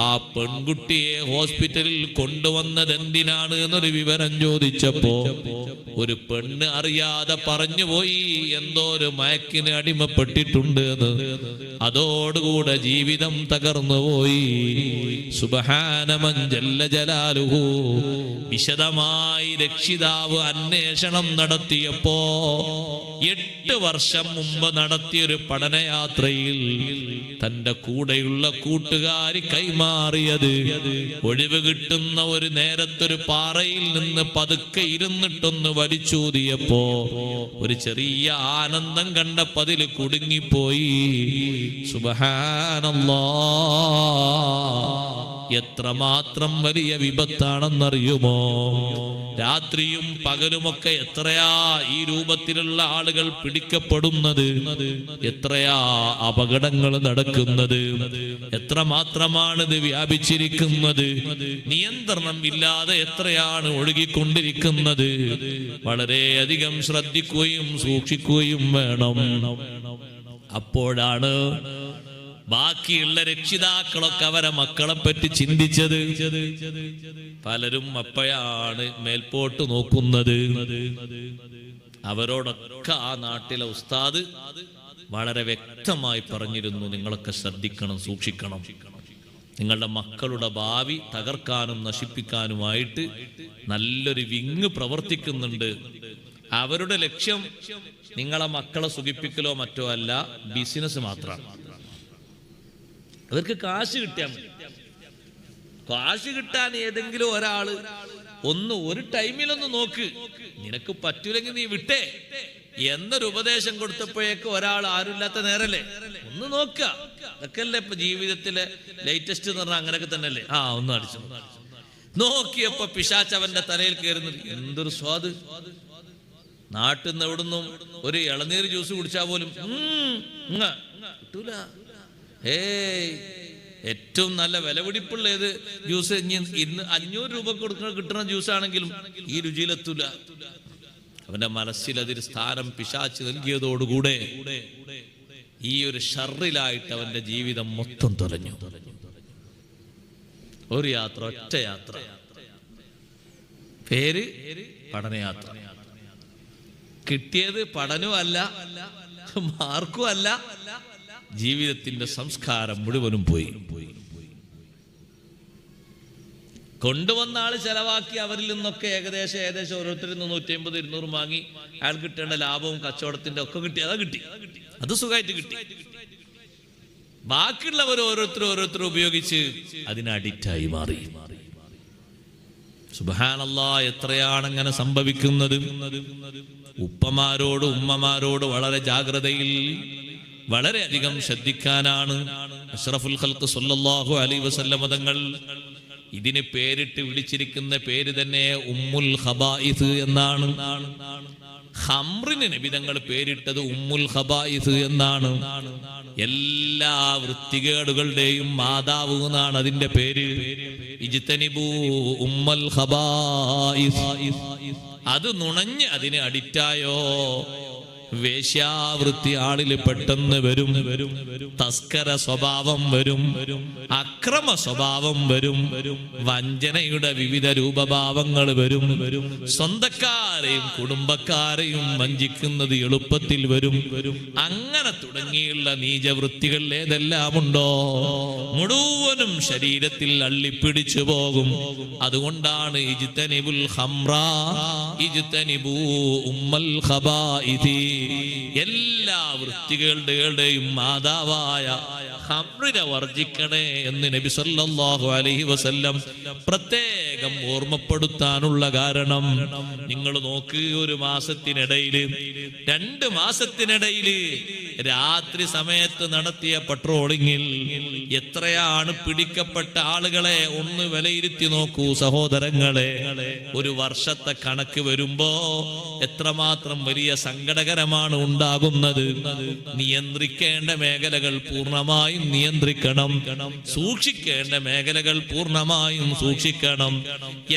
ആ പെൺകുട്ടിയെ ഹോസ്പിറ്റലിൽ കൊണ്ടുവന്നത് എന്തിനാണ് എന്നൊരു വിവരം ചോദിച്ചപ്പോ ഒരു പെണ്ണ് അറിയാതെ പറഞ്ഞുപോയി എന്തോ ഒരു മയക്കിന് അടിമപ്പെട്ടിട്ടുണ്ട് എന്ന്. അതോടുകൂടെ ജീവിതം തകർന്നുപോയി. സുബ്ഹാനമൻ ജല്ല ജലാലുഹു. വിശദമായി രക്ഷിതാവ് അന്വേഷണം നടത്തിയപ്പോ 8 വർഷം മുമ്പ് നടത്തിയൊരു പഠനയാത്രയിൽ തന്റെ കൂടെയുള്ള കൂട്ടുകാരി കൈമാറിയത് ഒഴിവ് കിട്ടുന്ന ഒരു നേരത്തൊരു പാറയിൽ നിന്ന് പതുക്കെ ഇരുന്നിട്ടൊന്ന് വലിച്ചൂതിയപ്പോ ഒരു ചെറിയ ആനന്ദം കണ്ടപ്പോൾ അതിൽ കുടുങ്ങിപ്പോയി. സുബ്ഹാനല്ലാഹ്. എത്രമാത്രം വലിയ വിപത്താണെന്നറിയുമോ? രാത്രിയും പകലുമൊക്കെ എത്രയാ ഈ രൂപത്തിലുള്ള ആളുകൾ പിടിക്കപ്പെടുന്നത്, എത്രയാ അപകടങ്ങൾ നടക്കുന്നത്, എത്രമാത്രമാണ് ഇത് വ്യാപിച്ചിരിക്കുന്നത്, നിയന്ത്രണം ഇല്ലാതെ എത്രയാണ് ഒഴുകിക്കൊണ്ടിരിക്കുന്നത്. വളരെയധികം ശ്രദ്ധിക്കുകയും സൂക്ഷിക്കുകയും വേണം. അപ്പോഴാണ് ബാക്കിയുള്ള രക്ഷിതാക്കളൊക്കെ അവരെ മക്കളെ പറ്റി ചിന്തിച്ചത്. പലരും അപ്പോഴാണ് മേൽപോട്ട് നോക്കുന്നത്. അവരോടൊക്കെ ആ നാട്ടിലെ ഉസ്താദ് വളരെ വ്യക്തമായി പറഞ്ഞിരുന്നു, നിങ്ങളൊക്കെ ശ്രദ്ധിക്കണം, സൂക്ഷിക്കണം. നിങ്ങളുടെ മക്കളുടെ ഭാവി തകർക്കാനും നശിപ്പിക്കാനുമായിട്ട് നല്ലൊരു വിങ് പ്രവർത്തിക്കുന്നുണ്ട്. അവരുടെ ലക്ഷ്യം നിങ്ങളെ മക്കളെ സുഖിപ്പിക്കലോ മറ്റോ അല്ല, ബിസിനസ് മാത്രമാണ്. അവർക്ക് കാശ് കിട്ടിയാൽ മതി. കാശ് കിട്ടാൻ ഏതെങ്കിലും ഒരാള് ഒരു ടൈമിലൊന്ന് നോക്ക്, നിനക്ക് പറ്റൂലെങ്കിൽ നീ വിട്ടേ എന്നൊരു ഉപദേശം കൊടുത്തപ്പോഴേക്ക് ഒരാൾ ആരുമില്ലാത്ത നേരല്ലേ, ഒന്ന് നോക്കുക. അതൊക്കെ അല്ലേ ഇപ്പൊ ജീവിതത്തിലെ ലേറ്റസ്റ്റ് എന്ന് പറഞ്ഞാൽ അങ്ങനെയൊക്കെ തന്നെയല്ലേ. ഒന്ന് അടിച്ചു നോക്കിയപ്പോ പിശാച് അവന്റെ തലയിൽ കയറുന്നത്. എന്തൊരു സ്വാദ്! നാട്ടിൽ നിന്ന് എവിടുന്നും ഒരു ഇളനീർ ജ്യൂസ് കുടിച്ചാൽ പോലും കിട്ടൂല. ഏറ്റവും നല്ല വിലപിടിപ്പുള്ള ഏത് ജ്യൂസ് ഇന്ന് 500 രൂപ കൊടുക്കുന്ന കിട്ടുന്ന ജ്യൂസാണെങ്കിലും ഈ രുചിയിലെത്തൂല. അവന്റെ മനസ്സിൽ അതിന് സ്ഥാനം പിശാച് നൽകിയതോടുകൂടെ ഈ ഒരു ഷർറിലായിട്ട് അവന്റെ ജീവിതം മൊത്തം തുലഞ്ഞു. ഒരു യാത്ര, ഒറ്റ യാത്ര, പേര് പഠനയാത്ര. കിട്ടിയത് പഠനവും അല്ല, മാർക്കും അല്ല, ജീവിതത്തിന്റെ സംസ്കാരം മുഴുവനും പോയി. കൊണ്ടുവന്ന ആള് ചെലവാക്കി അവരിൽ നിന്നൊക്കെ ഏകദേശം ഓരോരുത്തരിൽ നിന്ന് 150-200 വാങ്ങി അയാൾ കിട്ടേണ്ട ലാഭവും കച്ചവടത്തിന്റെ ഒക്കെ കിട്ടി. അത് സുഖമായിട്ട് കിട്ടി. ബാക്കിയുള്ളവർ ഓരോരുത്തർ ഉപയോഗിച്ച് അതിന് അഡിക്റ്റായി മാറി. സുബ്ഹാനല്ലാഹ്, എത്രയാണ് അങ്ങനെ സംഭവിക്കുന്നത്. ഉപ്പമാരോട് ഉമ്മമാരോട് വളരെ ജാഗ്രതയിൽ, വളരെയധികം ശ്രദ്ധിക്കാനാണ് അഷ്റഫുൽ ഖൽഖ് സല്ലല്ലാഹു അലൈഹി വസല്ലം തങ്ങൾ ഇതിന് പേരിട്ട് വിളിച്ചിരിക്കുന്ന പേര് തന്നെ ഉമ്മുൽ ഖബായിസ് എന്നാണ്. ഖംറിന് നബി തങ്ങൾ പേരിട്ടത് ഉമ്മുൽ ഖബായിസ് എന്നാണ്. എല്ലാ വൃത്തികേടുകളുടെയും മാതാവ് എന്നാണ് അതിന്റെ പേര്. ഇജ്തനിബൂ ഉമ്മുൽ ഖബായിസ്. അത് നുണഞ്ഞ് അതിന് അഡിക്റ്റായോ വേശ്യാവൃത്തി ആളിൽ പെട്ടെന്ന് വരും, തസ്കര സ്വഭാവം വരും, അക്രമ സ്വഭാവം വരും, വഞ്ചനയുടെ വിവിധ രൂപഭാവങ്ങൾ വരും, സ്വന്തക്കാരെയും കുടുംബക്കാരെയും വഞ്ചിക്കുന്നത് എളുപ്പത്തിൽ വരും. അങ്ങനെ തുടങ്ങിയുള്ള നീചവൃത്തികൾ ഏതെല്ലാം ഉണ്ടോ മുഴുവനും ശരീരത്തിൽ അള്ളിപ്പിടിച്ചു പോകും. അതുകൊണ്ടാണ് ഇജ്തനിബുൽ ഖംറ ഇജ്തനിബൂ ഉമ്മൽ ഖബായിതി. എല്ലാ വൃത്തികളുടെയും മാതാവായ ഖംറിനെ വർജിക്കണേ എന്ന് നബി സല്ലല്ലാഹു അലൈഹി വസല്ലം പ്രത്യേകം ഓർമ്മപ്പെടുത്താനുള്ള കാരണം, നിങ്ങൾ നോക്ക്, ഒരു മാസത്തിനിടയില് 2 മാസത്തിനിടയില് രാത്രി സമയത്ത് നടത്തിയ പട്രോളിങ്ങിൽ എത്രയാണ് പിടിക്കപ്പെട്ട ആളുകളെ ഒന്ന് വിലയിരുത്തി നോക്കൂ സഹോദരങ്ങളെ. ഒരു വർഷത്തെ കണക്ക് വരുമ്പോ എത്രമാത്രം വലിയ സങ്കടകരമാണ് ഉണ്ടാകുന്നത്. നിയന്ത്രിക്കേണ്ട മേഖലകൾ പൂർണ്ണമായും നിയന്ത്രിക്കണം, സൂക്ഷിക്കേണ്ട മേഖലകൾ പൂർണ്ണമായും സൂക്ഷിക്കണം.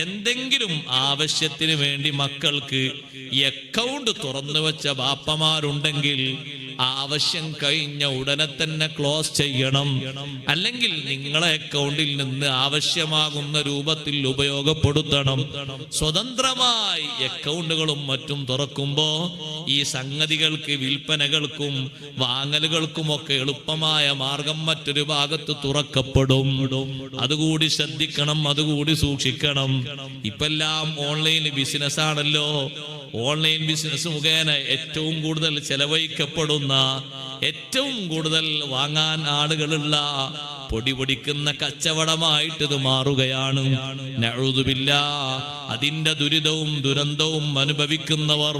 എന്തെങ്കിലും ആവശ്യത്തിന് വേണ്ടി മക്കൾക്ക് അക്കൗണ്ട് തുറന്നു വെച്ച ബാപ്പമാരുണ്ടെങ്കിൽ ആവശ്യം കഴിഞ്ഞ ഉടനെ തന്നെ ക്ലോസ് ചെയ്യണം. അല്ലെങ്കിൽ നിങ്ങളെ അക്കൗണ്ടിൽ നിന്ന് ആവശ്യമാകുന്ന രൂപത്തിൽ ഉപയോഗപ്പെടുത്തണം. സ്വതന്ത്രമായി അക്കൗണ്ടുകളും മറ്റും തുറക്കുമ്പോ ഈ സംഗതികൾക്ക്, വിൽപ്പനകൾക്കും വാങ്ങലുകൾക്കുമൊക്കെ എളുപ്പമായ മാർഗം മറ്റൊരു ഭാഗത്ത് തുറക്കപ്പെടും. അതുകൂടി ശ്രദ്ധിക്കണം, അതുകൂടി സൂക്ഷിക്കണം. ഇപ്പെല്ലാം ഓൺലൈൻ ബിസിനസ് ആണല്ലോ. ഓൺലൈൻ ബിസിനസ് മുഖേന ഏറ്റവും കൂടുതൽ ചെലവഴിക്കപ്പെടുന്ന, ഏറ്റവും കൂടുതൽ വാങ്ങാൻ ആളുകളുള്ള പൊടി പൊടിക്കുന്ന കച്ചവടമായിട്ട് ഇത് മാറുകയാണ്. നഊദുബില്ലാഹ്. അതിന്റെ ദുരിതവും ദുരന്തവും അനുഭവിക്കുന്നവർ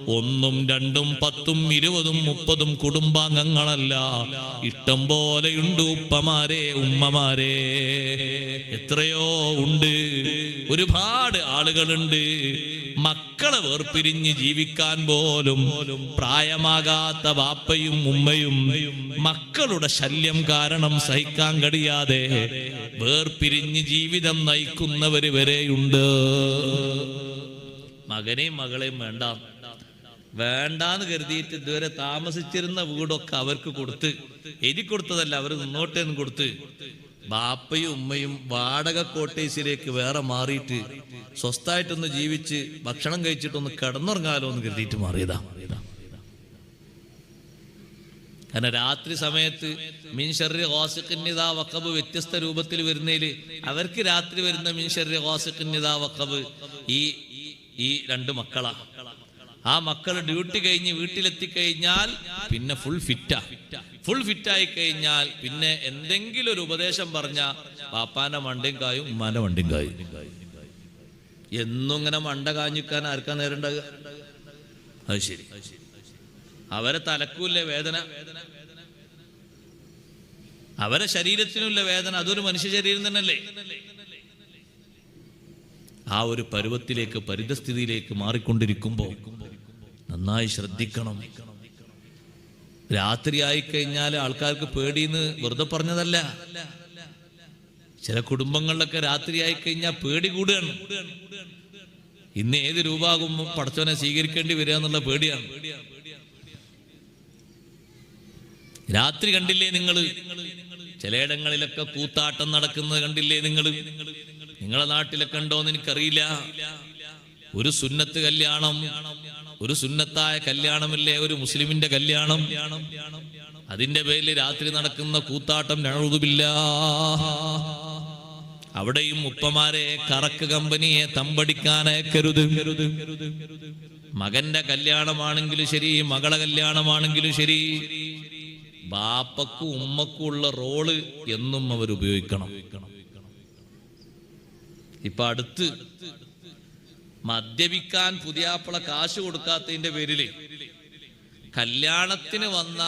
1ഉം 2ഉം 10ഉം 20ഉം 30ഉം കുടുംബാംഗങ്ങളല്ല, ഇഷ്ടം പോലെയുണ്ട്. ഉപ്പമാരെ, ഉമ്മമാരെ, എത്രയോ ഉണ്ട്. ഒരുപാട് ആളുകളുണ്ട് മക്കളെ വേർപിരിഞ്ഞ് ജീവിക്കാൻ പോലും പ്രായമാകാത്ത ബാപ്പയും ഉമ്മയും മക്കളുടെ ശല്യം കാരണം സഹിക്കാൻ കഴിയാതെ വേർപിരിഞ്ഞ് ജീവിതം നയിക്കുന്നവര് വരെയുണ്ട്. മകനെയും മകളെയും വേണ്ടാന്ന് കരുതിയിട്ട് ഇതുവരെ താമസിച്ചിരുന്ന വീടൊക്കെ അവർക്ക് കൊടുത്ത്, എഴുതി കൊടുത്തതല്ല, അവർ മുന്നോട്ടേന്ന് കൊടുത്ത് ബാപ്പയും ഉമ്മയും വാടക കോട്ടേഴ്സിലേക്ക് വേറെ മാറിയിട്ട് സ്വസ്ഥായിട്ടൊന്ന് ജീവിച്ച് ഭക്ഷണം കഴിച്ചിട്ടൊന്ന് കിടന്നുറങ്ങാലോ എന്ന് കരുതിയിട്ട് മാറിയതാ. കാരണം രാത്രി സമയത്ത് മിൻ ശർരി ഗാസിഖിൻ ഇദാ വഖബ് വ്യത്യസ്ത രൂപത്തിൽ വരുന്നതിൽ അവർക്ക് രാത്രി വരുന്ന മിൻ ശർരി ഗാസിഖിൻ ഇദാ വഖബ് ഈ 2 മക്കളാ. ആ മക്കൾ ഡ്യൂട്ടി കഴിഞ്ഞ് വീട്ടിലെത്തിക്കഴിഞ്ഞാൽ പിന്നെ ഫുൾ ഫിറ്റായി കഴിഞ്ഞാൽ പിന്നെ എന്തെങ്കിലും ഒരു ഉപദേശം പറഞ്ഞ പാപ്പാന്റെ മണ്ടയും കായും ഉമ്മാന്റെ മണ്ടയും കായും. എന്നും ഇങ്ങനെ മണ്ട കാഞ്ഞിക്കാൻ ആർക്കാ നേരണ്ടാകുക? അത് ശരി, അവരെ തലക്കൂല്ലേ വേദന, അവരെ ശരീരത്തിനുള്ള വേദന, അതൊരു മനുഷ്യ ശരീരം തന്നെയല്ലേ. ആ ഒരു പരുവത്തിലേക്ക്, പരിതസ്ഥിതിയിലേക്ക് മാറിക്കൊണ്ടിരിക്കുമ്പോ നന്നായി ശ്രദ്ധിക്കണം. രാത്രിയായി കഴിഞ്ഞാൽ ആൾക്കാർക്ക് പേടിന്ന് വെറുതെ പറഞ്ഞതല്ല. ചില കുടുംബങ്ങളിലൊക്കെ രാത്രിയായി കഴിഞ്ഞാൽ പേടി കൂടുകയാണ്. ഇന്ന് ഏത് രൂപാകുമ്പോൾ പടച്ചവനെ സ്വീകരിക്കേണ്ടി വരിക എന്നുള്ള പേടിയാണ്. രാത്രി കണ്ടില്ലേ നിങ്ങൾ? ചിലയിടങ്ങളിലൊക്കെ കൂത്താട്ടം നടക്കുന്നത് കണ്ടില്ലേ നിങ്ങൾ? നിങ്ങളെ നാട്ടിലൊക്കെ ഉണ്ടോന്ന് എനിക്കറിയില്ല. ഒരു സുന്നത്ത് കല്യാണം, ഒരു സുന്നത്തായ കല്യാണമില്ലേ ഒരു മുസ്ലിമിന്റെ കല്യാണം, അതിന്റെ പേരിൽ രാത്രി നടക്കുന്ന കൂത്താട്ടം, നഊദുബില്ലാഹ്. അവിടെയും ഉപ്പമാരെ കറക്ക് കമ്പനിയെ തമ്പടിക്കാനയക്കരുത്. മകന്റെ കല്യാണമാണെങ്കിലും ശരി, മകളെ കല്യാണമാണെങ്കിലും ശരി, ബാപ്പക്കും ഉമ്മക്കും ഉള്ള റോള് എന്നും അവർ ഉപയോഗിക്കണം. ഇപ്പൊ അടുത്ത് മദ്യപിക്കാൻ പുതിയാപ്പള കാശ് കൊടുക്കാത്തതിന്റെ പേരില് കല്യാണത്തിന് വന്ന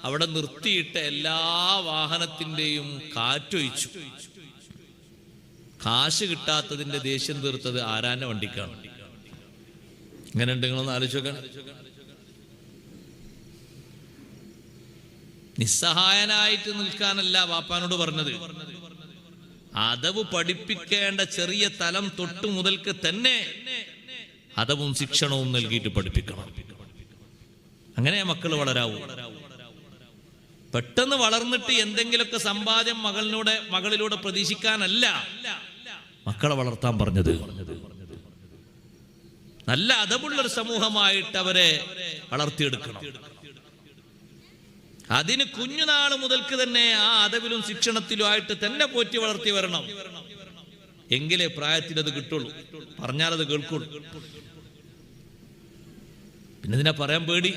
അവിടെ നിർത്തിയിട്ട എല്ലാ വാഹനത്തിന്റെയും കാറ്റൊഴിച്ചു. കാശ് കിട്ടാത്തതിന്റെ ദേഷ്യം തീർത്തത് ആരാന്റെ വണ്ടിക്കാണ്. ഇങ്ങനെ ഉണ്ട്, നിങ്ങളൊന്ന് ആലോചിച്ചോക്കാൻ. നിസ്സഹായനായിട്ട് നിൽക്കാനല്ല വാപ്പാനോട് പറഞ്ഞത്, അദബ് പഠിപ്പിക്കേണ്ട ചെറിയ തലം തൊട്ട് മുതൽക്ക് തന്നെ അദബും ശിക്ഷണവും നൽകിയിട്ട് പഠിപ്പിക്കണം. അങ്ങനെ മക്കൾ വളരാവൂ. പെട്ടെന്ന് വളർന്നിട്ട് എന്തെങ്കിലുമൊക്കെ സമ്പാദ്യം മകളിലൂടെ പ്രതീക്ഷിക്കാനല്ല മക്കളെ വളർത്താൻ പറഞ്ഞത്. നല്ല അദബുള്ളൊരു സമൂഹമായിട്ട് അവരെ വളർത്തിയെടുക്കണം. അതിന് കുഞ്ഞുനാൾ മുതൽക്ക് തന്നെ ആ അദബിലും ശിക്ഷണത്തിലും ആയിട്ട് തന്നെ പോറ്റി വളർത്തി വരണം. എങ്കിലേ പ്രായത്തിൽ അത് കിട്ടുള്ളൂ, പറഞ്ഞാൽ അത് കേൾക്കുള്ളൂ. പിന്നെ ഇതിനെ പറയാൻ പേടി?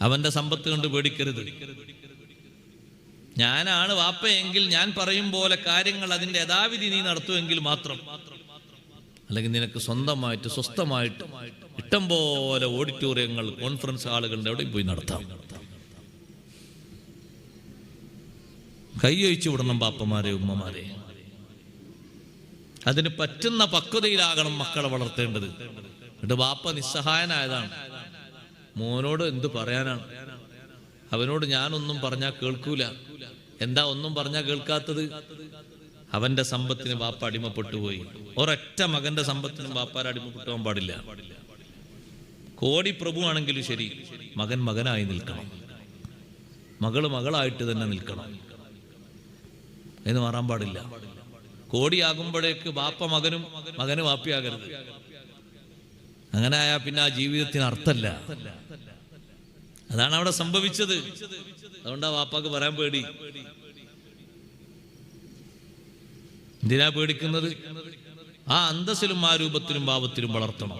അവന്റെ സമ്പത്ത് കൊണ്ട് പേടിക്കരുത്. ഞാനാണ് വാപ്പയെങ്കിൽ ഞാൻ പറയും പോലെ കാര്യങ്ങൾ അതിന്റെ യഥാവിധി നീ നടത്തുമെങ്കിൽ മാത്രം. അല്ലെങ്കിൽ നിനക്ക് സ്വന്തമായിട്ട് സ്വസ്ഥമായിട്ട് ഇഷ്ടം പോലെ ഓഡിറ്റോറിയങ്ങൾ, കോൺഫറൻസ് ഹാളുകളുടെ എവിടെയും പോയി നടത്താം. കൈയൊഴിച്ചു വിടണം ബാപ്പമാരെ, ഉമ്മമാരെ. അതിന് പറ്റുന്ന പക്വതയിലാകണം മക്കളെ വളർത്തേണ്ടത്. എന്നിട്ട് ബാപ്പ നിസ്സഹായനായതാണ്. മോനോട് എന്ത് പറയാനാണ്? അവനോട് ഞാനൊന്നും പറഞ്ഞാൽ കേൾക്കൂല. എന്താ ഒന്നും പറഞ്ഞാൽ കേൾക്കാത്തത്? അവന്റെ സമ്പത്തിന് ബാപ്പ അടിമപ്പെട്ടു പോയി. ഒരൊറ്റ മകന്റെ സമ്പത്തിനും ബാപ്പാരെ അടിമപ്പെട്ടു പോകാൻ പാടില്ല. കോടി പ്രഭു ആണെങ്കിലും ശരി, മകൻ മകനായി നിൽക്കണം, മകള് മകളായിട്ട് തന്നെ നിൽക്കണം. എന്ന് മാറാൻ പാടില്ല. കോടിയാകുമ്പോഴേക്ക് ബാപ്പ മകനും മകന് വാപ്പിയാകരുത്. അങ്ങനെ ആയാൽ പിന്നെ ആ ജീവിതത്തിന് അർത്ഥമല്ല. അതാണ് അവിടെ സംഭവിച്ചത്. അതുകൊണ്ടാ വാപ്പാക്ക് പറയാൻ പേടി. എന്തിനാ പേടിക്കുന്നത്? ആ അന്തസ്സിലും ആ രൂപത്തിലും ഭാവത്തിലും വളർത്തണം.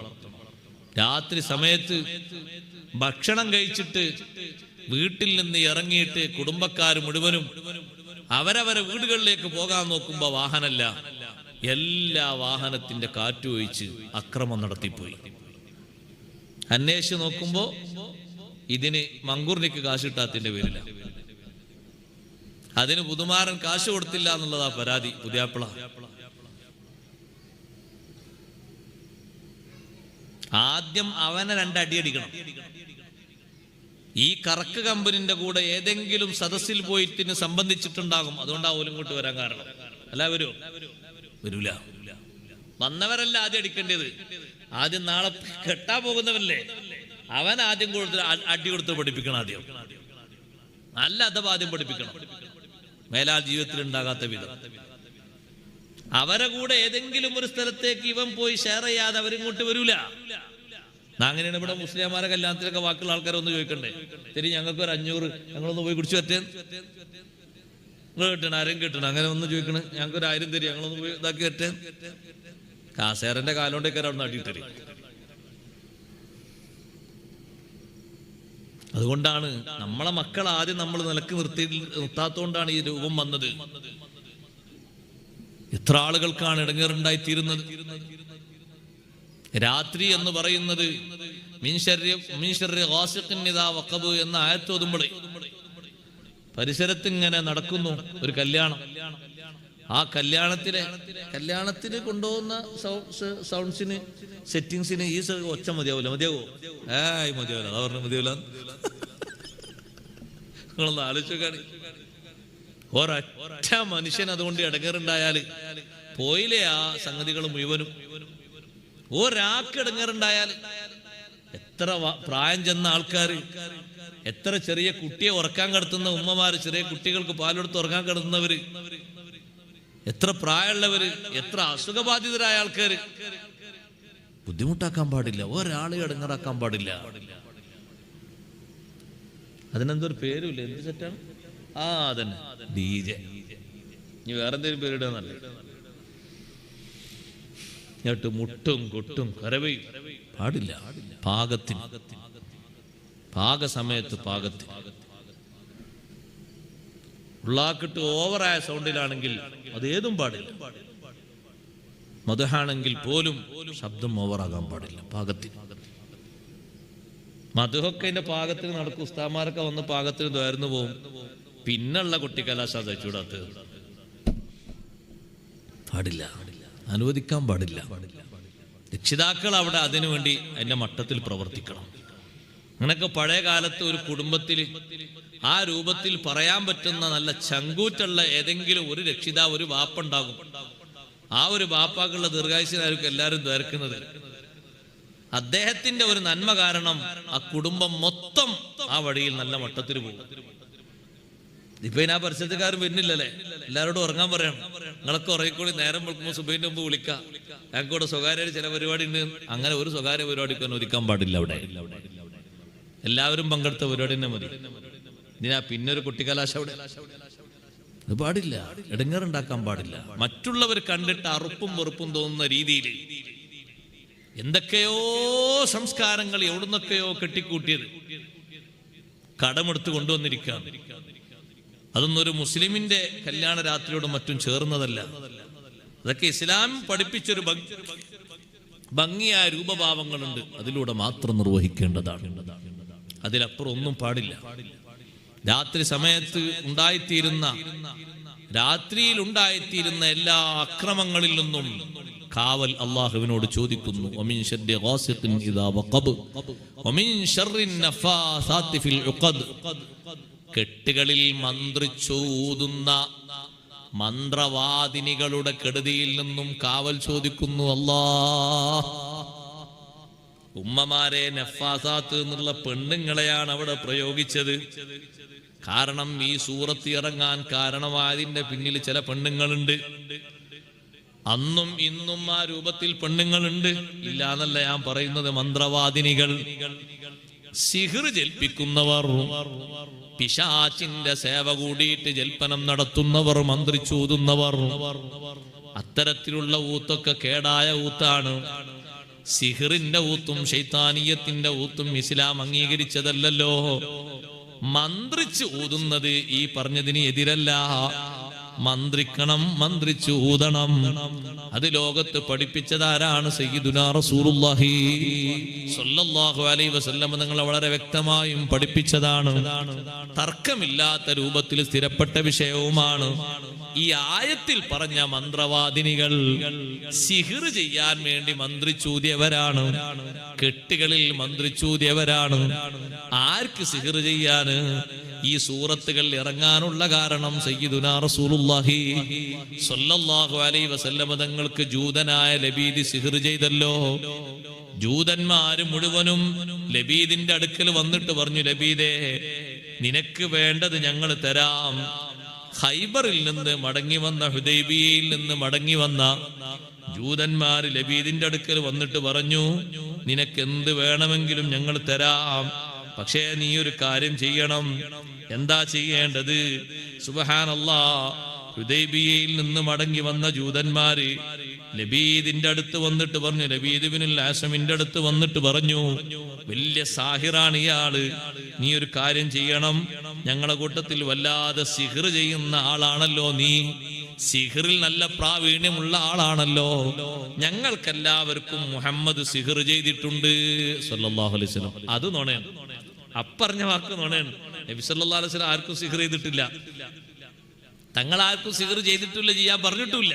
രാത്രി സമയത്ത് ഭക്ഷണം കഴിച്ചിട്ട് വീട്ടിൽ നിന്ന് ഇറങ്ങിയിട്ട് കുടുംബക്കാർ മുഴുവനും അവരവരെ വീടുകളിലേക്ക് പോകാൻ നോക്കുമ്പോ വാഹനമല്ല, എല്ലാ വാഹനത്തിന്റെ കാറ്റൊഴിച്ച് അക്രമം നടത്തിപ്പോയി. അന്വേഷിച്ച് നോക്കുമ്പോ ഇതിന് മങ്കൂറിനിക്ക് കാശ് കിട്ടാത്തതിന്റെ പേരില്ല. അതിന് പുതുമാരൻ കാശ് കൊടുത്തില്ല എന്നുള്ളതാ പരാതി. പുതിയാപ്പിള ആദ്യം അവനെ രണ്ടടിയടിക്കണം. ഈ കറക്ക് കമ്പനിന്റെ കൂടെ ഏതെങ്കിലും സദസ്സിൽ പോയിട്ട് സംബന്ധിച്ചിട്ടുണ്ടാകും. അതുകൊണ്ടാവും ഇങ്ങോട്ട് വരാൻ കാരണം. അല്ല വരൂല. വന്നവരല്ല ആദ്യം അടിക്കേണ്ടത്. ആദ്യം നാളെ കെട്ടാൻ പോകുന്നവരല്ലേ, അവൻ ആദ്യം കൊടുത്ത് അടി കൊടുത്ത് പഠിപ്പിക്കണം. ആദ്യം നല്ല അഥവാ ആദ്യം പഠിപ്പിക്കണം, മേലാൽ ജീവിതത്തിൽ ഉണ്ടാകാത്ത വിധം. അവരെ കൂടെ ഏതെങ്കിലും ഒരു സ്ഥലത്തേക്ക് ഇവൻ പോയി ഷെയർ ചെയ്യാതെ അവരിങ്ങോട്ട് വരൂല. അങ്ങനെയാണ് ഇവിടെ മുസ്ലിംമാരെ കല്യാണത്തിലൊക്കെ ബാക്കിയുള്ള ആൾക്കാരെ ഒന്ന് ചോദിക്കണ്ടേ, ശരി ഞങ്ങൾക്ക് ഒരു 500 ഞങ്ങളൊന്ന് പോയി കുടിച്ചു പറ്റേ, നിങ്ങൾ കിട്ടണം, ആരും കിട്ടണം, അങ്ങനെ ഒന്ന് ചോദിക്കണം. ഞങ്ങൾക്ക് ഒരു 1000 തരും, ഞങ്ങളൊന്ന് പോയി ഇതാക്കി പറ്റേ. കാസേരന്റെ കാലോണ്ടൊക്കെ അവിടെ നടിയിട്ടേ. അതുകൊണ്ടാണ് നമ്മളെ മക്കൾ ആദ്യം നമ്മൾ നിലക്ക് നിർത്താത്തോണ്ടാണ് ഈ രൂപം വന്നത്. എത്ര ആളുകൾക്കാണ് ഇടങ്ങേറുണ്ടായിത്തീരുന്നത്. രാത്രി എന്ന് പറയുന്നത് എന്ന ആയത്ത് ഓതുമ്പോഴേ പരിസരത്ത് ഇങ്ങനെ നടക്കുന്നു ഒരു കല്യാണം. ആ കല്യാണത്തിന് കൊണ്ടുപോകുന്ന സൗണ്ട്സിന്, സെറ്റിങ്സിന് ഈ ഒച്ച മതിയാവൂല. മതിയാവോ? മതിയാവില്ല. അതാ പറഞ്ഞു മതിയാവില്ല. നിങ്ങളൊന്ന് ആലോചിച്ചോക്കാണ്. ഒരൊറ്റ മനുഷ്യൻ അതുകൊണ്ട് ഇടങ്ങേറുണ്ടായാല് പോയില്ലേ ആ സംഗതികൾ മുഴുവനും. ഒരാൾക്ക് ഇടങ്ങേറുണ്ടായാൽ എത്ര പ്രായം ചെന്ന ആൾക്കാര്, എത്ര ചെറിയ കുട്ടിയെ ഉറക്കാൻ കിടത്തുന്ന ഉമ്മമാര്, ചെറിയ കുട്ടികൾക്ക് പാലെടുത്ത് ഉറക്കാൻ കിടത്തുന്നവര്, എത്ര പ്രായമുള്ളവര്, എത്ര അസുഖബാധിതരായ ആൾക്കാര്. ബുദ്ധിമുട്ടാക്കാൻ പാടില്ല, ഒരാളെ ഇടങ്ങേറാക്കാൻ പാടില്ല. അതിനെന്തൊരു പേരുമില്ല, എന്ത് സെറ്റാണ്? അതന്നെ DJ. ഇനി വേറെന്തെങ്കിലും പേരിടാന്നല്ല. എന്നിട്ട് മുട്ടും കൊട്ടും കരവയും പാടില്ല. പാകത്തിന്, പാകസമയത്ത് പാകത്തിന്. ഉള്ളാക്കിട്ട് ഓവറായ സൗണ്ടിലാണെങ്കിൽ അതേതും പാടില്ല. മദ്ഹാണെങ്കിൽ പോലും ശബ്ദം ഓവറാകാൻ പാടില്ല. പാകത്തിന്. മദ്ഹൊക്കെ അതിന്റെ പാകത്തിന് നടക്കും. ഉസ്താമാരൊക്കെ വന്ന് പാകത്തിന് ദ്വാരന്നു പോവും. പിന്നുള്ള കുട്ടിക്കലാശ തയ്ച്ചൂടാത്തത് പാടില്ല, അനുവദിക്കാൻ പാടില്ല. രക്ഷിതാക്കൾ അവിടെ അതിനു വേണ്ടി അതിന്റെ മട്ടത്തിൽ പ്രവർത്തിക്കണം. അങ്ങനെയൊക്കെ പഴയ കാലത്ത് ഒരു കുടുംബത്തിൽ ആ രൂപത്തിൽ പറയാൻ പറ്റുന്ന നല്ല ചങ്കൂറ്റുള്ള ഏതെങ്കിലും ഒരു രക്ഷിതാവ്, ഒരു വാപ്പുണ്ടാകും. ആ ഒരു വാപ്പാക്കുള്ള ദീർഘായുസിനായിരിക്കും എല്ലാവരും ദ്വാരക്കുന്നത്. അദ്ദേഹത്തിന്റെ ഒരു നന്മ കാരണം ആ കുടുംബം മൊത്തം ആ വഴിയിൽ നല്ല മട്ടത്തിൽ പോകും. ഇപ്പൊ ആ പരിസരത്തുകാരും വരുന്നില്ലല്ലേ, എല്ലാവരോടും ഉറങ്ങാൻ പറയണം. നിങ്ങളൊക്കെ ഉറങ്ങിക്കോളി, നേരം വെളുക്കുമ്പോൾ സുബൈന്റെ മുമ്പ് വിളിക്കാം, ഞങ്ങൾക്ക് ഇവിടെ സ്വകാര്യ ചില പരിപാടി ഉണ്ട്. അങ്ങനെ ഒരു സ്വകാര്യ പരിപാടിക്ക് അനുവദിക്കാൻ പാടില്ല. അവിടെ എല്ലാവരും പങ്കെടുത്ത പരിപാടി തന്നെ മതി. ഇതിനാ പിന്നൊരു കുട്ടിക്കലാശ അവിടെ അത് പാടില്ല. ഇടങ്ങേറുണ്ടാക്കാൻ പാടില്ല. മറ്റുള്ളവർ കണ്ടിട്ട് അറുപ്പും വെറുപ്പും തോന്നുന്ന രീതിയിൽ എന്തൊക്കെയോ സംസ്കാരങ്ങൾ എവിടുന്നൊക്കെയോ കെട്ടിക്കൂട്ടിയത് കടമെടുത്ത് കൊണ്ടുവന്നിരിക്കുകയാണ്. അതൊന്നും ഒരു മുസ്ലിമിന്റെ കല്യാണ രാത്രിയോടും മറ്റും ചേർന്നതല്ല. അതൊക്കെ ഇസ്ലാം പഠിപ്പിച്ചൊരു ഭംഗിയായ രൂപഭാവങ്ങളുണ്ട്, അതിലൂടെ മാത്രം നിർവഹിക്കേണ്ടതാണ്. അതിലപ്പുറം ഒന്നും പാടില്ല. രാത്രി സമയത്ത് രാത്രിയിൽ ഉണ്ടായിത്തീരുന്ന എല്ലാ അക്രമങ്ങളിൽ നിന്നും കാവൽ അള്ളാഹുവിനോട് ചോദിക്കുന്നു. വമിൻ ശർരി ഗാസിഖിൻ ഇദാ വഖബ് വമിൻ ശർരിൻ നഫാസാതി ഫിൽ ഉഖദ്. കെട്ടുകളിൽ മന്ത്രിച്ചൂതുന്ന മന്ത്രവാദിനികളുടെ കെടുതിയിൽ നിന്നും കാവൽ ചോദിക്കുന്നു അല്ലാഹ്. ഉമ്മമാരെ നഫാസാത്ത് എന്നുള്ള പെണ്ണുങ്ങളെയാണ് അവിടെ പ്രയോഗിച്ചത്. കാരണം ഈ സൂറത്ത് ഇറങ്ങാൻ കാരണമായതിന്റെ പിന്നിൽ ചില പെണ്ണുങ്ങളുണ്ട്. അന്നും ഇന്നും ആ രൂപത്തിൽ പെണ്ണുങ്ങളുണ്ട്, ഇല്ല എന്നല്ല ഞാൻ പറയുന്നത്. മന്ത്രവാദിനികൾ, സിഹ്ർ ജൽപ്പിക്കുന്നവർ, പിശാചിന്റെ സേവ കൂടിയിട്ട് ജൽപ്പനം നടത്തുന്നവർ, മന്ത്രിച്ചൂതുന്നവർ, അത്തരത്തിലുള്ള ഊത്തൊക്കെ കേടായ ഊത്താണ്. സിഹ്റിന്റെ ഊത്തും ശൈത്താനീയത്തിന്റെ ഊത്തും ഇസ്ലാം അംഗീകരിച്ചതല്ലല്ലോ. മന്ത്രിച്ച് ഊതുന്നത് ഈ പറഞ്ഞതിന് എതിരല്ല. മന്ത്രിക്കണം, മന്ത്രിച്ച് ഊതണം. അത് ലോകത്ത് പഠിപ്പിച്ചതാരാണ്? സയ്യിദുനാ റസൂലുള്ളാഹി സ്വല്ലല്ലാഹു അലൈഹി വസല്ലം തങ്ങൾ വളരെ വ്യക്തമായും പഠിപ്പിച്ചതാണ്. തർക്കമില്ലാത്ത രൂപത്തിൽ സ്ഥിരപ്പെട്ട വിഷയവുമാണ്. ഈ ആയത്തിൽ പറഞ്ഞ മന്ത്രവാദിനികൾ സിഹ്ർ ചെയ്യാൻ വേണ്ടി മന്ത്രിച്ചൂതിയവരാണ്, കെട്ടുകളിൽ മന്ത്രിച്ചൂതിയവരാണ്. ആർക്ക് സിഹ്ർ ചെയ്യാന്? ഈ സൂറത്തുകൾ ഇറങ്ങാനുള്ള കാരണം സയ്യിദുനാ റസൂലുള്ളാഹി സ്വല്ലല്ലാഹു അലൈഹി വസല്ലം തങ്ങൾക്ക് ജൂതനായ ലബീദ് സിഹ്ർ ചെയ്തല്ലോ. ജൂതന്മാര് മുഴുവനും ലബീദിന്റെ അടുക്കൽ വന്നിട്ട് പറഞ്ഞു, ലബീദേ, നിനക്ക് വേണ്ടത് ഞങ്ങൾ തരാം. ഖൈബറിൽ നിന്ന് മടങ്ങി വന്ന, ഹുദൈബിയയിൽ നിന്ന് മടങ്ങി വന്ന ജൂതന്മാര് ലബീദിന്റെ അടുക്കൽ വന്നിട്ട് പറഞ്ഞു, നിനക്ക് എന്ത് വേണമെങ്കിലും ഞങ്ങൾ തരാം, പക്ഷേ നീ ഒരു കാര്യം ചെയ്യണം. എന്താ ചെയ്യേണ്ടത്? സുബ്ഹാനല്ലാഹ്, ഹുദൈബിയയിൽ നിന്ന് മടങ്ങി വന്ന ജൂതന്മാര് ലബീദിന്റെ അടുത്ത് വന്നിട്ട് പറഞ്ഞു, ലബീദ് ഇബ്നുൽ ആസമിന്റെ അടുത്ത് വന്നിട്ട് പറഞ്ഞു, വലിയ സാഹിറാണ് ഇയാള്, നീ ഒരു കാര്യം ചെയ്യണം. ഞങ്ങളെ കൂട്ടത്തിൽ വല്ലാതെ സിഹ്ർ ചെയ്യുന്ന ആളാണല്ലോ നീ, സിഹ്റിൽ നല്ല പ്രാവീണ്യമുള്ള ആളാണല്ലോ. ഞങ്ങൾക്കെല്ലാവർക്കും മുഹമ്മദ് സിഹ്ർ ചെയ്തിട്ടുണ്ട് സല്ലല്ലാഹു അലൈഹി വസല്ലം. അത് നുണയാണ്, അപ്പറഞ്ഞ വാക്ക് നുണയാണ്. നബി സല്ലല്ലാഹു അലൈഹി വസല്ലം ആർക്കും സിഹ്ർ ചെയ്തിട്ടില്ല, തങ്ങൾ ആർക്കും സിഹ്ർ ചെയ്തിട്ടില്ല, ചെയ്യാൻ പറഞ്ഞിട്ടില്ല.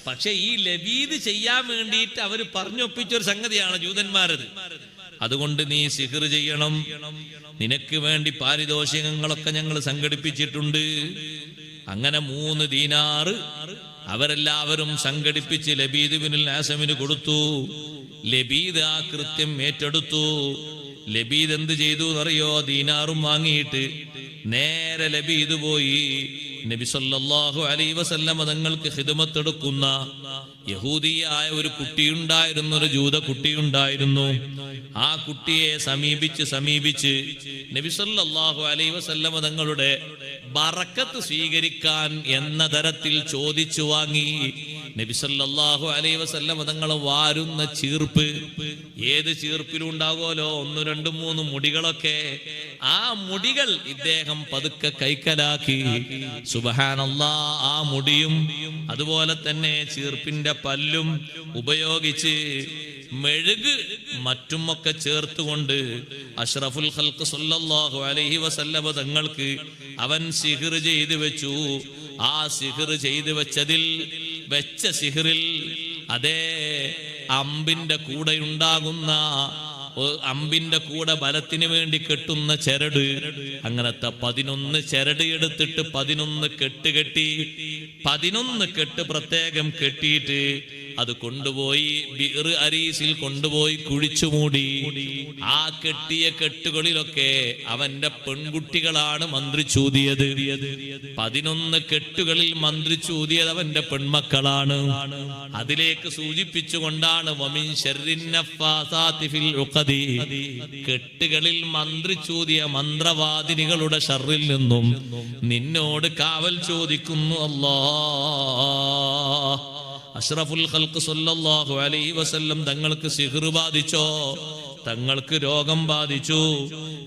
പക്ഷെ ഈ ലബീദ് ചെയ്യാൻ വേണ്ടിയിട്ട് അവര് പറഞ്ഞൊപ്പിച്ചൊരു സംഗതിയാണ് ജൂതന്മാരത്. അതുകൊണ്ട് നീ സിഹ്ർ ചെയ്യണം, നിനക്ക് വേണ്ടി പാരിതോഷികങ്ങളൊക്കെ ഞങ്ങൾ സംഘടിപ്പിച്ചിട്ടുണ്ട്. അങ്ങനെ 3 ദീനാർ അവരെല്ലാവരും സംഘടിപ്പിച്ച് ലബീദ് ഇബ്നുൽ ആസമിന് കൊടുത്തു. ലബീദ് ആ കൃത്യം ഏറ്റെടുത്തു. ലബീദ് എന്ത് ചെയ്തു എന്നറിയോ? ദീനാറും വാങ്ങിയിട്ട് നേരെ ലബീദ് പോയി നബി സല്ലല്ലാഹു അലൈഹി വസല്ലം തങ്ങൾക്ക് ഖിദ്മത്ത് എടുക്കുന്ന യഹൂദിയായ ഒരു കുട്ടിയുണ്ടായിരുന്നു, ഒരു ജൂത കുട്ടിയുണ്ടായിരുന്നു. ആ കുട്ടിയെ സമീപിച്ച് നബി സല്ലല്ലാഹു അലൈഹി വസല്ലം തങ്ങളുടെ ബറക്കത്ത് സ്വീകരിക്കാൻ എന്ന തരത്തിൽ ചോദിച്ചു വാങ്ങി. നബി സല്ലല്ലാഹു അലൈഹി വസല്ലം തങ്ങൾ വാരുന്ന ചീർപ്പ്, ഏത് ചീർപ്പിലും ഉണ്ടാകുമല്ലോ 1, 2, 3 മുടികളൊക്കെ, ആ മുടികൾ ഇദ്ദേഹം പതുക്കെ കൈക്കലാക്കി. സുബ്ഹാനല്ലാഹ്, ആ മുടിയും അതുപോലെ തന്നെ ചീർപ്പിന്റെ പല്ലും ഉപയോഗിച്ച് മെഴുക് മറ്റുമൊക്കെ ചേർത്തുകൊണ്ട് അഷ്റഫുൽ ഖൽഖ് സല്ലല്ലാഹു അലൈഹി വസല്ലം തങ്ങൾക്ക് അവൻ സിഹ്ർ ചെയ്തു വെച്ചു. ആ സിഹ്ർ ചെയ്തു വെച്ച സിഹ്റിൽ അതേ അമ്പിന്റെ കൂടെ ഉണ്ടാകുന്ന, അമ്പിന്റെ കൂടെ ബലത്തിന് വേണ്ടി കെട്ടുന്ന ചരട്, അങ്ങനത്തെ 11 ചരട് എടുത്തിട്ട് 11 കെട്ട് കെട്ടി, 11 കെട്ട് പ്രത്യേകം കെട്ടിയിട്ട് അത് കൊണ്ടുപോയി ബിർ അരീസിൽ കൊണ്ടുപോയി കുഴിച്ചു മൂടി. ആ കെട്ടിയ കെട്ടുകളിലൊക്കെ അവന്റെ പെൺകുട്ടികളാണ് മന്ത്രിച്ചൂതിയത്. 11 കെട്ടുകളിൽ മന്ത്രിച്ചൂതിയത് അവന്റെ പെൺമക്കളാണ്. അതിലേക്ക് സൂചിപ്പിച്ചുകൊണ്ടാണ് വമിൻ ശർരിൻ നഫാസാതി ഫിൽ ഉഖദി, കെട്ടുകളിൽ മന്ത്രിച്ചൂതിയ മന്ത്രവാദിനികളുടെ ഷർറിൽ നിന്നും നിന്നോട് കാവൽ ചോദിക്കുന്നു അല്ലാഹ്. അഷ്റഫുൽ ഖൽഖ് സല്ലല്ലാഹു അലൈഹി വസല്ലം തങ്ങൾക്ക് സിഹ്ർ ബാധിച്ചോ? തങ്ങൾക്ക് രോഗം ബാധിച്ചു.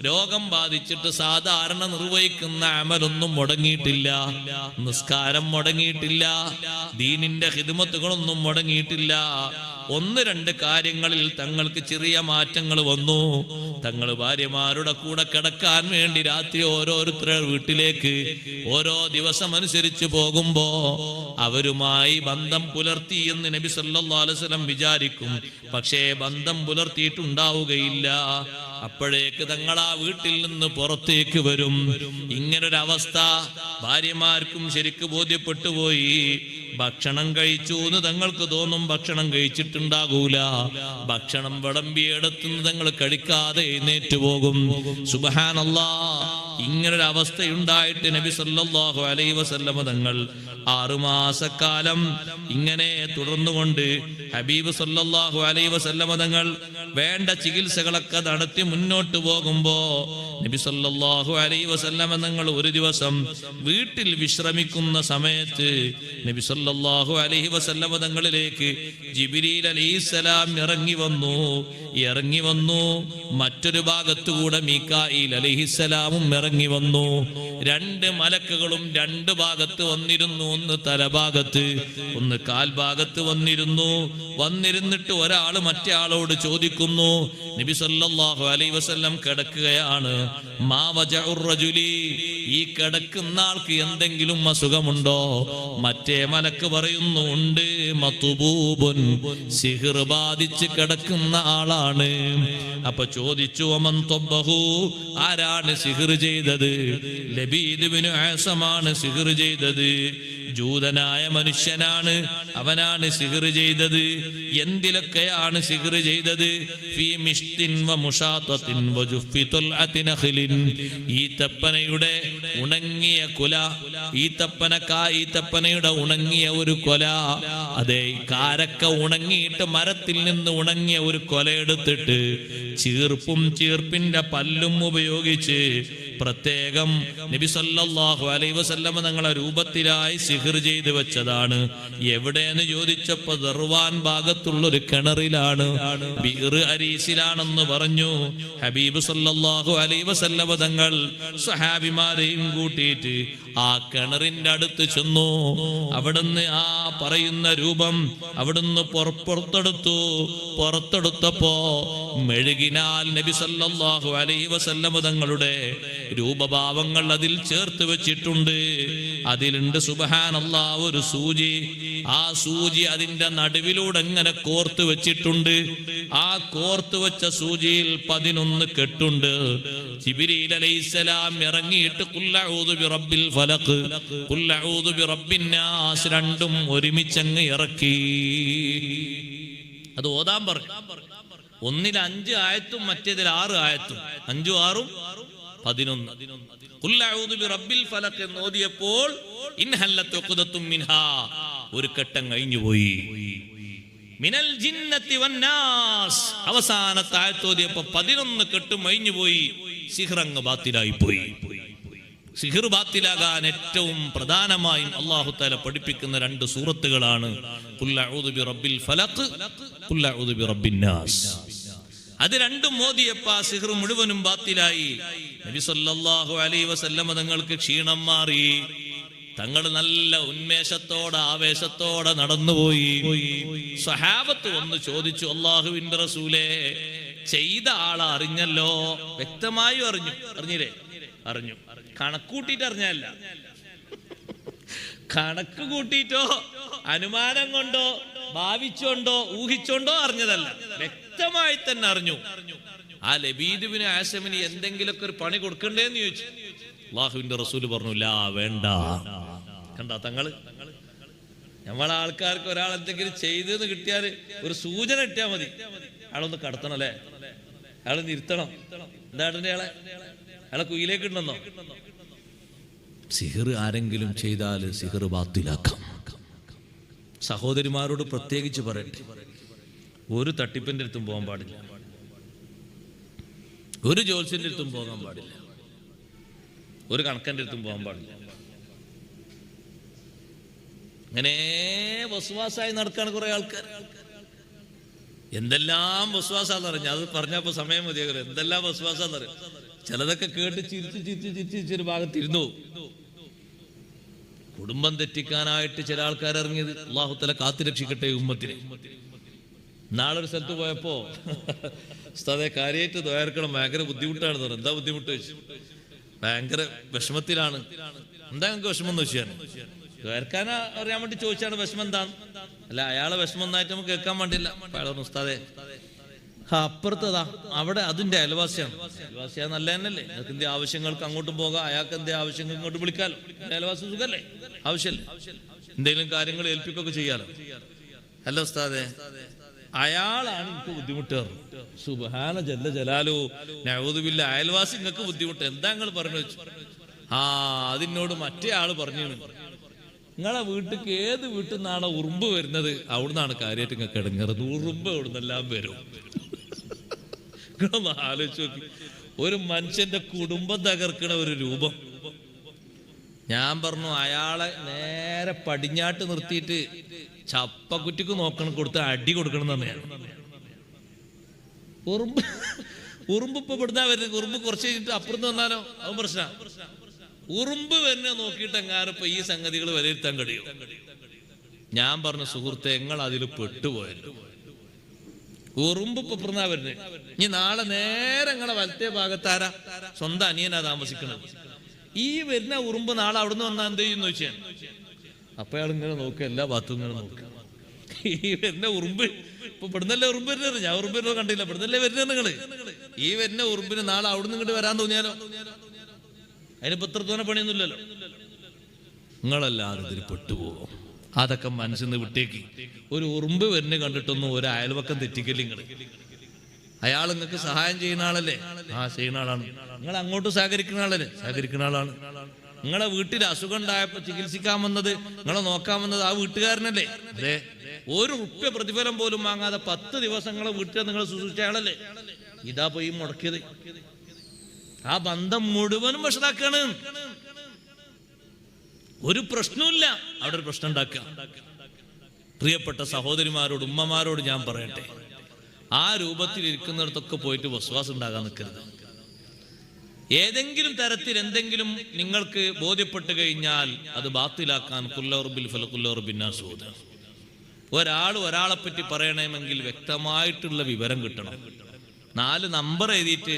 രോഗം ബാധിച്ചിട്ട് സാധാരണ നിർവഹിക്കുന്ന അമലൊന്നും മുടങ്ങിയിട്ടില്ല, നിസ്കാരം മുടങ്ങിയിട്ടില്ല, ദീനിന്റെ ഖിദ്മത്തുകളൊന്നും മുടങ്ങിയിട്ടില്ല. ഒന്ന് രണ്ട് കാര്യങ്ങളിൽ തങ്ങൾക്ക് ചെറിയ മാറ്റങ്ങൾ വന്നു. തങ്ങൾ ഭാര്യമാരുടെ കൂടെ കിടക്കാൻ വേണ്ടി രാത്രി ഓരോരുത്തരുടെ വീട്ടിലേക്ക് ഓരോ ദിവസം അനുസരിച്ച് പോകുമ്പോ അവരുമായി ബന്ധം പുലർത്തി എന്ന് നബി സല്ലല്ലാഹു അലൈഹി വസല്ലം വിചാരിക്കും. പക്ഷേ ബന്ധം പുലർത്തിയിട്ടുണ്ടാവുകയില്ല. അപ്പോഴേക്ക് തങ്ങൾ ആ വീട്ടിൽ നിന്ന് പുറത്തേക്ക് വരും. ഇങ്ങനൊരവസ്ഥ ഭാര്യമാർക്കും ശരിക്ക് ബോധ്യപ്പെട്ടു പോയി. ഭക്ഷണം കഴിച്ചു എന്ന് തങ്ങൾക്ക് തോന്നും, ഭക്ഷണം കഴിച്ചിട്ടുണ്ടാകൂല. ഭക്ഷണം വിളമ്പിയെടുത്തുനിന്ന് തങ്ങൾ കഴിക്കാതെ എഴുന്നേറ്റ് പോകും. സുബ്ഹാനല്ലാഹ്, ഇങ്ങനൊരവസ്ഥയുണ്ടായിട്ട് നബി സല്ലല്ലാഹു അലൈഹി വസല്ലം തങ്ങൾ 6 മാസക്കാലം ഇങ്ങനെ തുടർന്നുകൊണ്ട് ഹബീബ് സല്ലല്ലാഹു അലൈഹി വസല്ലം തങ്ങൾ വേണ്ട ചികിത്സകളൊക്കെ നടത്തി മുന്നോട്ട് പോകുമ്പോ നബി സല്ലല്ലാഹു അലൈഹി വസല്ലം തങ്ങൾ ഒരു ദിവസം വീട്ടിൽ വിശ്രമിക്കുന്ന സമയത്ത് നബി സല്ലല്ലാഹു അലൈഹി വസല്ലം തങ്ങളിലേക്ക് ജിബ്രീൽ അലൈഹിസ്സലാം ഇറങ്ങി വന്നു. മറ്റൊരു ഭാഗത്തുകൂടെ മീകായിൽ അലൈഹിസ്സലാമും ഇറങ്ങി വന്നു. 2 മലക്കുകളും 2 ഭാഗത്ത് വന്നിരുന്നു. ഒന്ന് തലഭാഗത്ത്, ഒന്ന് കാൽഭാഗത്ത് വന്നിരുന്നിട്ട് ഒരാള് മറ്റേ ആളോട് ചോദിക്കുന്നു. നബി സല്ലല്ലാഹു അലൈഹി വസല്ലം കിടക്കുകയാണ്. മാ വജഉർ റജുലി, ഈ കിടക്കുന്ന ആൾക്ക് എന്തെങ്കിലും അസുഖമുണ്ടോ? മറ്റേ മലക്ക് പറയുന്നു, ഉണ്ട്. മത്ബൂബുൻ, സിഹ്ർ ബാധിച്ച് കിടക്കുന്ന ആളാണ്. അപ്പൊ ചോദിച്ചു, വമൻ തബ്ബഹു, ആരാണ് സിഹ്ർ ചെയ്തത്? ലബീദ് ഇബ്നു ആസമാണ് സിഹ്ർ ചെയ്തത്. ജൂതനായ മനുഷ്യനാണ്, അവനാണ് സിഹ്ർ ചെയ്തത്. എന്തിലൊക്കെയാണ് സിഹ്ർ ചെയ്തത്? ഫീ മിഷ്തിൻ വ മുഷാത്തത്തിൻ വ ജുഫ്ഫി തുൽഅതി നഖ്ലിൻ, ഈത്തപ്പനയുടെ ഉണങ്ങിയ കുല, ഈത്തപ്പനയുടെ ഉണങ്ങിയ ഒരു കൊല. അതെ, കാരക്ക ഉണങ്ങിയിട്ട് മരത്തിൽ നിന്ന് ഉണങ്ങിയ ഒരു കൊല എടുത്തിട്ട് ചീർപ്പിന്റെ പല്ലും ഉപയോഗിച്ച് പ്രത്യേകം നബി സല്ലല്ലാഹു അലൈഹി വസല്ലം തങ്ങളെ രൂപത്തിലായി സിഹ്ർ ചെയ്ത് വെച്ചതാണ്. എവിടെയെന്ന് ചോദിച്ചപ്പോ ദർവാൻ ഭാഗത്തുള്ളൊരു കിണറിലാണ്, ബിർ അരീസിലാണെന്ന് പറഞ്ഞു. ഹബീബ് സല്ലല്ലാഹു അലൈഹി വസല്ലം തങ്ങൾ സ്വഹാബിമാരെയും കൂട്ടിയിട്ട് ആ കിണറിന്റെ അടുത്ത് ചെന്നു. അവിടുന്ന് ആ പറയുന്ന രൂപം അവിടുന്ന് പുറത്തെടുത്തപ്പോ മെഴുകിനാൽ നബി സല്ലല്ലാഹു അലൈഹി വസല്ലം തങ്ങളുടെ രൂപഭാവങ്ങൾ അതിൽ ചേർത്ത് വെച്ചിട്ടുണ്ട്. അതിലുണ്ട് സുബ്ഹാനല്ലാഹ് ഒരു സൂചി. ആ സൂചി അതിന്റെ നടുവിലൂടെ എങ്ങനെ കോർത്ത് വെച്ചിട്ടുണ്ട്. ആ കോർത്ത് വെച്ച സൂചിയിൽ 11 കെട്ടുണ്ട്. ജിബ്രീൽ അലൈഹിസ്സലാം ഇറങ്ങിയിട്ട് ഖുൽ അഊദു ബിറബ്ബിൽ ഫലഖ്, ഖുൽ അഊദു ബിറബ്ബിൻ നാസ് രണ്ടും ഒരുമിച്ചങ്ങ് ഇറക്കി. അത് ഓതാൻ പറഞ്ഞു. ഒന്നിൽ 5 ആയത്തും മറ്റേതിൽ 6 ആയത്തും. 5ഉം 6ഉം 11. ഖുൽ അഊദു ബിറബ്ബിൽ ഫലഖ് എന്ന് ഓതിയപ്പോൾ ഇൻഹല്ലത് ഉഖ്ദത്തും മിൻഹാ, ഒരു ഘട്ടം കഴിഞ്ഞു പോയി. മിനൽ ജിന്നത്തി വന്നാസ്, അവസാനത്തെ ആയത്ത് ഓതിയപ്പോൾ 11 കെട്ടും കഴിഞ്ഞു പോയി. സിഹ്ർ അങ്ങ് ബാത്തിലായി പോയി. സിഹ്ർ ബാത്തിലാകാൻ ഏറ്റവും പ്രധാനമായും അല്ലാഹു തആല പഠിപ്പിക്കുന്ന 2 സൂറത്തുകളാണ് ഖുൽ അഊദു ബിറബ്ബിൽ ഫലഖ്, ഖുൽ അഊദു ബിറബ്ബിൻ നാസ്. അത് രണ്ടും മോദിയപ്പ സിഹ്ർ മുഴുവനും ബാത്തിലായി. നബി സല്ലല്ലാഹു അലൈഹി വസല്ലം തങ്ങൾക്ക് ക്ഷീണം മാറി. തങ്ങൾ നല്ല ഉന്മേഷത്തോടെ ആവേശത്തോടെ നടന്നുപോയി. സ്വഹാബത്ത് വന്ന് ചോദിച്ചു, അല്ലാഹുവിന്റെ റസൂലേ, ചെയ്ത ആളെ അറിഞ്ഞല്ലോ? വ്യക്തമായി അറിഞ്ഞില്ലേ? അറിഞ്ഞു. കണക്കൂട്ടിട്ട് അറിഞ്ഞല്ല, കണക്ക് കൂട്ടിയിട്ടോ അനുമാനം കൊണ്ടോ ഭാവിച്ചോണ്ടോ ഊഹിച്ചോണ്ടോ അറിഞ്ഞതല്ല, വ്യക്തമായി തന്നെ അറിഞ്ഞു. ആ ലബീദ് ഇബ്നു ആസിമിന് എന്തെങ്കിലുമൊക്കെ ഒരു പണി കൊടുക്കണ്ടേന്ന് ചോദിച്ചു. അല്ലാഹുവിന്റെ റസൂല് പറഞ്ഞു, ലാ, വേണ്ട. കണ്ടാ തങ്ങള്, നമ്മളെ ആൾക്കാർക്ക് ഒരാൾ എന്തെങ്കിലും ചെയ്തെന്ന് കിട്ടിയാൽ ഒരു സൂചന കിട്ടിയാൽ മതി. അയാളൊന്ന് കടത്തണം അല്ലേ, അയാളൊന്ന് ഇരുത്തണം. എന്താ അയാളെ കുയിലേക്ക് ഇടണമെന്നോ? സിഹ്ർ ആരെങ്കിലും ചെയ്താൽ സിഹ്ർ ബാത്തിലാക്കാം. സഹോദരിമാരോട് പ്രത്യേകിച്ച് പറയട്ടെ, ഒരു തട്ടിപ്പിന്റെ അടുത്തും പോകാൻ പാടില്ല, ഒരു ജോത്സ്യന്റെ അടുത്തും പോകാൻ പാടില്ല, ഒരു കണക്കന്റെ അടുത്തും പോകാൻ പാടില്ല. അങ്ങനെ വസ്വാസായി നടക്കാണ് കുറെ ആൾക്കാർ. എന്തെല്ലാം വസ്വാസാന്ന് പറഞ്ഞ അത് പറഞ്ഞപ്പോ സമയം മതിയാകും. എന്തെല്ലാം വസ്വാസാന്ന് പറയും. ചിലതൊക്കെ കേട്ട് ചിരിച്ചൊരു ഭാഗത്തിരുന്നു. കുടുംബം തെറ്റിക്കാനായിട്ട് ചില ആൾക്കാർ ഇറങ്ങിയത്. അല്ലാഹു തആല കാത്തുരക്ഷിക്കട്ടെ ഉമ്മത്തിനെ. നാളൊരു സ്ഥലത്ത് പോയപ്പോ ഉസ്താദേ കാര്യമായിട്ട് ദ്വാരക്കണം, ഭയങ്കര ബുദ്ധിമുട്ടാണ് പറഞ്ഞു. എന്താ ബുദ്ധിമുട്ട് വെച്ചു? ഭയങ്കര വിഷമത്തിലാണ്. എന്താ നിങ്ങൾക്ക് വിഷമം എന്ന് വെച്ചാൽ ദ്വാരക്കാന അറിയാൻ വേണ്ടി ചോദിച്ചാണ് വിഷമം എന്താണ്. അല്ല അയാളെ വിഷമം ഒന്നായിട്ട് നമുക്ക് കേൾക്കാൻ വേണ്ടിയില്ല. അയാൾ പറഞ്ഞു ഉസ്താദേ അപ്പുറത്തതാ അവിടെ അതിന്റെ അയൽവാസിയാണ്. അയൽവാസിയാ നല്ല തന്നെയല്ലേ, നിങ്ങൾക്ക് എന്ത് ആവശ്യങ്ങൾക്ക് അങ്ങോട്ടും പോകാം, അയാൾക്ക് എന്ത് ആവശ്യങ്ങൾക്ക് ഇങ്ങോട്ട് വിളിക്കാലോ. അയൽവാസി സുഖല്ലേ, ആവശ്യമല്ലേ, എന്തെങ്കിലും കാര്യങ്ങൾ ഏൽപ്പിക്കൊക്കെ ചെയ്യാലോ. അല്ല ഉസ്താദേ അയാളാണ് എനിക്ക് ബുദ്ധിമുട്ട്. സുബ്ഹാന ജല്ല ജലാലു നഊദു ബില്ലാഹ്. അയൽവാസി നിങ്ങൾക്ക് ബുദ്ധിമുട്ട് എന്താ നിങ്ങൾ പറഞ്ഞു വെച്ചു? അതിനോട് മറ്റേ ആള് പറഞ്ഞു നിങ്ങളെ വീട്ടിക്ക് ഏത് വീട്ടിൽ നിന്നാണ് ഉറുമ്പ് വരുന്നത് അവിടുന്നാണ് കാര്യമായിട്ട് നിങ്ങൾക്ക് ഇടങ്ങേറുന്നത്. ഉറുമ്പ് എവിടുന്നെല്ലാം വരും. നിങ്ങളൊന്ന് ആലോചിച്ച് നോക്കി, ഒരു മനുഷ്യന്റെ കുടുംബം തകർക്കണ ഒരു രൂപം. ഞാൻ പറഞ്ഞു അയാളെ നേരെ പടിഞ്ഞാട്ട് നിർത്തിയിട്ട് ചപ്പക്കുറ്റിക്ക് നോക്കണം, കൊടുത്ത് അടി കൊടുക്കണം തന്നെയാണ്. ഉറുമ്പ് ഇപ്പൊ ഇവിടുന്നാ വരുന്നത്. ഉറുമ്പ് കുറച്ച് കഴിഞ്ഞിട്ട് അപ്പുറത്ത് വന്നാലോ അത് പ്രശ്നം. ഉറുമ്പ് വരുന്ന നോക്കിയിട്ട് എങ്ങാനും ഇപ്പൊ ഈ സംഗതികൾ വിലയിരുത്താൻ കഴിയും. ഞാൻ പറഞ്ഞു സുഹൃത്തെ നിങ്ങൾ അതിൽ പെട്ടുപോയല്ലോ. ഉറുമ്പ് ഇപ്പൊ ഇപ്പുറന്നാ വരുന്നത്. ഇനി നാളെ നേരെ നിങ്ങളെ വലത്തെ ഭാഗത്താരാ സ്വന്തം അനിയനാ താമസിക്കുന്നത്. ഈ വരുന്ന ഉറുമ്പ് നാളെ അവിടുന്ന് വന്നാൽ എന്ത് ചെയ്യുന്നു വെച്ചാൽ അപ്പൊ അയാൾ ഇങ്ങനെ നോക്കുക, എല്ലാ ഭാഗത്തും ഇങ്ങനെ നോക്കുക. ഈ വരുന്ന ഉറുമ്പ് ഇപ്പൊ ഇവിടുന്നല്ലേ ഉറുമ്പ് വരുന്നത്. ഞാൻ ഉറുമ്പ് വരുന്നത് കണ്ടില്ല, ഇവിടുന്നല്ലേ വരുന്നത് നിങ്ങള്. ഈ വരുന്ന ഉറുമ്പിന് നാളെ അവിടുന്ന് ഇങ്ങോട്ട് വരാൻ തോന്നിയാലോ? അതിനിപ്പോ ഇത്ര തോന്നെ പണിയൊന്നുമില്ലല്ലോ. നിങ്ങളല്ലാതെ ഇതിൽ പെട്ടുപോകും. അതൊക്കെ മനസ്സിൽ നിന്ന് വിട്ടേക്ക്. ഒരു ഉറുമ്പ് വരുന്ന കണ്ടിട്ടൊന്നും ഒരു അയൽവക്കം തെറ്റിക്കല്. നിങ്ങൾ അയാൾ നിങ്ങൾക്ക് സഹായം ചെയ്യുന്ന ആളല്ലേ? ചെയ്യുന്ന ആളാണ്. നിങ്ങൾ അങ്ങോട്ട് സഹകരിക്കുന്ന ആളല്ലേ? സഹകരിക്കുന്ന ആളാണ്. നിങ്ങളെ വീട്ടിൽ അസുഖം ഉണ്ടായപ്പോ ചികിത്സിക്കാൻ വന്നത്, നിങ്ങളെ നോക്കാൻ വന്നത് ആ വീട്ടുകാരനല്ലേ? അതെ. ഒരു റുപ്യ പ്രതിഫലം പോലും വാങ്ങാതെ 10 ദിവസങ്ങളെ വീട്ടിൽ നിങ്ങൾ ശുശ്രൂഷിച്ച ആളല്ലേ? ഇതാ പോയി മുടക്കിയത്. ആ ബന്ധം മുഴുവനും വഷളാക്കാണ്. ഒരു പ്രശ്നമില്ല, അവിടെ ഒരു പ്രശ്നം ഉണ്ടാക്കുക. പ്രിയപ്പെട്ട സഹോദരിമാരോട് ഉമ്മമാരോട് ഞാൻ പറയട്ടെ, ആ രൂപത്തിൽ ഇരിക്കുന്നിടത്തൊക്കെ പോയിട്ട് വസ്വാസം ഉണ്ടാകാൻ നിൽക്കരുത്. ഏതെങ്കിലും തരത്തിൽ എന്തെങ്കിലും നിങ്ങൾക്ക് ബോധ്യപ്പെട്ട് കഴിഞ്ഞാൽ അത് ബാത്തിലാക്കാൻ ഒരാളെ പറ്റി പറയണമെങ്കിൽ വ്യക്തമായിട്ടുള്ള വിവരം കിട്ടണം. 4 നമ്പർ എഴുതിയിട്ട്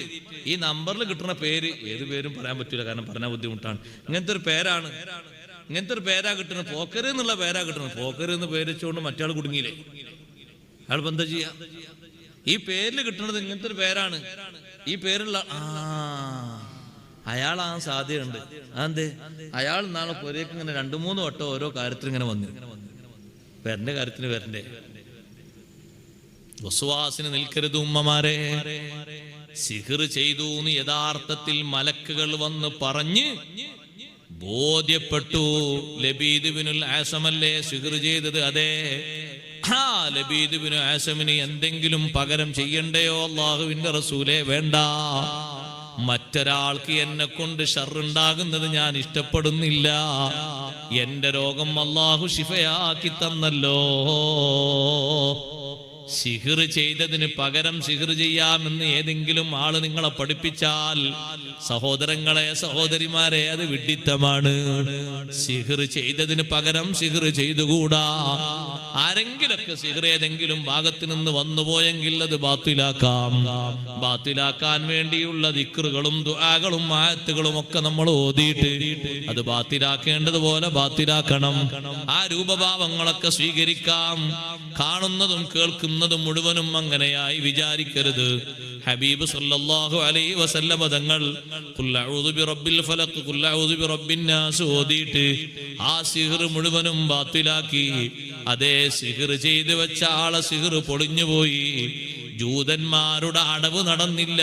ഈ നമ്പറിൽ കിട്ടുന്ന പേര് ഏത് പേരും പറയാൻ പറ്റില്ല, കാരണം പറഞ്ഞാൽ ബുദ്ധിമുട്ടാണ്. ഇങ്ങനത്തെ ഒരു പേരാണ്, ഇങ്ങനത്തെ ഒരു പേരാ കിട്ടുന്നത്. പോക്കര് എന്നുള്ള പേരാ കിട്ടുന്നത്. പോക്കര് എന്ന് പേര് വെച്ചുകൊണ്ട് മറ്റയാൾ കുടുങ്ങിയില്ലേ? അയാൾ എന്താ ചെയ്യാ? ഈ പേരിൽ കിട്ടുന്നത് ഇങ്ങനത്തെ ഒരു പേരാണ്. ഈ പേരുള്ള അയാളാൻ സാധ്യതയുണ്ട്. അതെന്തേ? അയാൾ നാളെ പുരേക്ക് ഇങ്ങനെ 2-3 വട്ടം ഓരോ കാര്യത്തിൽ ഇങ്ങനെ വന്നു. പേരന്റെ കാര്യത്തിന് പേരന്റെ വസ്വാസിന് നിൽക്കരുത് ഉമ്മമാരെ. സിഹ്ർ ചെയ്തു എന്ന് യഥാർത്ഥത്തിൽ മലക്കുകൾ വന്ന് പറഞ്ഞ് ബോധ്യപ്പെട്ടു. ലബീദ് ബിനുൽ ആസമല്ലേ സിഹ്ർ ചെയ്തത്? അതെ. ലബീദ് ബിനു ആസമിന് എന്തെങ്കിലും പകരം ചെയ്യണ്ടയോ? അല്ലാഹുവിന്റെ റസൂലേ വേണ്ട. മറ്റൊരാൾക്ക് എന്നെ കൊണ്ട് ഷർറുണ്ടാകുന്നത് ഞാൻ ഇഷ്ടപ്പെടുന്നില്ല. എന്റെ രോഗം അല്ലാഹു ശിഫയാക്കി തന്നല്ലോ. സിഹ്ർ ചെയ്തതിന് പകരം സിഹ്ർ ചെയ്യാമെന്ന് ഏതെങ്കിലും ആള് നിങ്ങളെ പഠിപ്പിച്ചാൽ, സഹോദരങ്ങളെ സഹോദരിമാരെ, അത് വിഡ്ഢിത്തമാണ്. സിഹ്ർ ചെയ്തതിന് പകരം സിഹ്ർ ചെയ്തുകൂടാ. ആരെങ്കിലൊക്കെ സിഹ്ർ ഏതെങ്കിലും ഭാഗത്ത് നിന്ന് വന്നുപോയെങ്കിൽ അത് ബാത്തിലാക്കാം. ബാത്തിലാക്കാൻ വേണ്ടിയുള്ള ദിക്റുകളും ദുആകളും ആയത്തുകളും ഒക്കെ നമ്മൾ ഓതിയിട്ട് അത് ബാത്തിലാക്കേണ്ടതുപോലെ ബാത്തിലാക്കണം. ആ രൂപഭാവങ്ങളൊക്കെ സ്വീകരിക്കാം. കാണുന്നതും കേൾക്കുന്നതും മുഴുവനും അങ്ങനെയായി വിചാരിക്കരുത്. ഹബീബ് സല്ലല്ലാഹു അലൈഹി വസല്ലം തങ്ങൾ ഖുൽ അഊദു ബിറബ്ബിൽ ഫലഖ് ഖുൽ അഊദു ബിറബ്ബിൻ നാസ് ഓതിയിട്ട് ആ സിഹ്ർ മുഴുവനും ബാത്തിലാക്കി. അതേ സിഹ്ർ ചെയ്തു വെച്ച ആളെ സിഹ്ർ പൊളിഞ്ഞുപോയി. ജൂതന്മാരുടെ അടവ് നടന്നില്ല.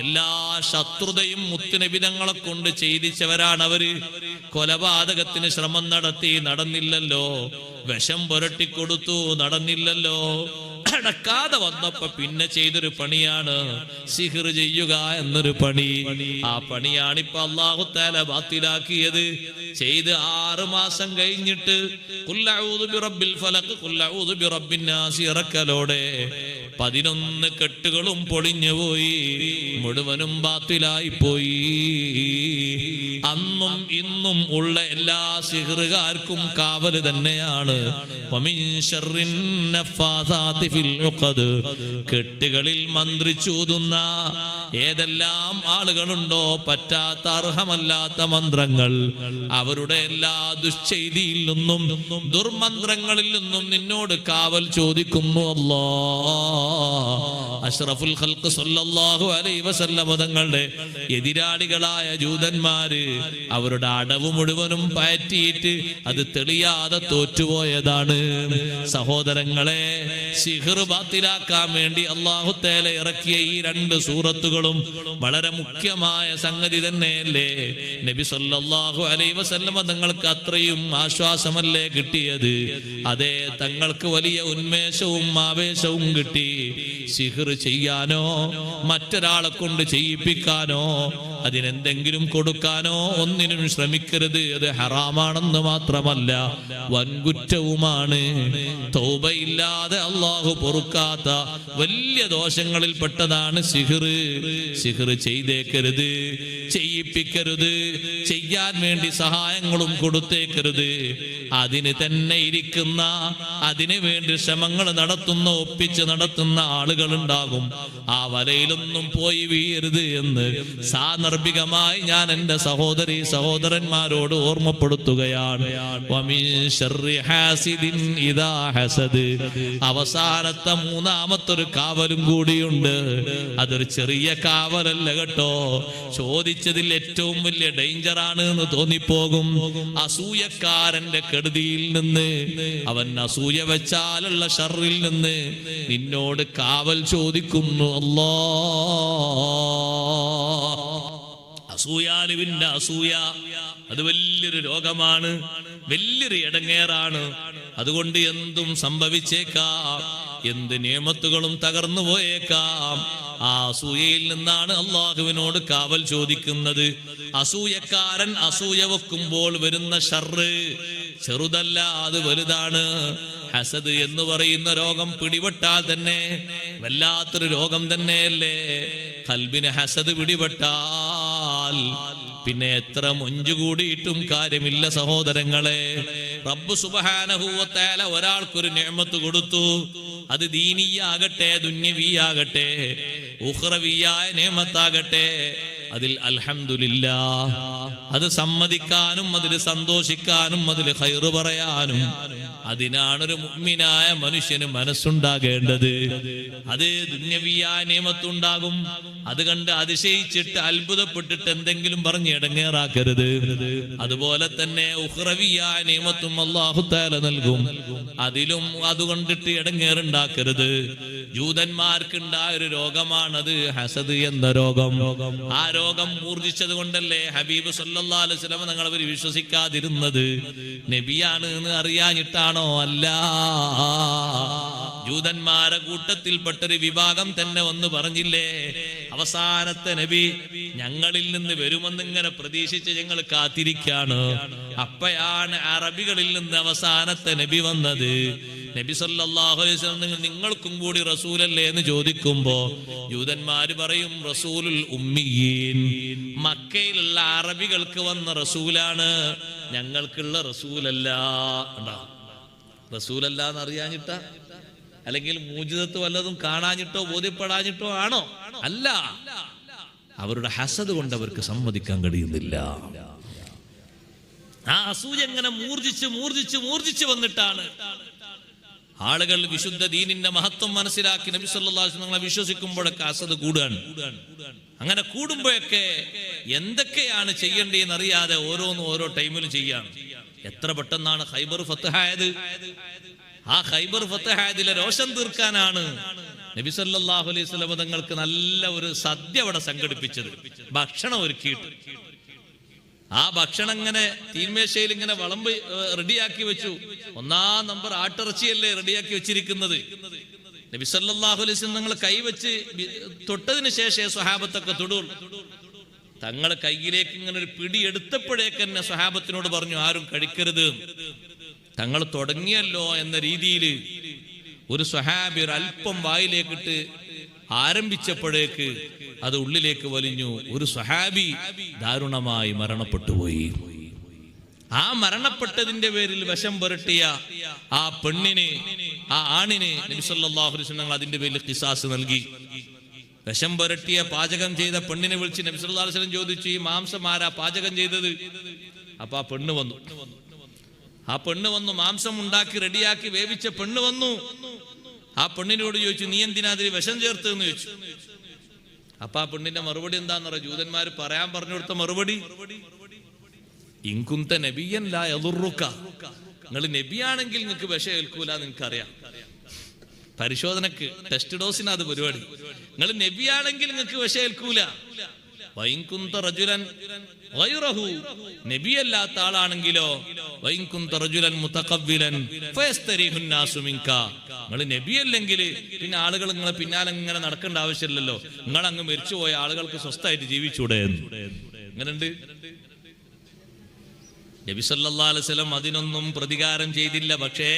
എല്ലാ ശത്രുതയും മുത്തുനബിതങ്ങളെ കൊണ്ട് ചെയ്തിച്ചവരാണ് അവര്. കൊലപാതകത്തിന് ശ്രമം നടത്തി, നടന്നില്ലല്ലോ. വിഷം പുരട്ടിക്കൊടുത്തു, നടന്നില്ലല്ലോ. നടക്കാതെ വന്നപ്പോ പിന്നെ ചെയ്തൊരു പണിയാണ് സിഹ്ർ ചെയ്യുക എന്നൊരു പണി. ആ പണിയാണിപ്പോ അല്ലാഹു തആല ബാത്തിലാക്കിയത്. ചെയ്ത് 6 മാസം കഴിഞ്ഞിട്ട് ഖുൽ അഊദു ബിറബ്ബിൽ ഫലഖ് ഖുൽ അഊദു ബിറബ്ബിൻ നാസ് ഇറക്കലോടെ 11 കെട്ടുകളും പൊളിഞ്ഞു പോയി, മുഴുവനും ബാത്തിലായി പോയി. അന്നും ഇന്നും ഉള്ള എല്ലാ സിഹ്റുകാർക്കും കാവല് തന്നെയാണ്. വമിൻ ശർറിൻ നഫ്ഫാസാതി ഫിൽ ഉഖദ്, കെട്ടുകളിൽ മന്ത്രിച്ചൂതുന്ന ഏതെല്ലാം ആളുകളുണ്ടോ പറ്റാത്ത അർഹമല്ലാത്ത മന്ത്രങ്ങൾ, അവരുടെ എല്ലാ ദുശ്ചെയ്തിയിൽ നിന്നും ദുർമന്ത്രങ്ങളിൽ നിന്നും നിന്നോട് കാവൽ ചോദിക്കുന്നു അല്ലാഹ്. അഷ്റഫുൽ ഖൽഖ് സല്ലല്ലാഹു അലൈഹി വസല്ലം തങ്ങളുടെ എതിരാളികളായ ജൂതന്മാര് അവരുടെ അടവ് മുഴുവനും പയറ്റിയിട്ട് അത് തെളിയാതെ തോറ്റുപോയതാണ്. സഹോദരങ്ങളെ, സിഹ്ർ ബാത്തിലാക്കാൻ വേണ്ടി അല്ലാഹു തആല ഇറക്കിയ ഈ 2 സൂറത്തുകളും വളരെ മുഖ്യമായ സംഗതി തന്നെയല്ലേ. നബി സല്ലല്ലാഹു അലൈഹി വസല്ലം തങ്ങൾക്ക് അത്രയും ആശ്വാസമല്ലേ കിട്ടിയത്? അതെ, തങ്ങൾക്ക് വലിയ ഉന്മേഷവും ആവേശവും കിട്ടി. സിഹ്ർ ചെയ്യാനോ മറ്റൊരാളെ കൊണ്ട് ചെയ്യിപ്പിക്കാനോ അതിനെന്തെങ്കിലും കൊടുക്കാനോ ഒന്നിനും ശ്രമിക്കരുത്. അത് ഹറാമാണെന്ന് മാത്രമല്ല, വൻകുറ്റവുമാണ്. തൗബയില്ലാതെ അല്ലാഹു പൊറുക്കാത്ത വലിയ ദോഷങ്ങളിൽ പെട്ടതാണ് സിഹ്ർ. സിഹ്ർ ചെയ്തേക്കരുത്, ചെയ്യിപ്പിക്കരുത്, ചെയ്യാൻ വേണ്ടി സഹായങ്ങളും കൊടുത്തേക്കരുത്. അതിന് തന്നെ ഇരിക്കുന്ന, അതിനു വേണ്ടി ശ്രമങ്ങൾ നടത്തുന്ന, ഒപ്പിച്ച് നടത്തുന്ന ആളുകളുണ്ടാകും. ആ വലയിലൊന്നും പോയി വീഴരുത് എന്ന് സാന്ദർഭികമായി ഞാൻ എൻ്റെ സഹോദരി സഹോദരന്മാരോട് ഓർമ്മപ്പെടുത്തുകയാണ്. വമിൻ ശർരി ഹാസിദിൻ ഇദാ ഹസദ്, അവസാനത്തെ 3ാമത്തൊരു കാവലും കൂടിയുണ്ട്. അതൊരു ചെറിയ കാവലല്ല കേട്ടോ. ചോദിച്ചതിൽ ഏറ്റവും വലിയ ഡേഞ്ചറാണ് എന്ന് തോന്നിപ്പോകും. അസൂയക്കാരന്റെ കെടുതിയിൽ നിന്ന്, അവൻ അസൂയ വെച്ചാലുള്ള ഷർറിൽ നിന്ന് നിന്നോട് കാവൽ ചോദിക്കുന്നു അല്ലാഹ്. അസൂയാലുവിന്റെ അസൂയ അത് വലിയൊരു രോഗമാണ്, വലിയൊരു ഇടങ്ങേറാണ്. അതുകൊണ്ട് എന്തും സംഭവിച്ചേക്കാം, എന്ത് നിയമത്തുകളും തകർന്നു പോയേക്കാം. ആ അസൂയയിൽ നിന്നാണ് അള്ളാഹുവിനോട് കാവൽ ചോദിക്കുന്നത്. അസൂയക്കാരൻ അസൂയ വെക്കുമ്പോൾ വരുന്ന ഷർറ് ചെറുതല്ല, അത് വലുതാണ്. ഹസദ് എന്ന് പറയുന്ന രോഗം പിടിപെട്ടാൽ തന്നെ വല്ലാത്തൊരു രോഗം തന്നെയല്ലേ. ഖൽബിന് ഹസദ് പിടിപെട്ടാൽ പിന്നെ എത്ര മൊഞ്ചു കൂടിയിട്ടും കാര്യമില്ല സഹോദരങ്ങളെ. റബ്ബ് സുബ്ഹാനഹു വ തആല ഒരാൾക്കൊരു നിഅമത്ത് കൊടുത്തു. അത് ദീനിയാകട്ടെ, ദുന്യവിയാകട്ടെ, ഉഖ്റവിയായ നിഅമത്താകട്ടെ, അതിൽ അൽഹംദുലില്ലാഹ്, അത് സമ്മതിക്കാനും അതിൽ സന്തോഷിക്കാനും അതിൽ ഖൈറ് പറയാനും അതിനാണൊരു മുഅ്മിനായ മനുഷ്യന് മനസ്സുണ്ടാകേണ്ടത്. അത് ദുന്യവിയായ നിയമത്തുണ്ടാകും, അത് കണ്ട് അതിശയിച്ചിട്ട് അത്ഭുതപ്പെട്ടിട്ട് എന്തെങ്കിലും പറഞ്ഞ് ഇടങ്ങേറാക്കരുത്. അതുപോലെ തന്നെ ഉഖ്റവിയായ നിയമത്തും അല്ലാഹു തആല നൽകും, അതിലും അതുകൊണ്ടിട്ട് ഇടങ്ങേറുണ്ടാക്കരുത്. ജൂതന്മാർക്കുണ്ടായ ഒരു രോഗമാണത് ഹസദ് എന്ന രോഗം. ആ രോഗം മൂർജിച്ചത് കൊണ്ടല്ലേ ഹബീബ് സല്ലല്ലാഹു അലൈഹി വസല്ലം തങ്ങൾ അവർ വിശ്വസിക്കാതിരുന്നത്. നബിയാണ് എന്ന് അറിയാഞ്ഞിട്ടാണോ? അല്ല. ജൂതന്മാരെ കൂട്ടത്തിൽപ്പെട്ടൊരു വിഭാഗം തന്നെ വന്ന് പറഞ്ഞില്ലേ, അവസാനത്തെ നബി ഞങ്ങളിൽ നിന്ന് വരുമെന്നിങ്ങനെ പ്രതീക്ഷിച്ച് ഞങ്ങൾ കാത്തിരിക്കാണ്. അപ്പോഴാണ് അറബികളിൽ നിന്ന് അവസാനത്തെ നബി വന്നത്. നബി സല്ലല്ലാഹു അലൈഹി വസല്ലം നിങ്ങൾക്കും കൂടി റസൂലല്ലേ എന്ന് ചോദിക്കുമ്പോ ജൂതന്മാര് പറയും റസൂലുൽ ഉമ്മിയീൻ, മക്കയിലുള്ള അറബികൾക്ക് വന്ന റസൂലാണ്, ഞങ്ങൾക്കുള്ള റസൂലല്ല. റസൂലല്ല എന്ന് അറിയാഞ്ഞിട്ട, അല്ലെങ്കിൽ മൂജിദത്ത് വല്ലതും കാണാഞ്ഞിട്ടോ ബോധ്യപ്പെടാഞ്ഞിട്ടോ ആണോ? അല്ല, അവരുടെ ഹസദ് കൊണ്ട് അവർക്ക് സമ്മതിക്കാൻ കഴിയുന്നില്ല. ആ അസൂയ എങ്ങനെ മൂർജിച്ച് മൂർജിച്ച് മൂർജിച്ച് വന്നിട്ടാണ് ആളുകൾ വിശുദ്ധ ദീനിന്റെ മഹത്വം മനസ്സിലാക്കി നബി സല്ലല്ലാഹു അലൈഹി വസല്ലം വിശ്വസിക്കുമ്പോഴൊക്കെ ഹസദ് കൂടുകയാണ്. അങ്ങനെ കൂടുമ്പോഴൊക്കെ എന്തൊക്കെയാണ് ചെയ്യേണ്ടതെന്ന് അറിയാതെ ഓരോന്നും ഓരോ ടൈമിലും ചെയ്യാണ്. എത്ര പെട്ടെന്നാണ് ഖൈബർ ഫത്ഹായത്. ആ ഖൈബർ ഫത്ഹായതിലെ രോഷം തീർക്കാനാണ് നബി സല്ലല്ലാഹു അലൈഹി വസല്ലം തങ്ങൾക്ക് നല്ല ഒരു സദ്യ അവിടെ സംഘടിപ്പിച്ചത്, ഭക്ഷണം ഒരുക്കിയിട്ട്. ആ ഭക്ഷണം ഇങ്ങനെ തീന്മേശയിൽ ഇങ്ങനെ വിളമ്പ് റെഡിയാക്കി വെച്ചു. 1-ാം നമ്പർ ആട്ടിറച്ചിയല്ലേ റെഡിയാക്കി വെച്ചിരിക്കുന്നത്. നബി സല്ലല്ലാഹു അലൈഹി വസല്ലം തങ്ങൾ കൈവച്ച് തൊട്ടതിന് ശേഷമേ സ്വഹാബത്തൊക്കെ തൊടുള്ളൂ. തങ്ങൾ കയ്യിലേക്ക് ഇങ്ങനെ ഒരു പിടി എടുത്തപ്പോഴേക്ക് തന്നെ സ്വഹാബത്തിനോട് പറഞ്ഞു ആരും കഴിക്കരുത്. തങ്ങൾ തുടങ്ങിയല്ലോ എന്ന രീതിയിൽ ഒരു സ്വഹാബി അല്പം വായിലേക്കിട്ട് ആരംഭിച്ചപ്പോഴേക്ക് അത് ഉള്ളിലേക്ക് വലിഞ്ഞു. ഒരു സ്വഹാബി ദാരുണമായി മരണപ്പെട്ടുപോയി. ആ മരണപ്പെട്ടതിന്റെ പേരിൽ വിഷം പുരട്ടിയ ആ പെണ്ണിന്, ആ ആണിന് നബി സല്ലല്ലാഹു അലൈഹി വസല്ലം അതിന്റെ പേരിൽ ഖിസാസ് നൽകി. വിഷം പുരട്ടിയ പാചകം ചെയ്ത പെണ്ണിനെ വിളിച്ച് നബി സല്ലല്ലാഹു അലൈഹി വസല്ലം ചോദിച്ചു, ഈ മാംസം ആരാ പാചകം ചെയ്തത്? അപ്പൊ ആ പെണ്ണ് വന്നു മാംസം ഉണ്ടാക്കി റെഡിയാക്കി വേവിച്ച പെണ്ണ് വന്നു. ആ പെണ്ണിനോട് ചോദിച്ചു, നീ എന്തിനാ അതിൽ വിഷം ചേർത്തെന്ന് ചോദിച്ചു. അപ്പൊ ആ പെണ്ണിന്റെ മറുപടി എന്താന്ന് പറയാ, ജൂതന്മാര് പറയാൻ പറഞ്ഞു കൊടുത്ത മറുപടി, ഇൻകുന്ത നബിയൻ ലാ യദുറുക, നിങ്ങൾ നബിയാണെങ്കിൽ നിങ്ങൾക്ക് വിഷം ഏൽക്കൂല, നിങ്ങൾക്കറിയാം. പരിശോധനക്ക് ടെസ്റ്റ് ഡോസിന് അത് പരിപാടി. നിങ്ങൾ നബിയാണെങ്കിൽ നിങ്ങൾക്ക് വിഷം ഏൽക്കൂല. വൈൻകുന്ത റജുലൻ ഗൈറഹു, നബിയല്ലാത്ത ആളാണെങ്കിലോ വൈൻകുന്ത റജുലൻ മുതഖവ്വിലൻ ഫയസ്തരിഹുൻ നാസു മിൻക, നിങ്ങൾ നബിയല്ലെങ്കിൽ പിന്നെ ആളുകൾ നിങ്ങളെ പിന്നാലെ ഇങ്ങനെ നടക്കേണ്ട ആവശ്യമില്ലല്ലോ, നിങ്ങൾ അങ്ങ് മരിച്ചുപോയ ആളുകൾക്ക് സ്വസ്ഥമായിട്ട് ജീവിച്ചൂടെ. അങ്ങനെയുണ്ട്. നബി സല്ലല്ലാഹു അലൈഹി വസല്ലം അതിനൊന്നും പ്രതികാരം ചെയ്തില്ല. പക്ഷേ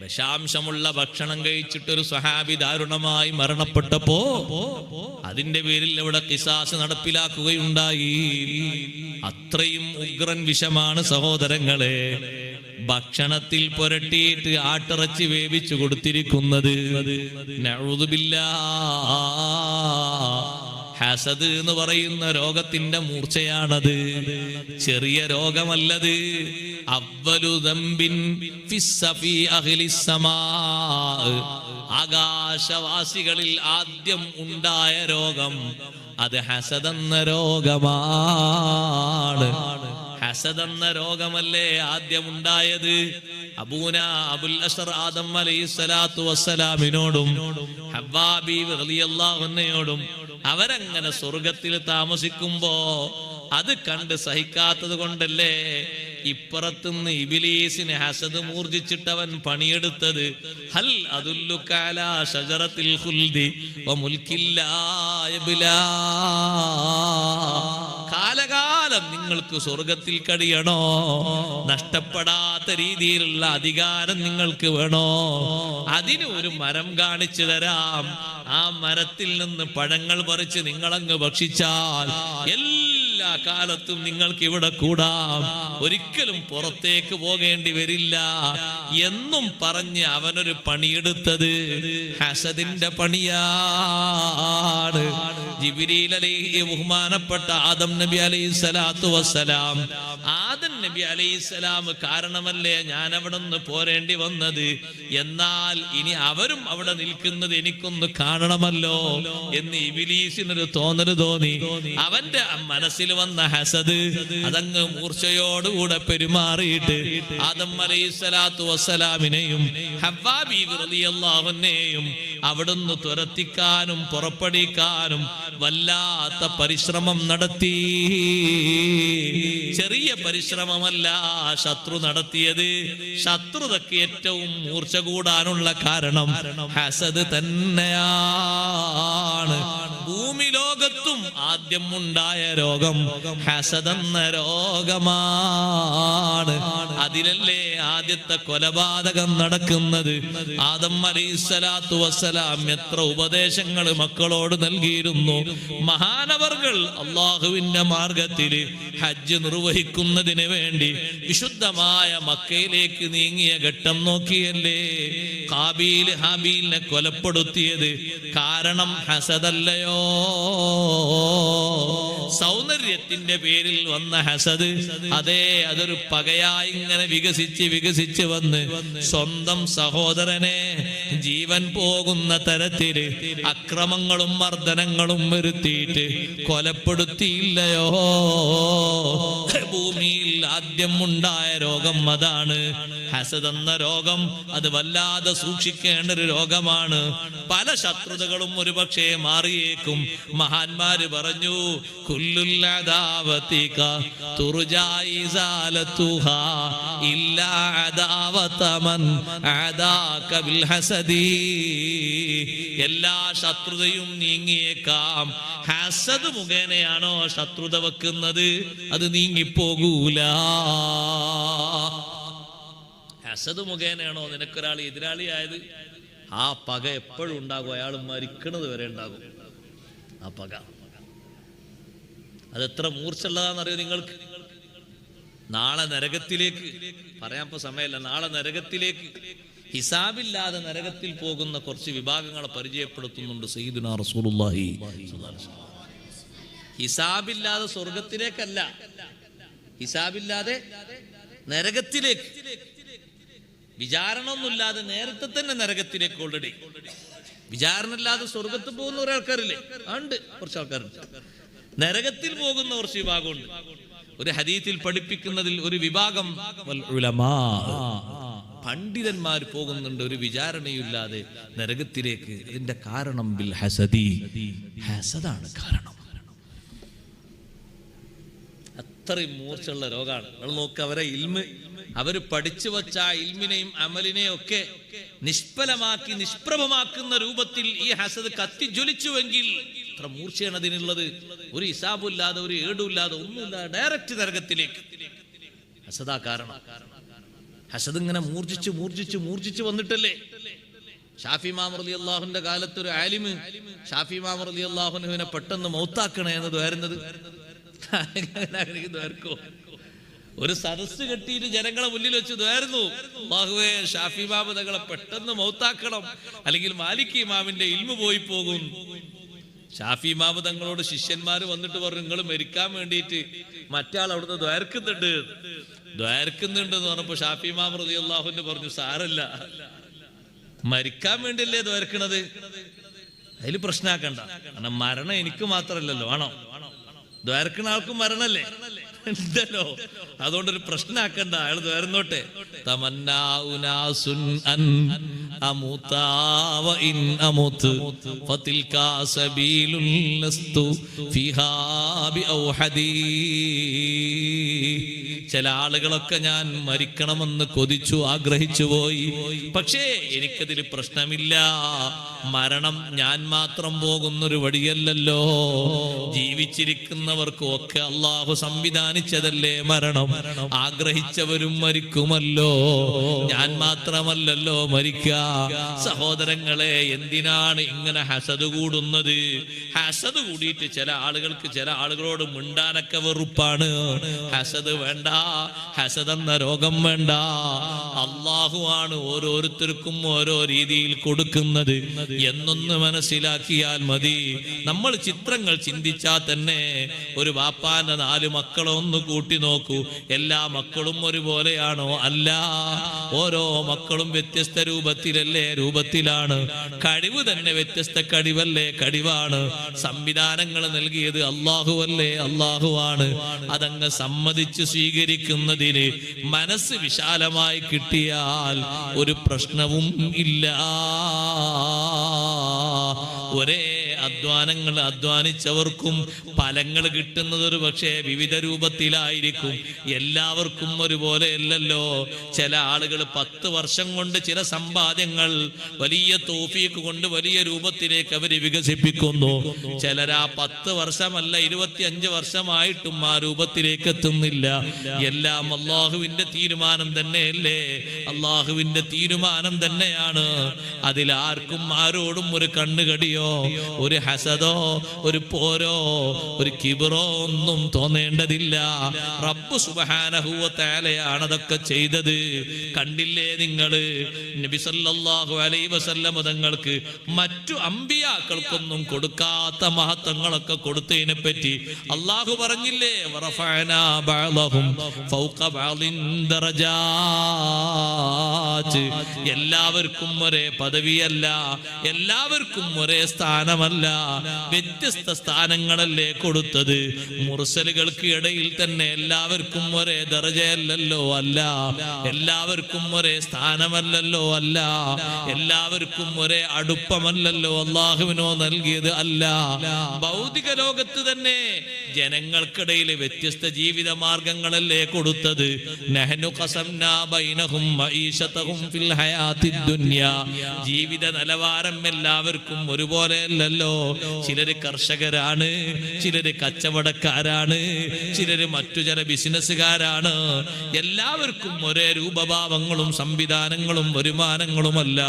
വിഷാംശമുള്ള ഭക്ഷണം കഴിച്ചിട്ടൊരു സ്വഹാബി ദാരുണമായി മരണപ്പെട്ടപ്പോ അതിന്റെ പേരിൽ അവിടെ ഖിസാസ് നടപ്പിലാക്കുകയുണ്ടായി. അത്രയും ഉഗ്രൻ വിഷമാണ് സഹോദരങ്ങളെ ഭക്ഷണത്തിൽ പുരട്ടിയിട്ട് ആട്ടിറച്ചി വേവിച്ചു കൊടുത്തിരിക്കുന്നത്. നഊദു ബില്ലാഹ്. ഹസദ് എന്ന് പറയുന്ന രോഗത്തിന്റെ മൂർച്ചയാണത്. ചെറിയ രോഗമല്ലത്. അവ്വലു ദംബിൻ ഫിസ്സഫി അഹ്ലിസ് സമാ, ആകാശവാസികളിൽ ആദ്യം ഉണ്ടായ രോഗം അത് ഹസദ് എന്ന രോഗമാണ്. ഹസദ് എന്ന രോഗമല്ലേ ആദ്യം ഉണ്ടായത്. അബൂന അബുൽ അസ്ർ ആദം അലൈഹിസ്സലാത്തു വസ്സലാമിനോടും ഹവ്വാ ബീവി റളിയല്ലാഹു അൻഹയോടും അവരങ്ങനെ സ്വർഗത്തിൽ താമസിക്കുമ്പോ അത് കണ്ട് സഹിക്കാത്തത് കൊണ്ടല്ലേ ഇപ്പുറത്തുനിന്ന് ഇബ്ലീസിനെ ഹസദ് മൂർജിച്ചിട്ടവൻ പണിയെടുത്തത്. ഹൽ അദുല്ലുക അലാ ശജറത്തിൽ ഖുൽദി വ മുൽക്കിൻ ലാ യബ്ലാ, കാലകാലം നിങ്ങൾക്ക് സ്വർഗത്തിൽ കഴിയണോ, നഷ്ടപ്പെടാത്ത രീതിയിലുള്ള അധികാരം നിങ്ങൾക്ക് വേണോ, അതിന് ഒരു മരം കാണിച്ചു തരാം. ആ മരത്തിൽ നിന്ന് പഴങ്ങൾ പറിച്ച് നിങ്ങളങ്ങ് ഭക്ഷിച്ചാൽ എല്ലാ കാലത്തും നിങ്ങൾക്ക് ഇവിടെ കൂടാം, ഒരിക്കലും പുറത്തേക്ക് പോകേണ്ടി വരില്ല എന്നും പറഞ്ഞ് അവനൊരു പണിയെടുത്തത് ഹസദിന്റെ പണിയാണ്. ജിബ്രീൽ അലൈഹി ബഹുമാനപ്പെട്ട ആദം നബി അലൈഹിസ്സലാത്തു വസ്സലാം, ആദം നബി അലൈഹിസ്സലാം കാരണമല്ലേ ഞാൻ അവിടെ നിന്ന് പോരേണ്ടി വന്നത്, എന്നാൽ ഇനി അവരും അവിടെ നിൽക്കുന്നത് എനിക്കൊന്ന് കാണണമല്ലോ എന്ന് ഇബ്ലീസിനൊരു തോന്നല് തോന്നി. അവന്റെ മനസ്സിൽ വന്ന ഹസദ് അതങ്ങ് മൂർച്ചയോടുകൂടെ പെരുമാറിയിട്ട് ആദം അലൈഹിസ്സലാത്തു വസ്സലാമിനെയും ഹവ്വാ ബീവി റളിയല്ലാഹു അൻഹയെയും അവിടുന്ന് തുരത്തിക്കാനും പുറപ്പെടിക്കാനും വല്ലാത്ത പരിശ്രമം നടത്തി. ചെറിയ പരിശ്രമമല്ല ശത്രു നടത്തിയത്. ശത്രുതയ്ക്ക് ഏറ്റവും മൂർച്ച കൂടാനുള്ള കാരണം ഹസദ് തന്നെയാണ്. ഭൂമി ലോകത്തും ആദ്യം ഉണ്ടായ രോഗം ഹസദ് എന്ന രോഗമാണ്. അതിലല്ലേ ആദ്യത്തെ കൊലപാതകം നടക്കുന്നത്. ആദം അലൈഹിസ്സലാത്തു വസ്സലാം എത്ര ഉപദേശങ്ങൾ മക്കളോട് നൽകിയിരുന്നു. മഹാനവർകൾ അള്ളാഹുവിന്റെ മാർഗത്തിൽ ഹജ്ജ് നിർവഹിക്കുന്നതിന് വേണ്ടി വിശുദ്ധമായ മക്കയിലേക്ക് നീങ്ങിയ ഘട്ടം നോക്കിയല്ലേ ഖാബീൽ ഹാബീലിനെ കൊലപ്പെടുത്തിയത്. കാരണം ഹസദല്ലയോ? സൗന്ദര്യത്തിന്റെ പേരിൽ വന്ന ഹസദ്, അതെ, അതൊരു പകയായി ഇങ്ങനെ വികസിച്ച് വന്ന് സ്വന്തം സഹോദരനെ ജീവൻ പോകുന്ന തരത്തില് അക്രമങ്ങളും മർദ്ദനങ്ങളും വരുത്തിയിട്ട് കൊലപ്പെടുത്തിയില്ലയോ? ഭൂമിയിൽ ആദ്യം ഉണ്ടായ രോഗം അതാണ്. ഹസദ് എന്ന രോഗം അത് വല്ലാതെ സൂക്ഷിക്കേണ്ട ഒരു രോഗമാണ്. പല ശത്രുതകളും ഒരുപക്ഷെ മാറിയേക്കും. മഹാന്മാര് പറഞ്ഞു, കുല്ലുൽ അദാവതിക തുർജാ ഇസാലതുഹാ ഇല്ലാ അദാവത മൻ അദാക ബിൽ ഹസദി. എല്ലാ ശത്രുതയും നീങ്ങിയേക്കാം, ഹസദ് മുഖേനയാണോ ശത്രുത വെക്കുന്നത് അത് നീങ്ങിപ്പോകൂല. ഹസദ് മുഖേനയാണോ നിനക്കൊരാൾ എതിരാളിയായത്, ആ പക എപ്പോഴും ഉണ്ടാകും. അയാൾ മരിക്കണത് വരെ ഉണ്ടാകും ആ പക. അതെത്ര മൂർച്ചുള്ളതാണെന്നറിയോ നിങ്ങൾക്ക്? നാളെ നരകത്തിലേക്ക് പറയാൻ ഇപ്പൊ സമയമല്ല. നാളെ നരകത്തിലേക്ക് ഹിസാബില്ലാതെ നരകത്തിൽ പോകുന്ന കുറച്ച് വിഭാഗങ്ങളെ പരിചയപ്പെടുത്തുന്നുണ്ട് സയ്യിദുനാ റസൂലുള്ളാഹി. ഹിസാബില്ലാതെ സ്വർഗത്തിലേക്കല്ല, ഹിസാബില്ലാതെ നരകത്തിലേക്ക്, വിചാരണ ഒന്നുമില്ലാതെ നേരത്തെ തന്നെ നരകത്തിലേക്ക്. ഓൾറെഡി വിചാരണ ഇല്ലാതെ സ്വർഗത്തിൽ പോകുന്ന കുറെ ആൾക്കാരില്ലേ? ഉണ്ട്, കുറച്ച് ആൾക്കാരുണ്ട്. നരകത്തിൽ പോകുന്ന കുറച്ച് വിഭാഗമുണ്ട്. ഒരു ഹദീത്തിൽ പഠിപ്പിക്കുന്നതിൽ ഒരു വിഭാഗം പണ്ഡിതന്മാർ പോകുന്നുണ്ട് ഒരു വിചാരണയില്ലാതെ നരകത്തിലേക്ക്. ഇതിന്റെ കാരണം ബിൽ ഹസദി, ഹസദാണ് കാരണം. അത്രയും മൂർച്ചുള്ള രോഗമാണ്. നിങ്ങൾ നോക്ക്, അവരെ ഇൽമ്, അവര് പഠിച്ചു വച്ച ഇൽമിനെയും അമലിനെയും ഒക്കെ നിഷ്ഫലമാക്കി നിഷ്പ്രഭമാക്കുന്ന രൂപത്തിൽ ഈ ഹസദ് കത്തിജ്വലിച്ചുവെങ്കിൽ അത്ര മൂർച്ചയാണ് അതിനുള്ളത്. ഒരു ഹിസാബില്ലാതെ, ഒരു ഏടുമില്ലാതെ, ഒന്നുമില്ലാതെ ഡയറക്റ്റ് നരകത്തിലേക്ക്. ഹസദാ കാരണം. ഹസദ് ഇങ്ങനെ മൂർജിച്ച് വന്നിട്ടല്ലേ. ഷാഫി ഇമാം റളിയല്ലാഹുവിന്റെ കാലത്ത് ഒരു ആലിമ് ഷാഫി ഇമാം റളിയല്ലാഹുവിനെ പെട്ടെന്ന് മൗത്താക്കണേ എന്ന് ദ്വാരുന്നത്. ഒരു സദസ്സ് കെട്ടിയിട്ട് ജനങ്ങളെ മുന്നിൽ വെച്ച് ദ്വാരുന്നു, അല്ലാഹുവേ ഷാഫി ഇമാം തങ്ങളെ പെട്ടെന്ന് മൗത്താക്കണം, അല്ലെങ്കിൽ മാലിക് ഇമാമിന്റെ ഇൽമു പോയി പോകും. ഷാഫി ഇമാം തങ്ങളോട് ശിഷ്യന്മാര് വന്നിട്ട് പറഞ്ഞു, നിങ്ങൾ മരിക്കാൻ വേണ്ടിയിട്ട് മറ്റാൾ അവിടുന്ന് ദ്വാരക്കുന്നുണ്ട് എന്ന് പറഞ്ഞപ്പോ ഷാഫി ഇമാം റളിയല്ലാഹു പറഞ്ഞു, സാരല്ല, മരിക്കാൻ വേണ്ടിയല്ലേ ദ്വാരക്കണത്, അതിൽ പ്രശ്നമാക്കണ്ട. കാരണം മരണം എനിക്ക് മാത്രല്ലല്ലോ, ആണോ? ദ്വാരക്കണ ആൾക്കും മരണല്ലേ ഉണ്ടല്ലോ, അതുകൊണ്ടൊരു പ്രശ്നമാക്കണ്ട, അയാൾ ദ്വാരുന്നോട്ടെ. ചില ആളുകളൊക്കെ ഞാൻ മരിക്കണമെന്ന് കൊതിച്ചു, ആഗ്രഹിച്ചു പോയി. പക്ഷേ എനിക്കതിൽ പ്രശ്നമില്ല. മരണം ഞാൻ മാത്രം പോകുന്നൊരു വഴിയല്ലല്ലോ. ജീവിച്ചിരിക്കുന്നവർക്കും ഒക്കെ അള്ളാഹു സംവിധാനിച്ചതല്ലേ മരണം. ആഗ്രഹിച്ചവരും മരിക്കുമല്ലോ, ഞാൻ മാത്രമല്ലല്ലോ മരിക്കുക. സഹോദരങ്ങളെ, എന്തിനാണ് ഇങ്ങനെ ഹസദ് കൂടുന്നത്? ഹസദ് കൂടിയിട്ട് ചില ആളുകൾക്ക് ചില ആളുകളോട് മിണ്ടാനൊക്കെ വെറുപ്പാണ്. ഹസദ് വേണ്ട, ഹസദ് എന്ന രോഗം വേണ്ട. അള്ളാഹു ആണ് ഓരോരുത്തർക്കും ഓരോ രീതിയിൽ കൊടുക്കുന്നത് എന്നൊന്ന് മനസ്സിലാക്കിയാൽ മതി. നമ്മൾ ചിത്രങ്ങൾ ചിന്തിച്ചാൽ തന്നെ ഒരു വാപ്പാന്റെ 4 മക്കളെ ഒന്ന് കൂട്ടി നോക്കൂ. എല്ലാ മക്കളും ഒരുപോലെയാണോ? അല്ല. ഓരോ മക്കളും വ്യത്യസ്ത രൂപത്തിലാണ്. കഴിവ് തന്നെ വ്യത്യസ്ത കഴിവാണ്. സംവിധാനങ്ങൾ നൽകിയത് അല്ലാഹുവല്ലേ, അല്ലാഹുവാണ്. അതങ്ങ് സമ്മതിച്ച് സ്വീകരിക്കുന്നതിന് മനസ്സ് വിശാലമായി കിട്ടിയാൽ ഒരു പ്രശ്നവും ഇല്ല. ഒരേ അധ്വാനങ്ങൾ അധ്വാനിച്ചവർക്കും ഫലങ്ങൾ കിട്ടുന്നത് ഒരു പക്ഷേ വിവിധ രൂപത്തിലായിരിക്കും. എല്ലാവർക്കും ഒരുപോലെ അല്ലല്ലോ. ചില ആളുകൾ 10 വർഷം കൊണ്ട് ചില സമ്പാദ്യങ്ങൾ വലിയ തൗഫീഖ് കൊണ്ട് വലിയ രൂപത്തിലേക്ക് അവർ വികസിപ്പിക്കുന്നു. ചിലരാ 10 വർഷമല്ല 25 വർഷമായിട്ടും ആ രൂപത്തിലേക്ക് എത്തുന്നില്ല. എല്ലാം അള്ളാഹുവിന്റെ തീരുമാനം തന്നെയല്ലേ, അള്ളാഹുവിന്റെ തീരുമാനം തന്നെയാണ്. അതിലാർക്കും ആരോടും ഒരു കണ്ണുകടിയോ ഒരു ഹസദോ ഒരു പോരോ ഒരു കിബറോ ഒന്നും തോന്നേണ്ടതില്ല. റബ്ബ് സുബ്ഹാനഹു വ തആലയാണ് അതൊക്കെ ചെയ്തത്. കണ്ടില്ലേ നിങ്ങൾ? നബി സല്ലല്ലാഹു അലൈഹി വസല്ലം തങ്ങൾക്ക് മറ്റു അമ്പിയാക്കൾക്കൊന്നും കൊടുക്കാത്ത മഹത്വങ്ങളൊക്കെ കൊടുത്തതിനെ പറ്റി അല്ലാഹു പറഞ്ഞില്ലേ? വറഫഅനാ ബഅദഹും ഫൗഖ ബഅദിൻ ദറജാത്ത്. എല്ലാവർക്കും ഒരേ പദവിയല്ല, എല്ലാവർക്കും ഒരേ സ്ഥാനമല്ല. സ്ഥാനമല്ല, വ്യത്യസ്ത സ്ഥാനങ്ങളല്ലേ കൊടുത്തത്. മുർസലുകൾക്ക് ഇടയിൽ തന്നെ എല്ലാവർക്കും ഒരേ ദർജയല്ലല്ലോ, അല്ല. എല്ലാവർക്കും ഒരേ സ്ഥാനമല്ലല്ലോ, അല്ല. എല്ലാവർക്കും ഒരേ അടുപ്പമല്ലല്ലോ അള്ളാഹുവിനോ നൽകിയത്, അല്ല. ഭൗതിക ലോകത്ത് തന്നെ ജനങ്ങൾക്കിടയിൽ വ്യത്യസ്ത ജീവിത മാർഗങ്ങളല്ലേ കൊടുത്തത്. നഹ്നു ഖസംനാ ബൈനഹും മഈശതഹും ഫിൽ ഹയാത്തിദ് ദുനിയാ. ജീവിത നിലവാരം എല്ലാവർക്കും ഒരുപോലെ അല്ലല്ലോ. ചിലര് കർഷകരാണ്, ചിലര് കച്ചവടക്കാരാണ്, ചിലര് മറ്റു ചില ബിസിനസ്സുകാരാണ്. എല്ലാവർക്കും ഒരേ രൂപഭാവങ്ങളും സംവിധാനങ്ങളും വരുമാനങ്ങളുമല്ല,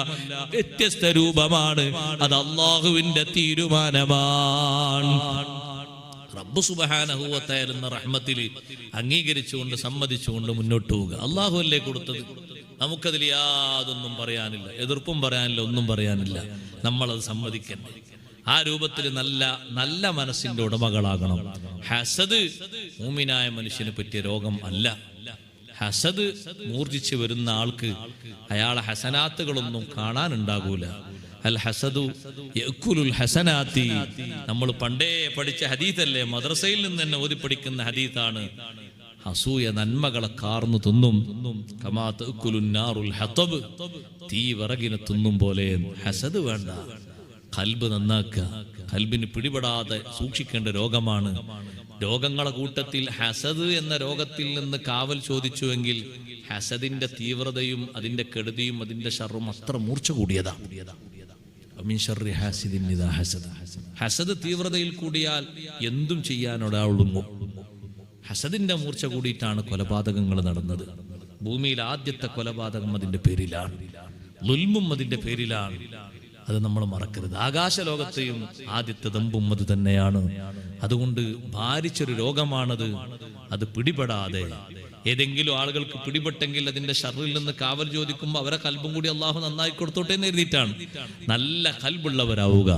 വ്യത്യസ്ത രൂപമാണ്. അത് അള്ളാഹുവിന്റെ തീരുമാനമാണ്. റബ്ബ് സുബ്ഹാനഹു വ തആല എന്ന റഹ്മത്തിൽ അംഗീകരിച്ചുകൊണ്ട് സമ്മതിച്ചുകൊണ്ട് മുന്നോട്ട് പോവുക. അള്ളാഹു അല്ലേ കൊടുത്തത്. നമുക്കതിൽ യാതൊന്നും പറയാനില്ല, എതിർപ്പും പറയാനില്ല, ഒന്നും പറയാനില്ല. നമ്മളത് സമ്മതിക്കണം. ആ രൂപത്തിൽ നല്ല മനസ്സിന്റെ ഉടമകളാകണം. ഹസദ് മൂമിനായ മനുഷ്യന് പറ്റിയ രോഗം അല്ല. ഹസദ് മൂർജിച്ച് വരുന്ന ആൾക്ക് അയാളെ ഹസനാത്തുകളൊന്നും കാണാനുണ്ടാകൂല. അൽ ഹസദു യഅ്കുലുൽ ഹസനാത്തി. നമ്മൾ പണ്ടേ പഠിച്ച ഹദീഥല്ലേ, മദ്രസയിൽ നിന്ന് തന്നെ ഓതി പഠിക്കുന്ന ഹദീത്താണ്. അസൂയ നന്മകളെ കാർന്നു തിന്നും. കമാ തഅ്കുലുൻ നാറുൽ ഹതബ്. തീ വിറകിനെ തിന്നും പോലെ. ഹസദ് വേണ്ട. ഖൽബ് നന്നാക്കുക. ഖൽബിന് പിടിപെടാതെ സൂക്ഷിക്കേണ്ട രോഗമാണ്. രോഗങ്ങളെ കൂട്ടത്തിൽ ഹസദ് എന്ന രോഗത്തിൽ നിന്ന് കാവൽ ചോദിച്ചുവെങ്കിൽ ഹസദിന്റെ തീവ്രതയും അതിന്റെ കെടുതിയും അതിന്റെ ഷർറും അത്ര മൂർച്ച കൂടിയതാ. ഹസദ് തീവ്രതയിൽ കൂടിയാൽ എന്തും ചെയ്യാൻ ഒരാളുങ്ങും. ഹസദിന്റെ മൂർച്ച കൂടിയിട്ടാണ് കൊലപാതകങ്ങൾ നടന്നത്. ഭൂമിയിൽ ആദ്യത്തെ കൊലപാതകം അതിന്റെ പേരിലാണ്, ളുൽമും അതിന്റെ പേരിലാണ്. അത് നമ്മൾ മറക്കരുത്. ആകാശലോകത്തെയും ആദ്യത്തെ ദമ്പും അത് തന്നെയാണ്. അതുകൊണ്ട് ഭാരിച്ചൊരു രോഗമാണത്. അത് പിടിപെടാതെ ഏതെങ്കിലും ആളുകൾക്ക് പിടിപെട്ടെങ്കിൽ അതിന്റെ ഷർറിൽ നിന്ന് കാവൽ ചോദിക്കുമ്പോൾ അവരെ കൽബും കൂടി അള്ളാഹു നന്നായി കൊടുത്തോട്ടെ എന്ന് എഴുതിയിട്ടാണ്. നല്ല കൽബുള്ളവരാവുക.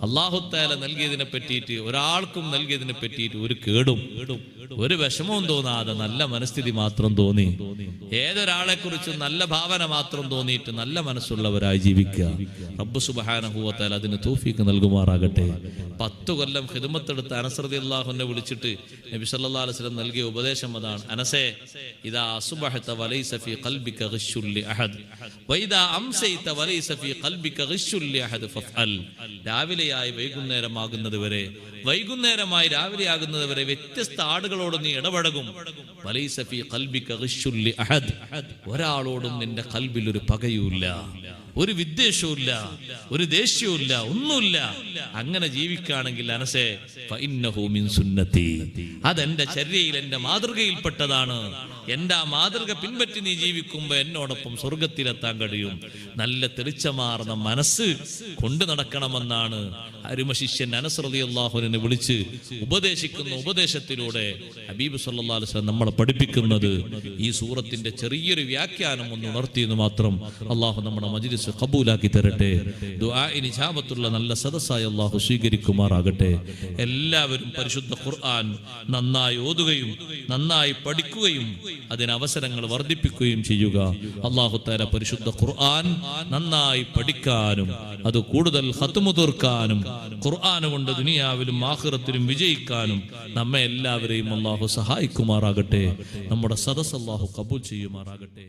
അള്ളാഹു തആല നൽകിയതിനെ പറ്റിയിട്ട്, ഒരാൾക്കും നൽകിയതിനെ പറ്റിയിട്ട് ഒരു കേടും ഒരു വിഷമവും തോന്നാതെ നല്ല മനസ്ഥിതി മാത്രം തോന്നി, ഏതൊരാളെ കുറിച്ചും നല്ല ഭാവന മാത്രം തോന്നിയിട്ട് നല്ല മനസ്സുള്ളവരായി ജീവിക്കുക. റബ്ബ് സുബ്ഹാനഹു വ തആല അതിന് തൗഫീഖ് നൽകുമാറാകട്ടെ. 10 കൊല്ലം ഖിദ്മത്തെടുത്ത അനസ് റളിയല്ലാഹുവിനെ വിളിച്ചിട്ട് നബി സല്ലല്ലാഹു അലൈഹി വസല്ലം നൽകിയ ഉപദേശം അതാണ്. അനസേ, ഇദാ അസ്ബഹത വലൈസ ഫീ ഖൽബിക ഗിശ്ശുൻ ലിഅഹദ് വഇദാ അംസൈത വലൈസ ഫീ ഖൽബിക ഗിശ്ശുൻ ലിഅഹദ് ഫഫഅൽ. രാവിലെയായി വൈകുന്നേരമാകുന്നത് വരെ, വൈകുന്നേരമായി രാവിലെയാകുന്നത് വരെ വ്യത്യസ്ത ആളുകളോട് നീ ഇടപഴകും. വലൈസ ഫീ ഖൽബിക ഗിശ്ശുൻ ലിഅഹദ്. ഒരാളോടും നിന്റെ ഖൽബിൽ ഒരു പകയുമില്ല, ഒരു വിദ്വേഷവുമില്ല, ഒരു ദേഷ്യവുമില്ല, ഒന്നുമില്ല. അങ്ങനെ ജീവിക്കുകയാണെങ്കിൽ അനസേ ഫഇന്നഹു മിൻ സുന്നത്തി. അതെന്റെ ചര്യയിൽ, എന്റെ മാതൃകയിൽപ്പെട്ടതാണ്. എന്റെ ആ മാതൃക പിൻപറ്റി നീ ജീവിക്കുമ്പോൾ എന്നോടൊപ്പം സ്വർഗത്തിലെത്താൻ കഴിയും. നല്ല തെളിച്ചമാർന്ന മനസ്സ് കൊണ്ടു നടക്കണമെന്നാണ് അരുമശിഷ്യൻ അനസ് റളിയല്ലാഹു അൻഹുവിനെ വിളിച്ച് ഉപദേശിക്കുന്ന ഉപദേശത്തിലൂടെ ഹബീബ് സല്ലല്ലാഹു അലൈഹി വസല്ലം നമ്മളെ പഠിപ്പിക്കുന്നത്. ഈ സൂറത്തിന്റെ ചെറിയൊരു വ്യാഖ്യാനം ഒന്ന് ഉണർത്തിയെന്ന് മാത്രം. അള്ളാഹു നമ്മുടെ മജ്ലിസ് ഖബൂലാക്കി തരട്ടെ. ദുആഇന് ഇജാബത്തുള്ള നല്ല സദസ്സായി അള്ളാഹു സ്വീകരിക്കുമാറാകട്ടെ. എല്ലാവരും പരിശുദ്ധ ഖുർആൻ നന്നായി ഓതുകയും നന്നായി പഠിക്കുകയും അതിന് അവസരങ്ങൾ വർദ്ധിപ്പിക്കുകയും ചെയ്യുക. അല്ലാഹു തആല പരിശുദ്ധ ഖുർആൻ നന്നായി പഠിക്കാനും അത് കൂടുതൽ ഖത്മു തീർക്കാനും ഖുർആൻ കൊണ്ട് ദുനിയാവിലും ആഖിറത്തിലും വിജയിക്കാനും നമ്മെ എല്ലാവരെയും അല്ലാഹു സഹായിക്കുമാറാകട്ടെ. നമ്മുടെ സദസ്സ് അല്ലാഹു ഖബൂൽ ചെയ്യുമാറാകട്ടെ.